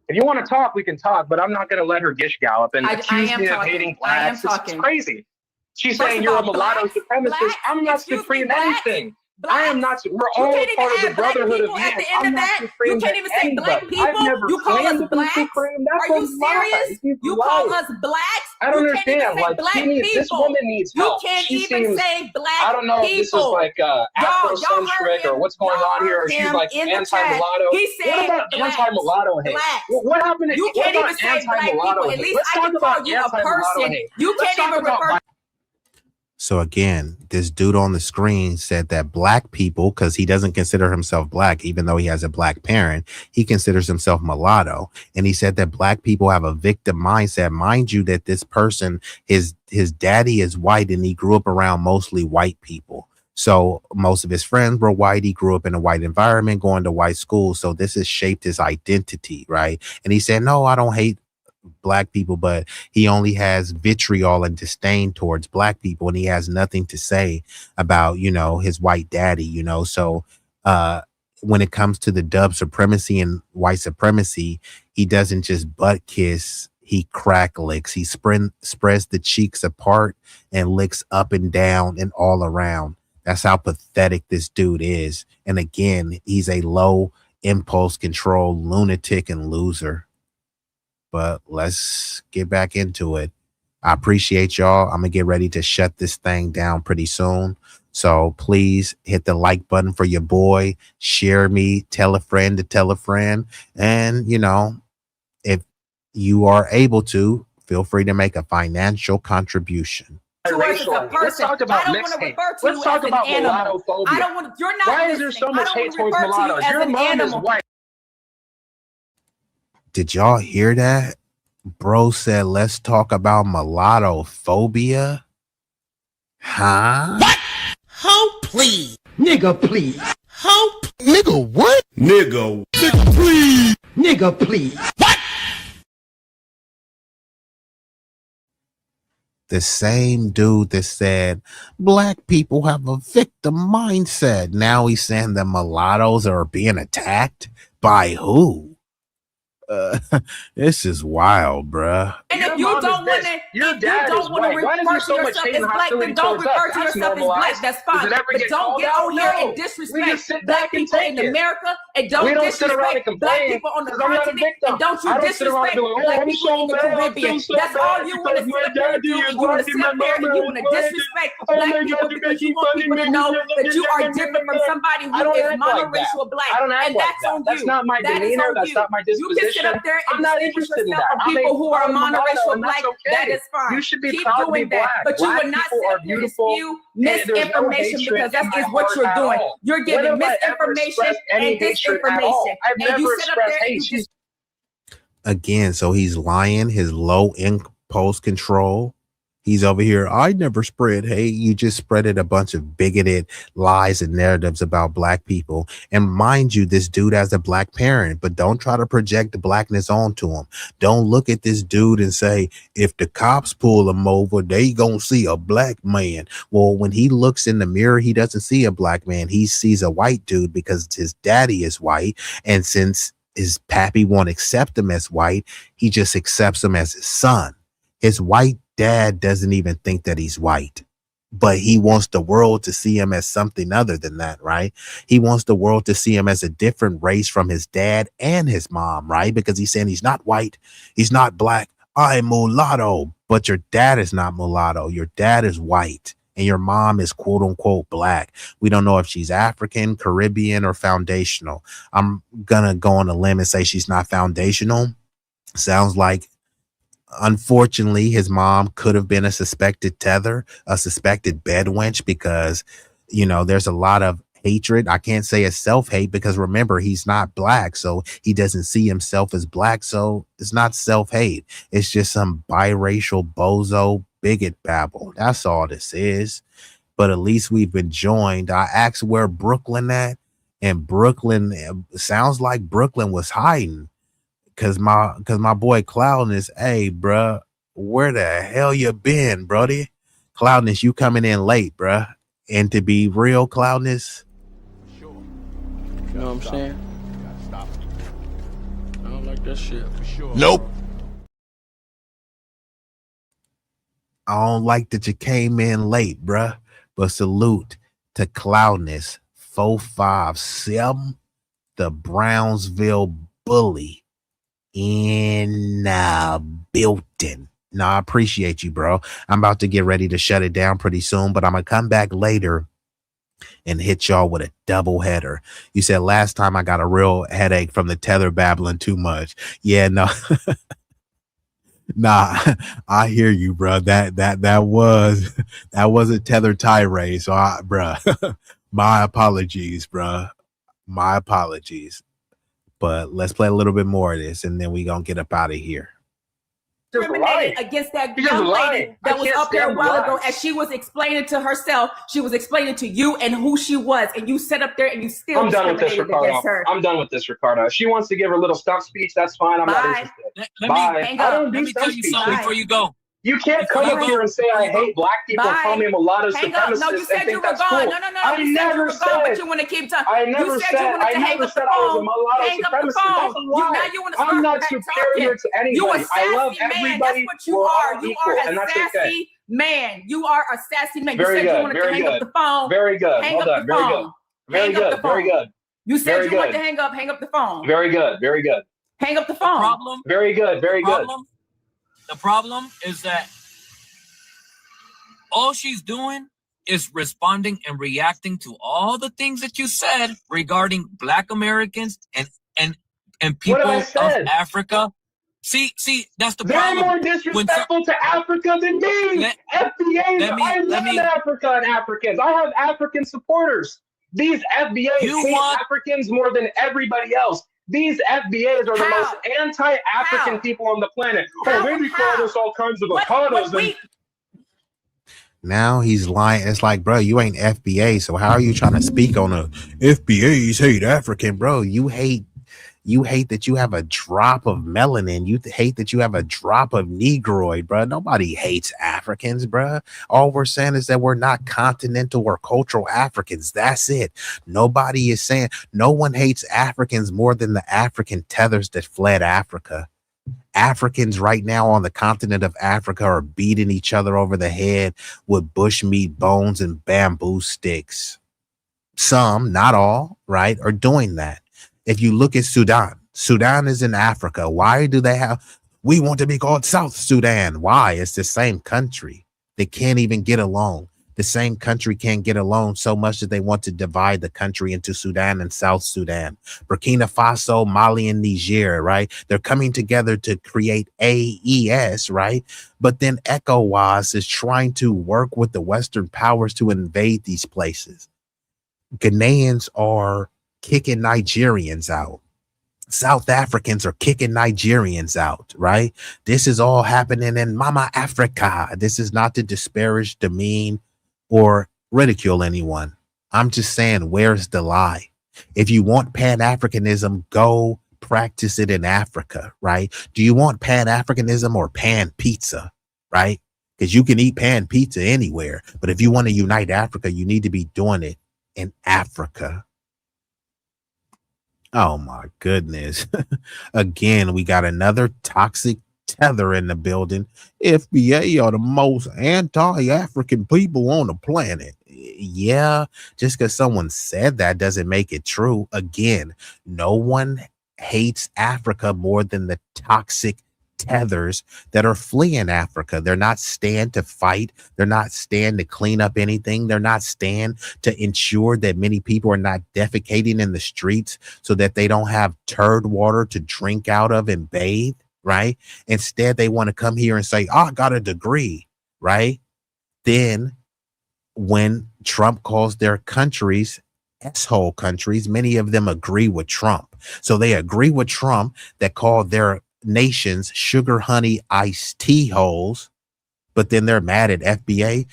If you want to talk, we can talk, but I'm not going to let her gish gallop and accuse me of hating blacks. It's crazy. She's saying you're a mulatto supremacist. I'm not supreme anything. I am not. We're all part of the brotherhood of man. At the end of that, you can't even say black people. You call us blacks. Are you serious? You call us blacks? I don't understand. Like, this woman needs help. You can't she even seems, say black people. I don't know if this is like Afrocentric or what's going on here. Or she's like anti-mulatto. He said what about anti-mulatto hate? What happened? You can't even say black people. At least I can call you a person. You can't even refer. So again, this dude on the screen said that black people, because he doesn't consider himself black, even though he has a black parent, he considers himself mulatto. And he said that black people have a victim mindset. Mind you, that this person, his daddy is white and he grew up around mostly white people. So most of his friends were white. He grew up in a white environment, going to white schools. So this has shaped his identity, right? And he said, no, I don't hate black people, but he only has vitriol and disdain towards black people, and he has nothing to say about, you know, his white daddy, you know. So when it comes to the dub supremacy and white supremacy, he doesn't just butt kiss, he crack licks. He spreads the cheeks apart and licks up and down and all around. That's how pathetic this dude is. And again, he's a low impulse control lunatic and loser. But let's get back into it. I appreciate y'all. I'm gonna get ready to shut this thing down pretty soon. So please hit the like button for your boy, share me, tell a friend to tell a friend. And you know, if you are able to, feel free to make a financial contribution. Let's talk about mixed hate. Let's talk about mulattophobia. I don't want. You're not. Why is there so much hate towards mulattoes? Your mom is white. Did y'all hear that? Bro said, let's talk about mulattophobia. Huh? What? Hope, please. Nigga, please. Hope. Nigga, what? Nigga. Nigga, please. Nigga, please. What? The same dude that said black people have a victim mindset. Now he's saying that mulattoes are being attacked by who? This is wild, bruh. And if you don't want to, your dad is white. Why is there so much hate and hostility towards us? Refer to yourself as black. That's fine. But don't get on here and disrespect black people in America, and don't disrespect black people on the continent, and don't you disrespect black people in the Caribbean. That's all you want to sit up there and do. And you want to sit up there and you want to disrespect black people because you want people to know that you are different from somebody who is monoracial black, and that's on you. That's not my demeanor. That's not my disposition. Up there I'm not interested in that. People who are monoracial black, that is fine. You should be Keep proud to be doing that, black. but you would not sit up here and spew misinformation because that is what you're doing. You're giving misinformation and disinformation, and you sit up there and you just. Again, so he's lying. His low impulse control. He's over here. I never spread hate. You just spreaded a bunch of bigoted lies and narratives about black people. And mind you, this dude has a black parent, but don't try to project the blackness onto him. Don't look at this dude and say, if the cops pull him over, they gonna see a black man. Well, when he looks in the mirror, he doesn't see a black man. He sees a white dude because his daddy is white. And since his pappy won't accept him as white, he just accepts him as his son. His white dad doesn't even think that he's white, but he wants the world to see him as something other than that, right? He wants the world to see him as a different race from his dad and his mom, right? Because he's saying he's not white, he's not black, I'm mulatto, but your dad is not mulatto. Your dad is white and your mom is quote unquote black. We don't know if she's African, Caribbean, or foundational. I'm gonna go on a limb and say she's not foundational. Sounds like, unfortunately, his mom could have been a suspected tether, a suspected bed wench, because, you know, there's a lot of hatred. I can't say it's self-hate because remember, he's not black, so he doesn't see himself as black. So it's not self-hate. It's just some biracial bozo bigot babble. That's all this is. But at least we've been joined. I asked where Brooklyn at, and Brooklyn sounds like Brooklyn was hiding. Cause my boy Cloudness, hey bruh, where the hell you been, brody? Cloudness, you coming in late, bruh. And to be real, Cloudness, you know what I'm saying? I don't like that shit. For sure. Nope. I don't like that you came in late, bruh. But salute to Cloudness 457, the Brownsville Bully in building. No, I appreciate you, bro. I'm about to get ready to shut it down pretty soon, but I'm gonna come back later and hit y'all with a double header. You said last time I got a real headache from the tether babbling too much. Yeah, no. Nah, I hear you, bro. That was a tether tirade. So bruh, my apologies, bruh. My apologies. But let's play a little bit more of this and then we gonna get up out of here. Discriminated against that young lady that was up there a while ago, as she was explaining to herself, she was explaining to you and who she was, and you sat up there and you still I'm done with this, discriminated against her. I'm done with this, Ricardo. If she wants to give her little stump speech, that's fine. I'm not interested. Bye. I don't do stump speech. Before you go. You can't come up here and say I hate black people, call me a mulatto supremacist. No, you said you were gone. No, I never said. But you want to keep talking. I never said. I never said I was a mulatto supremacist. That's a lie. I'm not superior to anybody. I love everybody. That's what you are. You are a sassy man. You are a sassy man. You said you wanted to hang up the phone. Very good. Hang up the phone. Very good. Very good. You said you wanted to hang up the phone. Very good. Very good. Hang up the phone. Problem. Very good. Very good. The problem is that all she's doing is responding and reacting to all the things that you said regarding Black Americans and people of Africa. See, that's the problem. They're more disrespectful to Africa than me. FBAs, I love Africa and Africans. I have African supporters. These FBAs hate Africans more than everybody else. These FBAs are the most anti-African people on the planet. Oh, they call us all kinds of avocados. Now he's lying. It's like, bro, you ain't FBA, so how are you trying to speak on a FBAs hate African, bro? You hate that you have a drop of melanin. You hate that you have a drop of Negroid, bro. Nobody hates Africans, bro. All we're saying is that we're not continental or cultural Africans. That's it. Nobody is saying, no one hates Africans more than the African tethers that fled Africa. Africans right now on the continent of Africa are beating each other over the head with bushmeat bones and bamboo sticks. Some, not all, right, are doing that. If you look at Sudan is in Africa. Why do they we want to be called South Sudan? Why? It's the same country. They can't even get along. The same country can't get along so much that they want to divide the country into Sudan and South Sudan. Burkina Faso, Mali, and Niger, right? They're coming together to create AES, right? But then ECOWAS is trying to work with the Western powers to invade these places. Ghanaians are kicking Nigerians out. South Africans are kicking Nigerians out, right? This is all happening in Mama Africa. This is not to disparage, demean, or ridicule anyone. I'm just saying, where's the lie? If you want Pan-Africanism, go practice it in Africa, right? Do you want Pan-Africanism or pan pizza, right? Because you can eat pan pizza anywhere. But if you want to unite Africa, you need to be doing it in Africa. Oh my goodness. Again, we got another toxic tether in the building. FBA are the most anti-African people on the planet. Yeah, just because someone said that doesn't make it true. Again, no one hates Africa more than the toxic tethers that are fleeing Africa. They're not stand to fight. They're not stand to clean up anything. They're not stand to ensure that many people are not defecating in the streets so that they don't have turd water to drink out of and bathe, right? Instead, they want to come here and say, I got a degree, right? Then when Trump calls their countries S-hole countries, many of them agree with Trump. So they agree with Trump that called their nations sugar honey iced tea holes, but then they're mad at FBA.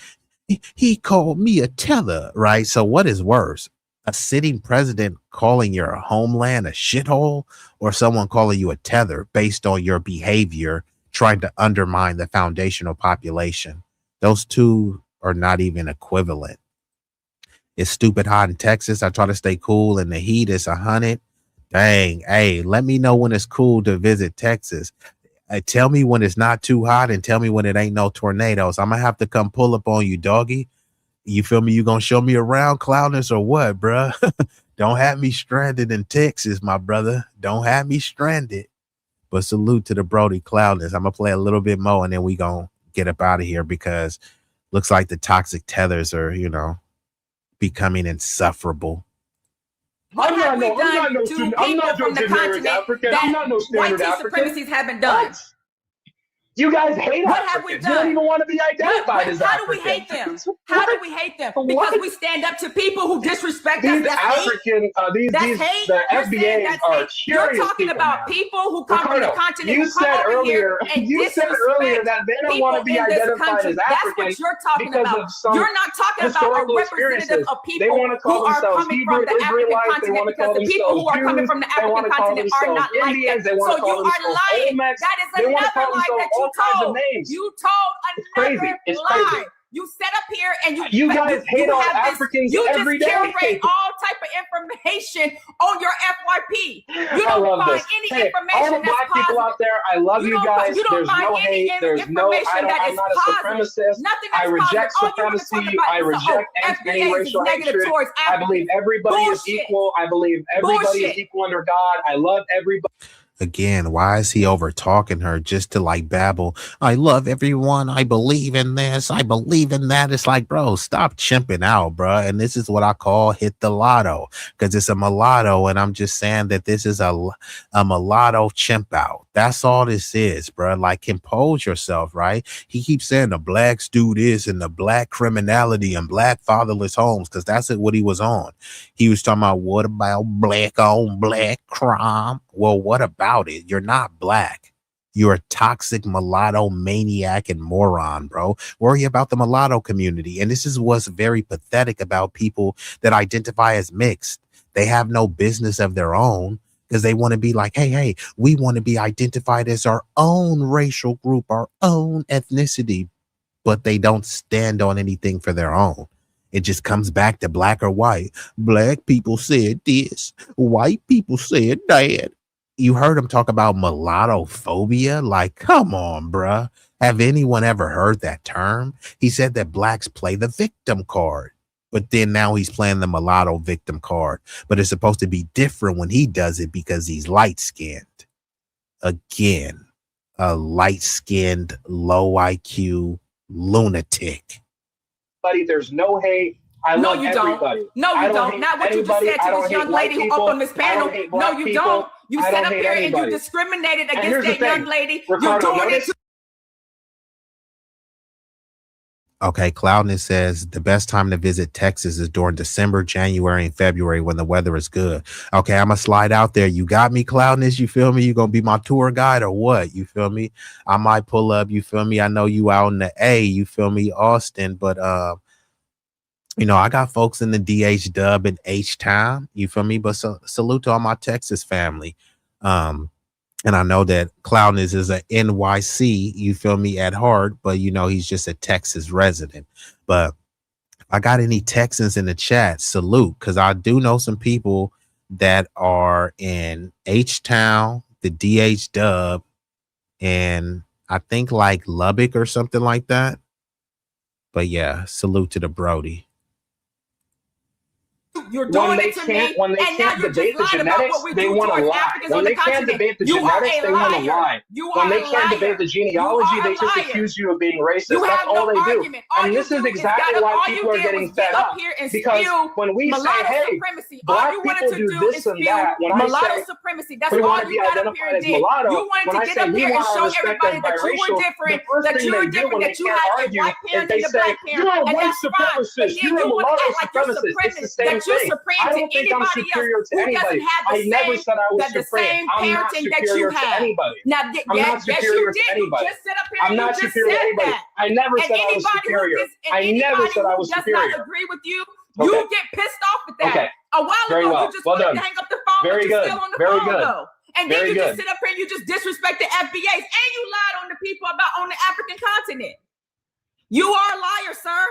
He called me a tether, right? So what is worse, a sitting president calling your homeland a shithole, or someone calling you a tether based on your behavior trying to undermine the foundational population? Those two are not even equivalent. It's stupid hot in Texas. I try to stay cool in the heat. It's 100. Dang, hey, let me know when it's cool to visit Texas. Tell me when it's not too hot and tell me when it ain't no tornadoes. I'm gonna have to come pull up on you, doggy. You feel me? You gonna show me around, Cloudness, or what, bruh? Don't have me stranded in Texas, my brother. Don't have me stranded. But salute to the Brody Cloudness. I'm gonna play a little bit more and then we gonna get up out of here because looks like the toxic tethers are, you know, becoming insufferable. I'm not no generic African. I'm not no standard white African. supremacists haven't done. What? You guys hate What Africans. have we You done? don't even want to be identified as How African. do we hate them? How do we hate them? Because we stand up to people who disrespect us. These That's African, hate. That's these hate. the You're saying FBAs that's are hate. curious You're talking people, about man. people who come from the Ricardo, continent. you who come said over earlier. here and You said earlier that they don't want to be people in this identified country. as That's African what you're talking because about. of some You're not talking about a historical representative experiences. of They people want to who call are themselves coming Hebrew from the African Israelites. They continent want to call because the people themselves who are coming Jews. from the They want African to call continent are themselves not like Indians. that. They want So to call you are themselves lying. Olmecs. That is They want to another call lie themselves that you all kinds of told. names. You told Crazy. another It's lie. crazy. You set up here and You guys hate on have Africans you every just day. curate all type of information on your FYP. You I don't love find this. any Hey, information all the that's black people out there, I love you guys. You don't There's find no any hate. There's no. information that I'm is not a positive. supremacist. Nothing I that's reject positive. All you want to talk supremacy. about I is reject any FBAs is racial negative hatred. towards I Africans. believe everybody is Bullshit. equal. I believe everybody is Bullshit. equal under God. I love everybody. Again, why is he over talking her just to like babble? I love everyone. I believe in this. I believe in that. It's like, bro, stop chimping out, bro. And this is what I call hit the lotto because it's a mulatto. And I'm just saying that this is a mulatto chimp out. That's all this is, bro. Like, compose yourself, right? He keeps saying the blacks do this and the black criminality and black fatherless homes because that's what he was on. He was talking about what about black on black crime? Well, what about it? You're not black. You're a toxic mulatto maniac and moron, bro. Worry about the mulatto community. And this is what's very pathetic about people that identify as mixed. They have no business of their own because they want to be like, hey, we want to be identified as our own racial group, our own ethnicity, but they don't stand on anything for their own. It just comes back to black or white. Black people said this. White people said that. You heard him talk about mulatto phobia? Like, come on, bruh. Have anyone ever heard that term? He said that blacks play the victim card. But then now he's playing the mulatto victim card. But it's supposed to be different when he does it because he's light-skinned. Again, a light-skinned, low IQ lunatic. There's no hate. I love everybody. No, you don't. Not what you just said to this young lady who up on this panel. No, you don't. You set up here and you discriminated against that young lady. You're doing it. Okay, Cloudness says the best time to visit Texas is during December, January, and February when the weather is good. Okay, I'm going to slide out there. You got me, Cloudness? You feel me? You going to be my tour guide or what? You feel me? I might pull up. You feel me? I know you out in the A. You feel me? Austin. But, you know, I got folks in the DH Dub and H-Town. You feel me? But salute to all my Texas family. And I know that Cloudness is a NYC, you feel me, at heart, but you know, he's just a Texas resident. But I got any Texans in the chat, salute, because I do know some people that are in H-Town, the DH Dub, and I think like Lubbock or something like that. But yeah, salute to the Brody. You're doing it to me, and now you're just lying about what we do towards Africans on the continent. You are a liar. When they can't debate the genealogy, they just accuse you of being racist. That's all they do. And this is exactly why people are getting fed up. Because when we say, hey, black people do this and that, when I say we want to be identified as mulatto, when I say we want to respect as biracial, the first thing they do when they can't argue is they say, you're a white supremacist, you're a mulatto supremacist. It's the same thing. I don't think I'm superior to anybody. I never said I was supreme. I'm not superior to anybody. I'm not superior to anybody. I'm not superior to anybody. I never said I was superior. I never said I was superior. Does not agree with you. You get pissed off with that. Okay. A while ago, you just wanted to hang up the phone, but you're still on the phone though. And then you just sit up here and you just disrespect the FBAs, and you lied on the people about on the African continent. You are a liar, sir.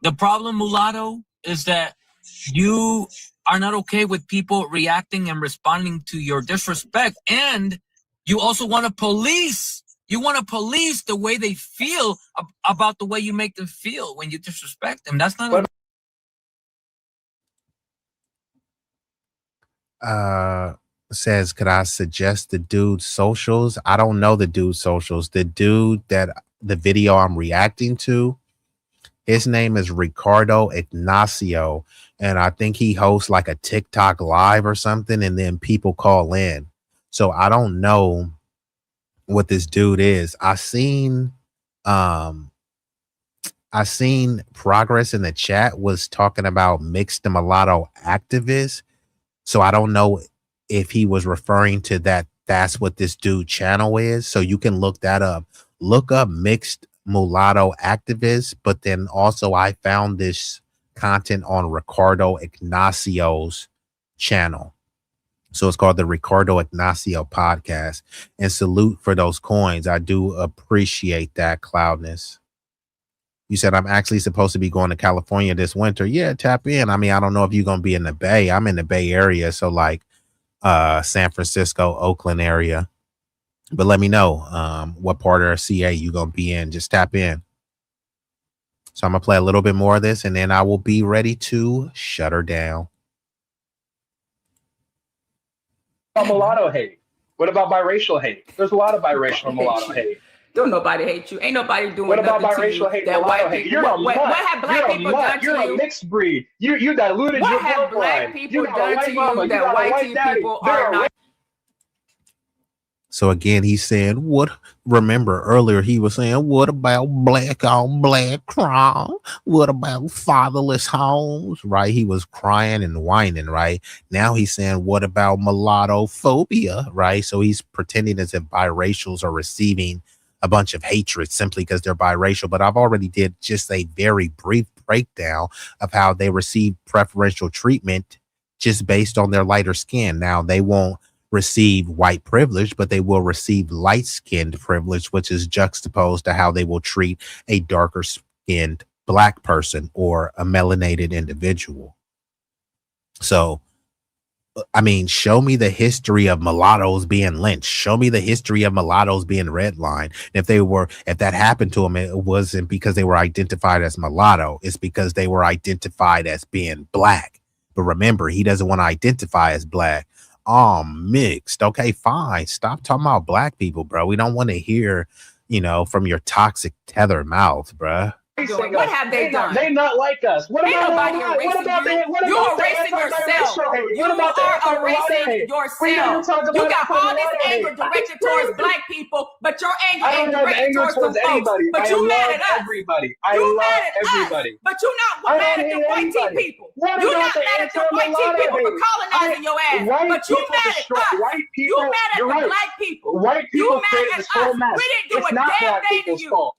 The problem, mulatto, is that you are not okay with people reacting and responding to your disrespect, and you also want to police You want to police the way they feel about the way you make them feel when you disrespect them. That's not. Says, could I suggest the dude's socials? I don't know the dude's socials. The dude that the video I'm reacting to, his name is Ricardo Ignacio, and I think he hosts like a TikTok live or something, and then people call in. So I don't know what this dude is. I seen Progress in the chat was talking about mixed mulatto activists. So I don't know if he was referring to that. That's what this dude channel is. So you can look that up. Look up mixed mulatto activists. But then also I found this content on Ricardo Ignacio's channel. So it's called the Ricardo Ignacio podcast. And salute for those coins. I do appreciate that, Cloudness. You said I'm actually supposed to be going to California this winter. Yeah, tap in. I mean, I don't know if you're going to be in the Bay. I'm in the Bay Area. So like San Francisco, Oakland area. But let me know what part of CA you're going to be in. Just tap in. So I'm going to play a little bit more of this and then I will be ready to shut her down. Mulatto hate? What about biracial hate? There's a lot of biracial and mulatto hate. Don't nobody hate you. Ain't nobody doing what about nothing biracial to you hate? that Mulatto white hate. people. What have black people done to you? You're a mixed breed. You diluted what your have black people done to you that white people are not? So again, he's saying, what? Remember earlier, he was saying, what about black on black crime? What about fatherless homes? Right? He was crying and whining, right? Now he's saying, what about mulatto phobia? Right? So he's pretending as if biracials are receiving a bunch of hatred simply because they're biracial. But I've already did just a very brief breakdown of how they receive preferential treatment just based on their lighter skin. Now they won't receive white privilege, but they will receive light-skinned privilege, which is juxtaposed to how they will treat a darker skinned black person or a melanated individual. So, I mean, show me the history of mulattoes being lynched. Show me the history of mulattoes being redlined. If that happened to them, it wasn't because they were identified as mulatto. It's because they were identified as being black. But remember, he doesn't want to identify as black. Mixed. Okay, fine. Stop talking about black people, bro. We don't want to hear, from your toxic tether mouth, bro. What have they done? They not like us. What Ain't about nobody erasing you. You're erasing yourself. You are erasing yourself. You got all this anger directed towards black people, but your anger ain't directed towards them folks. But you mad at us. Everybody. You mad at us. But you not mad at the white tea people. You not mad at the white tea people for colonizing your ass. But you mad at us. You mad at the black people. You mad at us. We didn't do a damn thing to you.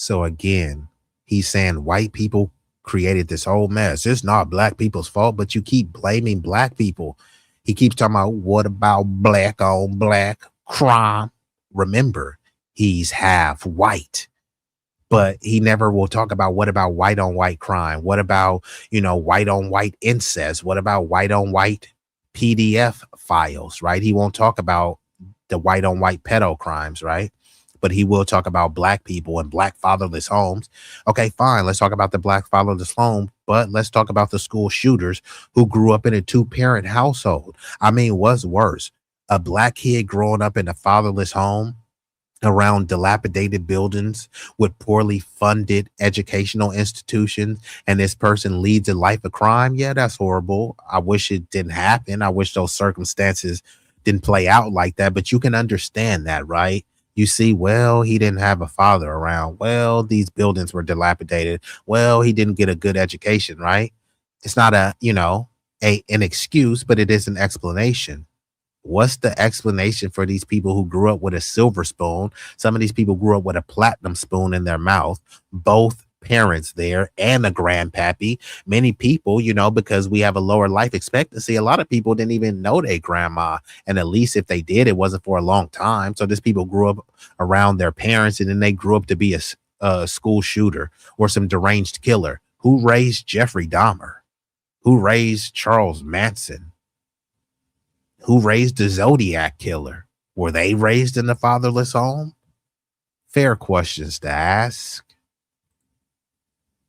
So again, he's saying white people created this whole mess. It's not black people's fault, but you keep blaming black people. He keeps talking about what about black on black crime? Remember, he's half white, but he never will talk about what about white on white crime? What about, white on white incest? What about white on white PDF files, right? He won't talk about the white on white pedo crimes, right? But he will talk about black people and black fatherless homes. Okay, fine. Let's talk about the black fatherless home, but let's talk about the school shooters who grew up in a 2-parent household. I mean, what's worse? A black kid growing up in a fatherless home around dilapidated buildings with poorly funded educational institutions, and this person leads a life of crime. Yeah, that's horrible. I wish it didn't happen. I wish those circumstances didn't play out like that, but you can understand that, right? You see, well, he didn't have a father around. Well, these buildings were dilapidated. Well, he didn't get a good education, right? It's not an excuse, but it is an explanation. What's the explanation for these people who grew up with a silver spoon? Some of these people grew up with a platinum spoon in their mouth, both parents there and a grandpappy. Many people, because we have a lower life expectancy, a lot of people didn't even know their grandma, and at least if they did, it wasn't for a long time. So these people grew up around their parents, and then they grew up to be a school shooter or some deranged killer. Who raised Jeffrey Dahmer? Who raised Charles Manson? Who raised the Zodiac killer? Were they raised in a fatherless home? Fair questions to ask.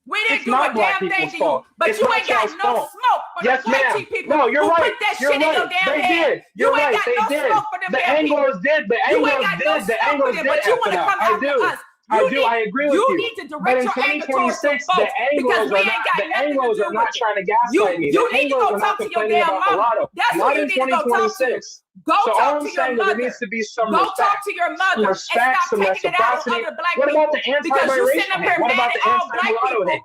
We didn't It's do not a black damn thing people's to you, fault. but It's you not ain't got y'all's no fault. smoke for Yes, the white ma'am. tea people No, you're who right. put that You're shit in your right. damn They head. did. You're You ain't right. got They no did. smoke for them The damn people. Anglos did. The You ain't Anglos got no did. The smoke for Anglos them, did but you want after to that. come I after do. us. I do. I agree with you. You need to But direct in your anger towards 2026, some the folks because Anglos we are ain't not. got The nothing to Anglos do are not with it. trying to gaslight me. The You need to Anglos go are not talk to your complaining damn about mama. mulatto. That's who Not you in need to go talk to. 2026. Go So talk all I'm to your saying is there mother. needs to be some Go respect. talk to your Some mother and respect, stop some taking it out on reciprocity. other black What about people the because you sitting anti-biracial up hate? here What mad about at the all black anti-mulatto people. hate?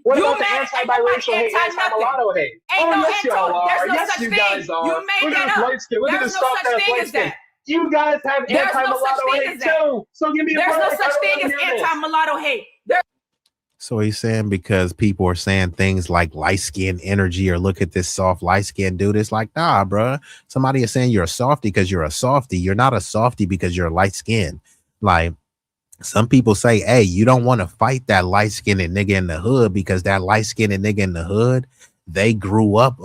What You about the mad at ain't nobody anti-biracial hate, anti nothing. anti-mulatto hate? Ain't Oh, no yes, y'all anti. There's are. no Yes, such you thing. guys are. You made Look at that this up. light skin. Look at There's this no soft such ass thing light as skin. that. You guys have There's no such anti-mulatto thing hate as that. too. So give me a There's no break. I such don't thing want as to hear this. anti-mulatto hate. So he's saying because people are saying things like light skin energy or look at this soft light skin dude. It's like, nah, bro. Somebody is saying you're a softie because you're a softie. You're not a softie because you're light skinned. Like some people say, hey, you don't want to fight that light skinned nigga in the hood because that light skinned nigga in the hood, they grew up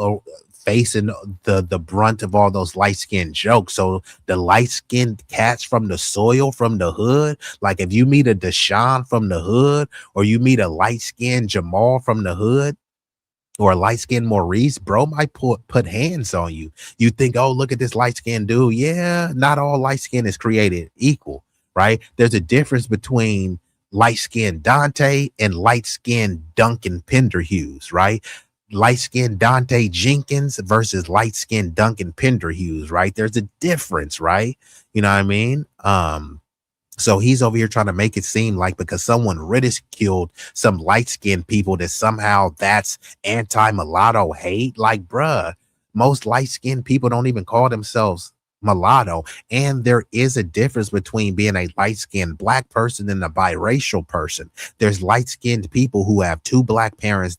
facing the brunt of all those light skinned jokes. So the light skinned cats from the soil, from the hood, like if you meet a Deshaun from the hood, or you meet a light skinned Jamal from the hood, or a light skinned Maurice, bro might put hands on you. You think, oh, look at this light skinned dude. Yeah, not all light skin is created equal, right? There's a difference between light skinned Dante and light skinned Duncan Penderhughes, right? Light skinned Dante Jenkins versus light skinned Duncan Penderhughes, right? There's a difference, right? You know what I mean? So he's over here trying to make it seem like because someone ridiculed some light-skinned people that somehow that's anti-mulatto hate. Like, bruh, most light-skinned people don't even call themselves mulatto. And there is a difference between being a light-skinned black person and a biracial person. There's light-skinned people who have two black parents,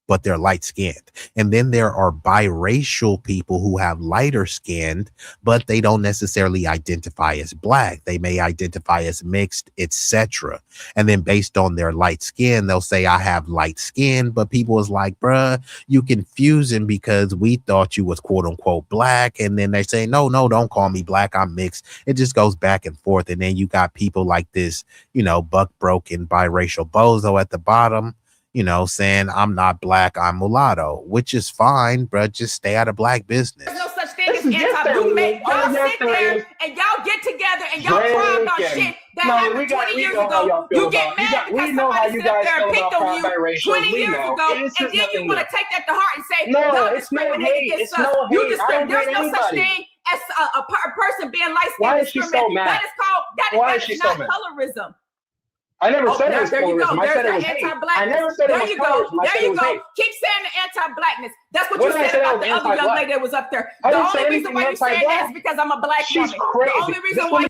but they're light skinned. And then there are biracial people who have lighter skinned, but they don't necessarily identify as black. They may identify as mixed, etc. And then based on their light skin, they'll say, I have light skin, but people is like, bruh, you confusing because we thought you was quote unquote black. And then they say, no, don't call me black. I'm mixed. It just goes back and forth. And then you got people like this, buck broken biracial bozo at the bottom, saying I'm not black, I'm mulatto, which is fine, bro. Just stay out of black business. There's no such thing as anti-movement. Y'all sit there and y'all get together and y'all cry about shit that happened 20 years ago. You get mad because somebody sit up there and picked on you 20 years ago, and then you want to take that to heart and say, y'all discriminating against us. There's no such thing as a person being light-skinned. Why is she so mad? That is called, that is not colorism. I never said it was there you go. colorism. I said it was hate. I never said it was colorism. I said it was hate. Keep saying the anti-blackness. That's what When you did I said say I about was the other young anti-black? lady that was up there. I The didn't say only reason anything why you saying that anti-black. is because I'm a black She's woman. crazy. The only reason why.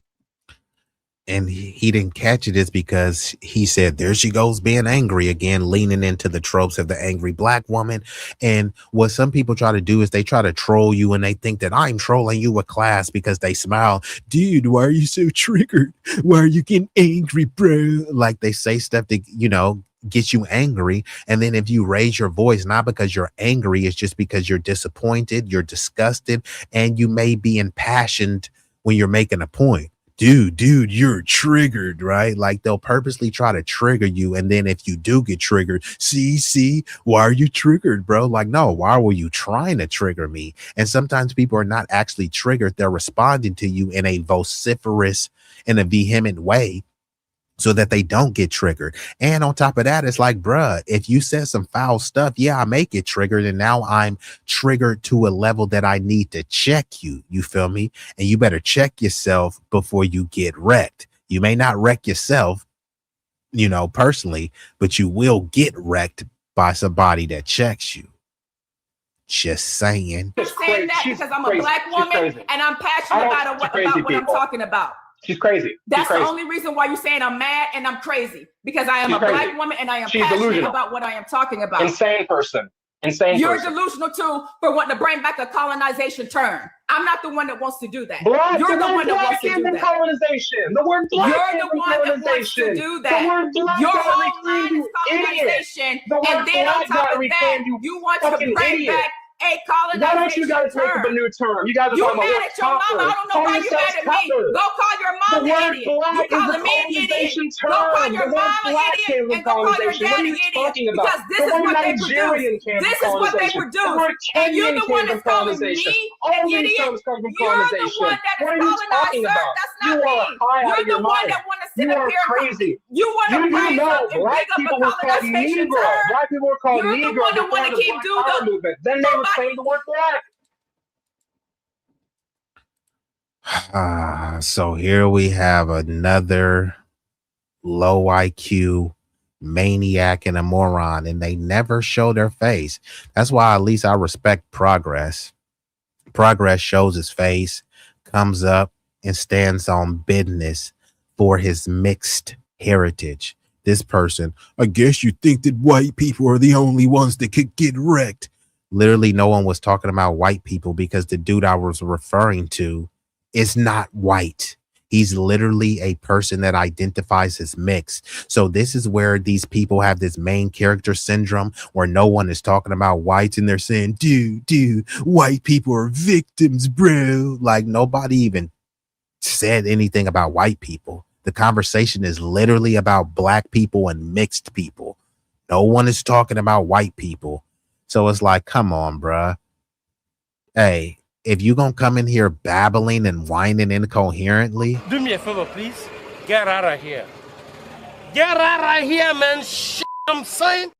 And he didn't catch it is because he said, there she goes being angry again, leaning into the tropes of the angry black woman. And what some people try to do is they try to troll you and they think that I'm trolling you with class because they smile. Dude, why are you so triggered? Why are you getting angry, bro? Like they say stuff that, get you angry. And then if you raise your voice, not because you're angry, it's just because you're disappointed, you're disgusted, and you may be impassioned when you're making a point. Dude, you're triggered, right? Like they'll purposely try to trigger you. And then if you do get triggered, see, why are you triggered, bro? Like, no, why were you trying to trigger me? And sometimes people are not actually triggered. They're responding to you in a vociferous, in a vehement way, so that they don't get triggered. And on top of that, it's like, bruh, if you said some foul stuff, yeah, I may get triggered. And now I'm triggered to a level that I need to check you. You feel me? And you better check yourself before you get wrecked. You may not wreck yourself, personally, but you will get wrecked by somebody that checks you. Just saying. I'm saying that because I'm a black woman and I'm passionate about what I'm talking about. She's crazy. That's the only reason why you're saying I'm mad and I'm crazy, because I am a black woman and I am passionate about what I am talking about. Insane person. You're delusional too for wanting to bring back a colonization term. I'm not the one that wants to do that. You're the one that wants to do that. Colonization. The word black. You're the one that wants to do that. The word black. Your whole line is colonization, and then on top of that, you want to bring back a colonization Why don't you guys make up a term. new term? You guys are You talking mad about at your mama? I don't know call why you yourselves mad at me. coppers. Go call your The mom an word idiot. black You is a calling me an idiot. colonization Go call term. your The word mom an black idiot came from and go call your colonization. What dad are an you idiot. talking about? Because this The is word what they Nigerian produce. came This from is what they colonization. The produce. word And you're Kenyan the came one from that's calling colonization. me All an these idiot. terms come from You're the colonization. one that is What are you colonized, talking sir. about? That's You not are me. high out You're of your the one mind. that want to sit You up are here and crazy. you want to You raise know up and black big up a people were called colonization Negro. term. Black people were called You're the Negro one that before want to the keep Black doing Power the movement. Then they reclaimed the word black. So here we have another low IQ maniac and a moron, and they never show their face. That's why at least I respect Progress. Progress shows his face, comes up, and stands on business for his mixed heritage. This person, I guess you think that white people are the only ones that could get wrecked. Literally, no one was talking about white people because the dude I was referring to is not white. He's literally a person that identifies as mixed. So this is where these people have this main character syndrome where no one is talking about whites and they're saying, dude, white people are victims, bro. Like nobody even said anything about white people. The conversation is literally about black people and mixed people. No one is talking about white people. So it's like, come on, bruh. Hey, if you gonna come in here babbling and whining incoherently, Do me a favor, please. Get out of here. Get out of here, man. Shit, I'm saying.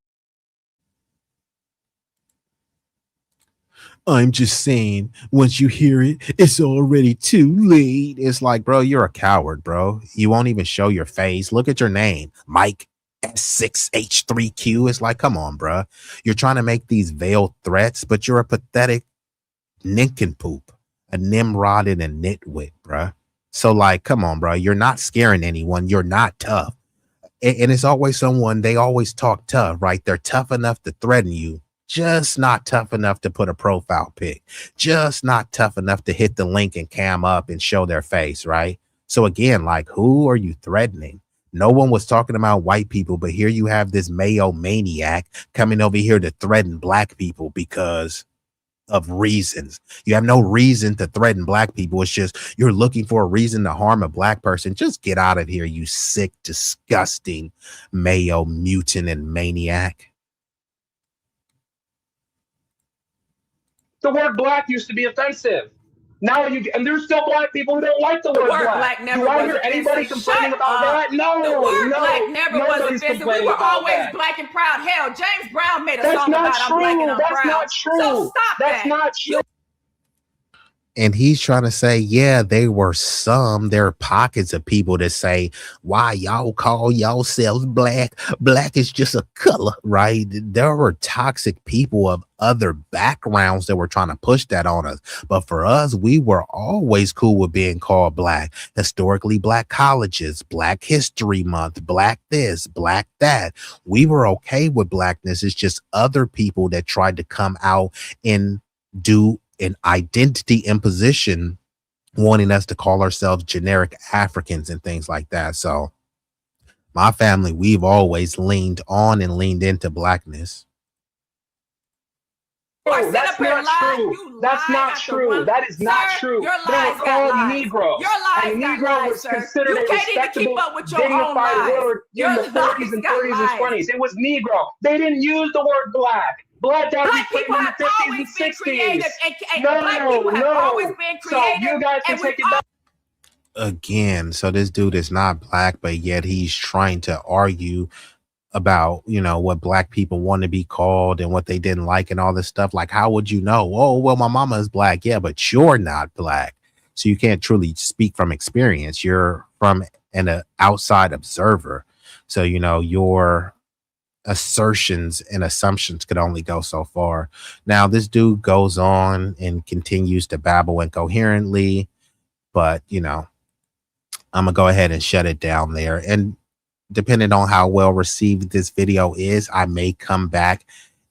I'm just saying, once you hear it, it's already too late. It's like, bro, you're a coward, bro. You won't even show your face. Look at your name, Mike S6H3Q. It's like, come on, bro. You're trying to make these veiled threats, but you're a pathetic nincompoop, a Nimrod and a nitwit, bruh. So like, come on, bro. You're not scaring anyone. You're not tough. And it's always someone, they always talk tough, right? They're tough enough to threaten you, just not tough enough to put a profile pic, just not tough enough to hit the link and cam up and show their face, right? So again, like, who are you threatening? No one was talking about white people, but here you have this Mayo maniac coming over here to threaten black people because of reasons. You have no reason to threaten black people. It's just you're looking for a reason to harm a black person. Just get out of here, you sick, disgusting Mayo mutant and maniac. The word black used to be offensive. Now and there's still black people who don't like the word black. never Do I was hear offensive. anybody complaining Shut about up. that? No, The word no, black never was nobody's offensive. We complaining were about always that. black and proud. Hell, James Brown made a That's song not about I'm black and true. I'm That's proud. not true. So stop That's that. not true. And he's trying to say, yeah, there are pockets of people that say, why y'all call yourselves black? Black is just a color, right? There were toxic people of other backgrounds that were trying to push that on us. But for us, we were always cool with being called black. Historically black colleges, Black History Month, black this, black that. We were okay with blackness. It's just other people that tried to come out and do an identity imposition, wanting us to call ourselves generic Africans and things like that. So my family, we've always leaned on and leaned into blackness. Oh, that's not true. That's not true. That is not true. Your They lies were got called lies. Negroes. Your lies And got Negro lies, was sir. considered You a can't even respectable, keep up with your own dignified lies. word in Your the 40s and lies got 30s and lies. 20s. It was Negro. They didn't use the word black. Black guys Black were people in the have 50s and always been 60s. creative, and black people have always been So creative. you guys can And take we it back. Again, so this dude is not black, but yet he's trying to argue about, what black people want to be called and what they didn't like and all this stuff. Like, how would you know? Oh, well, my mama is black. Yeah, but you're not black. So you can't truly speak from experience. You're from an outside observer. So, your assertions and assumptions could only go so far. Now, this dude goes on and continues to babble incoherently, but, I'm going to go ahead and shut it down there. And depending on how well received this video is, I may come back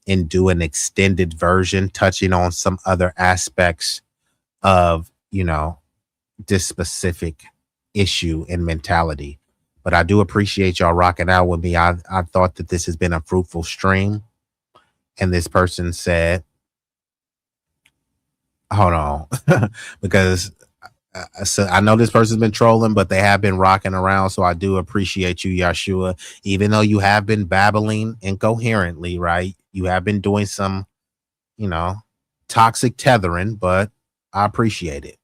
and do an extended version touching on some other aspects of, this specific issue and mentality. But I do appreciate y'all rocking out with me. I thought that this has been a fruitful stream. And this person said, hold on, because so I know this person's been trolling, but they have been rocking around. So I do appreciate you, Yeshua, even though you have been babbling incoherently, right? You have been doing some, toxic tethering, but I appreciate it.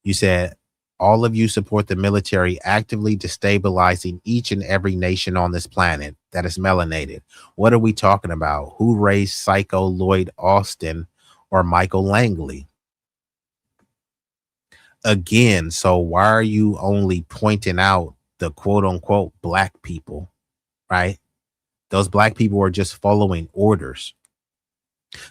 You said all of you support the military actively destabilizing each and every nation on this planet that is melanated. What are we talking about? Who raised Psycho Lloyd Austin or Michael Langley? Again, so why are you only pointing out the quote unquote black people, right? Those black people are just following orders.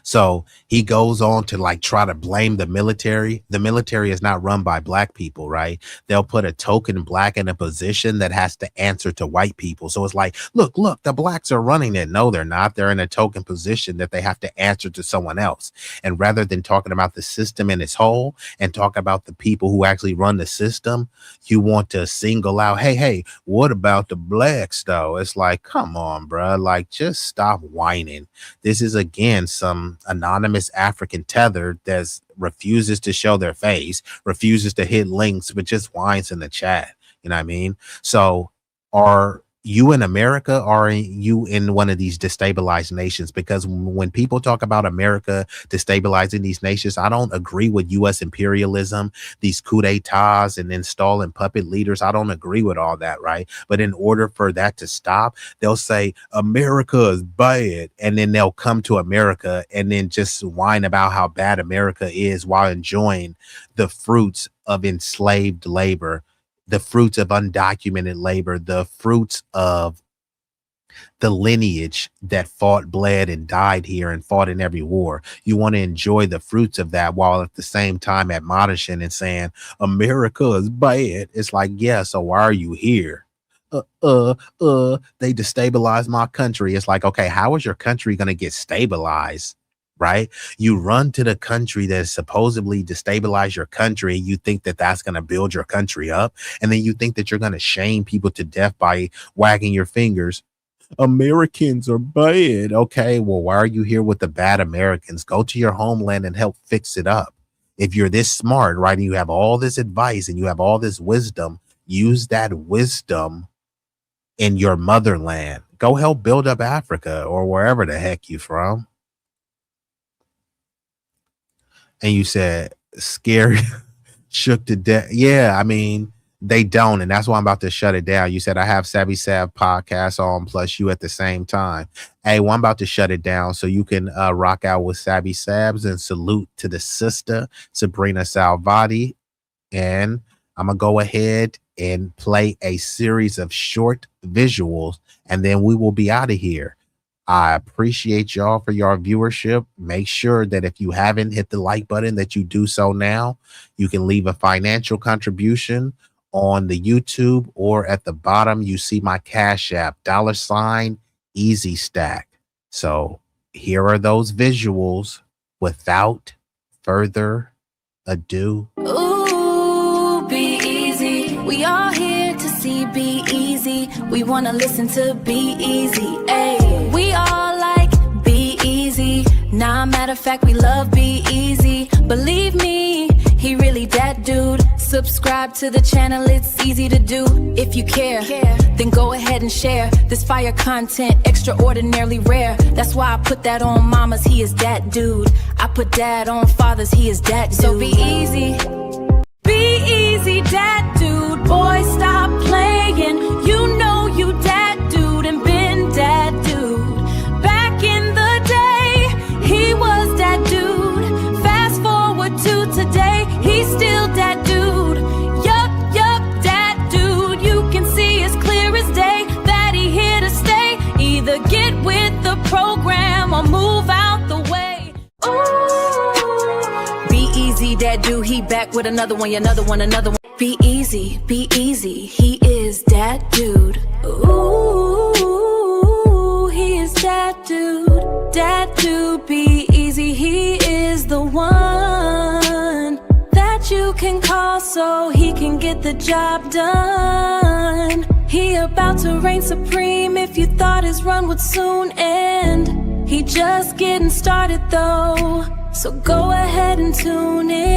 So he goes on to try to blame the military. The military is not run by black people, right? They'll put a token black in a position that has to answer to white people. So it's like, look, the blacks are running it. No, they're not. They're in a token position that they have to answer to someone else. And rather than talking about the system in its whole and talk about the people who actually run the system, you want to single out, hey, what about the blacks though? It's like, come on, bro. Just stop whining. This is again some anonymous African tether that refuses to show their face, refuses to hit links, but just whines in the chat. You know what I mean? So are you in America or are you in one of these destabilized nations? Because when people talk about America destabilizing these nations, I don't agree with U.S. imperialism, these coup d'etats and installing puppet leaders. I don't agree with all that, right? But in order for that to stop, they'll say America is bad, and then they'll come to America and then just whine about how bad America is while enjoying the fruits of enslaved labor, the fruits of undocumented labor, the fruits of the lineage that fought, bled, and died here and fought in every war. You want to enjoy the fruits of that while at the same time admonishing and saying, America is bad. It's like, yeah, so why are you here? They destabilized my country. It's like, okay, how is your country going to get stabilized? Right? You run to the country that supposedly destabilize your country. You think that that's going to build your country up. And then you think that you're going to shame people to death by wagging your fingers. Americans are bad. Okay, well, why are you here with the bad Americans? Go to your homeland and help fix it up. If you're this smart, right, and you have all this advice and you have all this wisdom, use that wisdom in your motherland. Go help build up Africa or wherever the heck you from. And you said scary, shook to death. Yeah, I mean, they don't. And that's why I'm about to shut it down. You said I have Savvy Sav podcast on plus you at the same time. Hey, well, I'm about to shut it down so you can rock out with Savvy Savs and salute to the sister, Sabrina Salvati. And I'm going to go ahead and play a series of short visuals and then we will be out of here. I appreciate y'all for your viewership. Make sure that if you haven't hit the like button, that you do so now. You can leave a financial contribution on the YouTube or at the bottom, you see my Cash App, $Easy Stack. So here are those visuals without further ado. Ooh, B-Eazy. We all here to see B-Eazy. We want to listen to B-Eazy. Ay. We all like B-Eazy. Nah, matter of fact, we love B-Eazy. Believe me, he really that dude. Subscribe to the channel, it's easy to do. If you care, then go ahead and share this fire content, extraordinarily rare. That's why I put that on mamas, he is that dude. I put that on fathers, he is that dude. So be easy, that dude. Boy, stop playing. You know you that dude and been that dude. Back in the day, he was that dude. Fast forward to today, he's still that dude. Yup, that dude. You can see as clear as day that he here to stay. Either get with the program or move out the way. Ooh. B-Eazy Dat Dude, he back with another one. B-Eazy, he is that dude. Ooh, he is that dude, B-Eazy, he is the one that you can call so he can get the job done. He about to reign supreme if you thought his run would soon end. He just getting started though. So go ahead and tune in.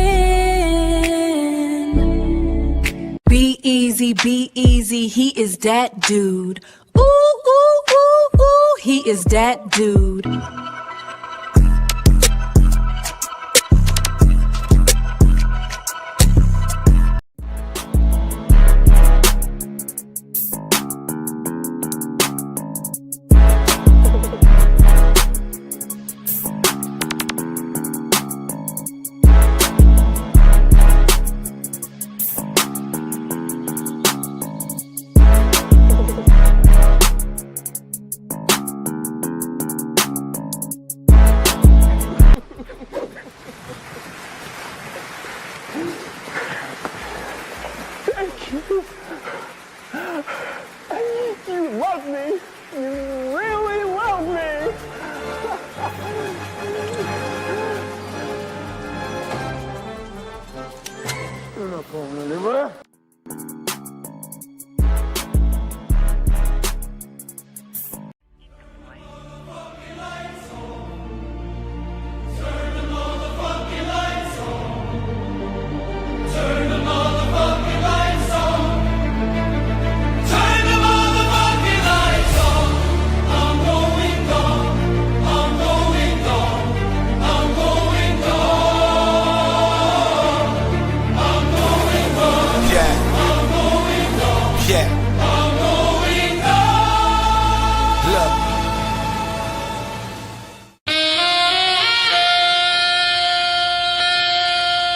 B-Eazy, B-Eazy, he is that dude. Ooh, ooh, ooh, ooh, he is that dude.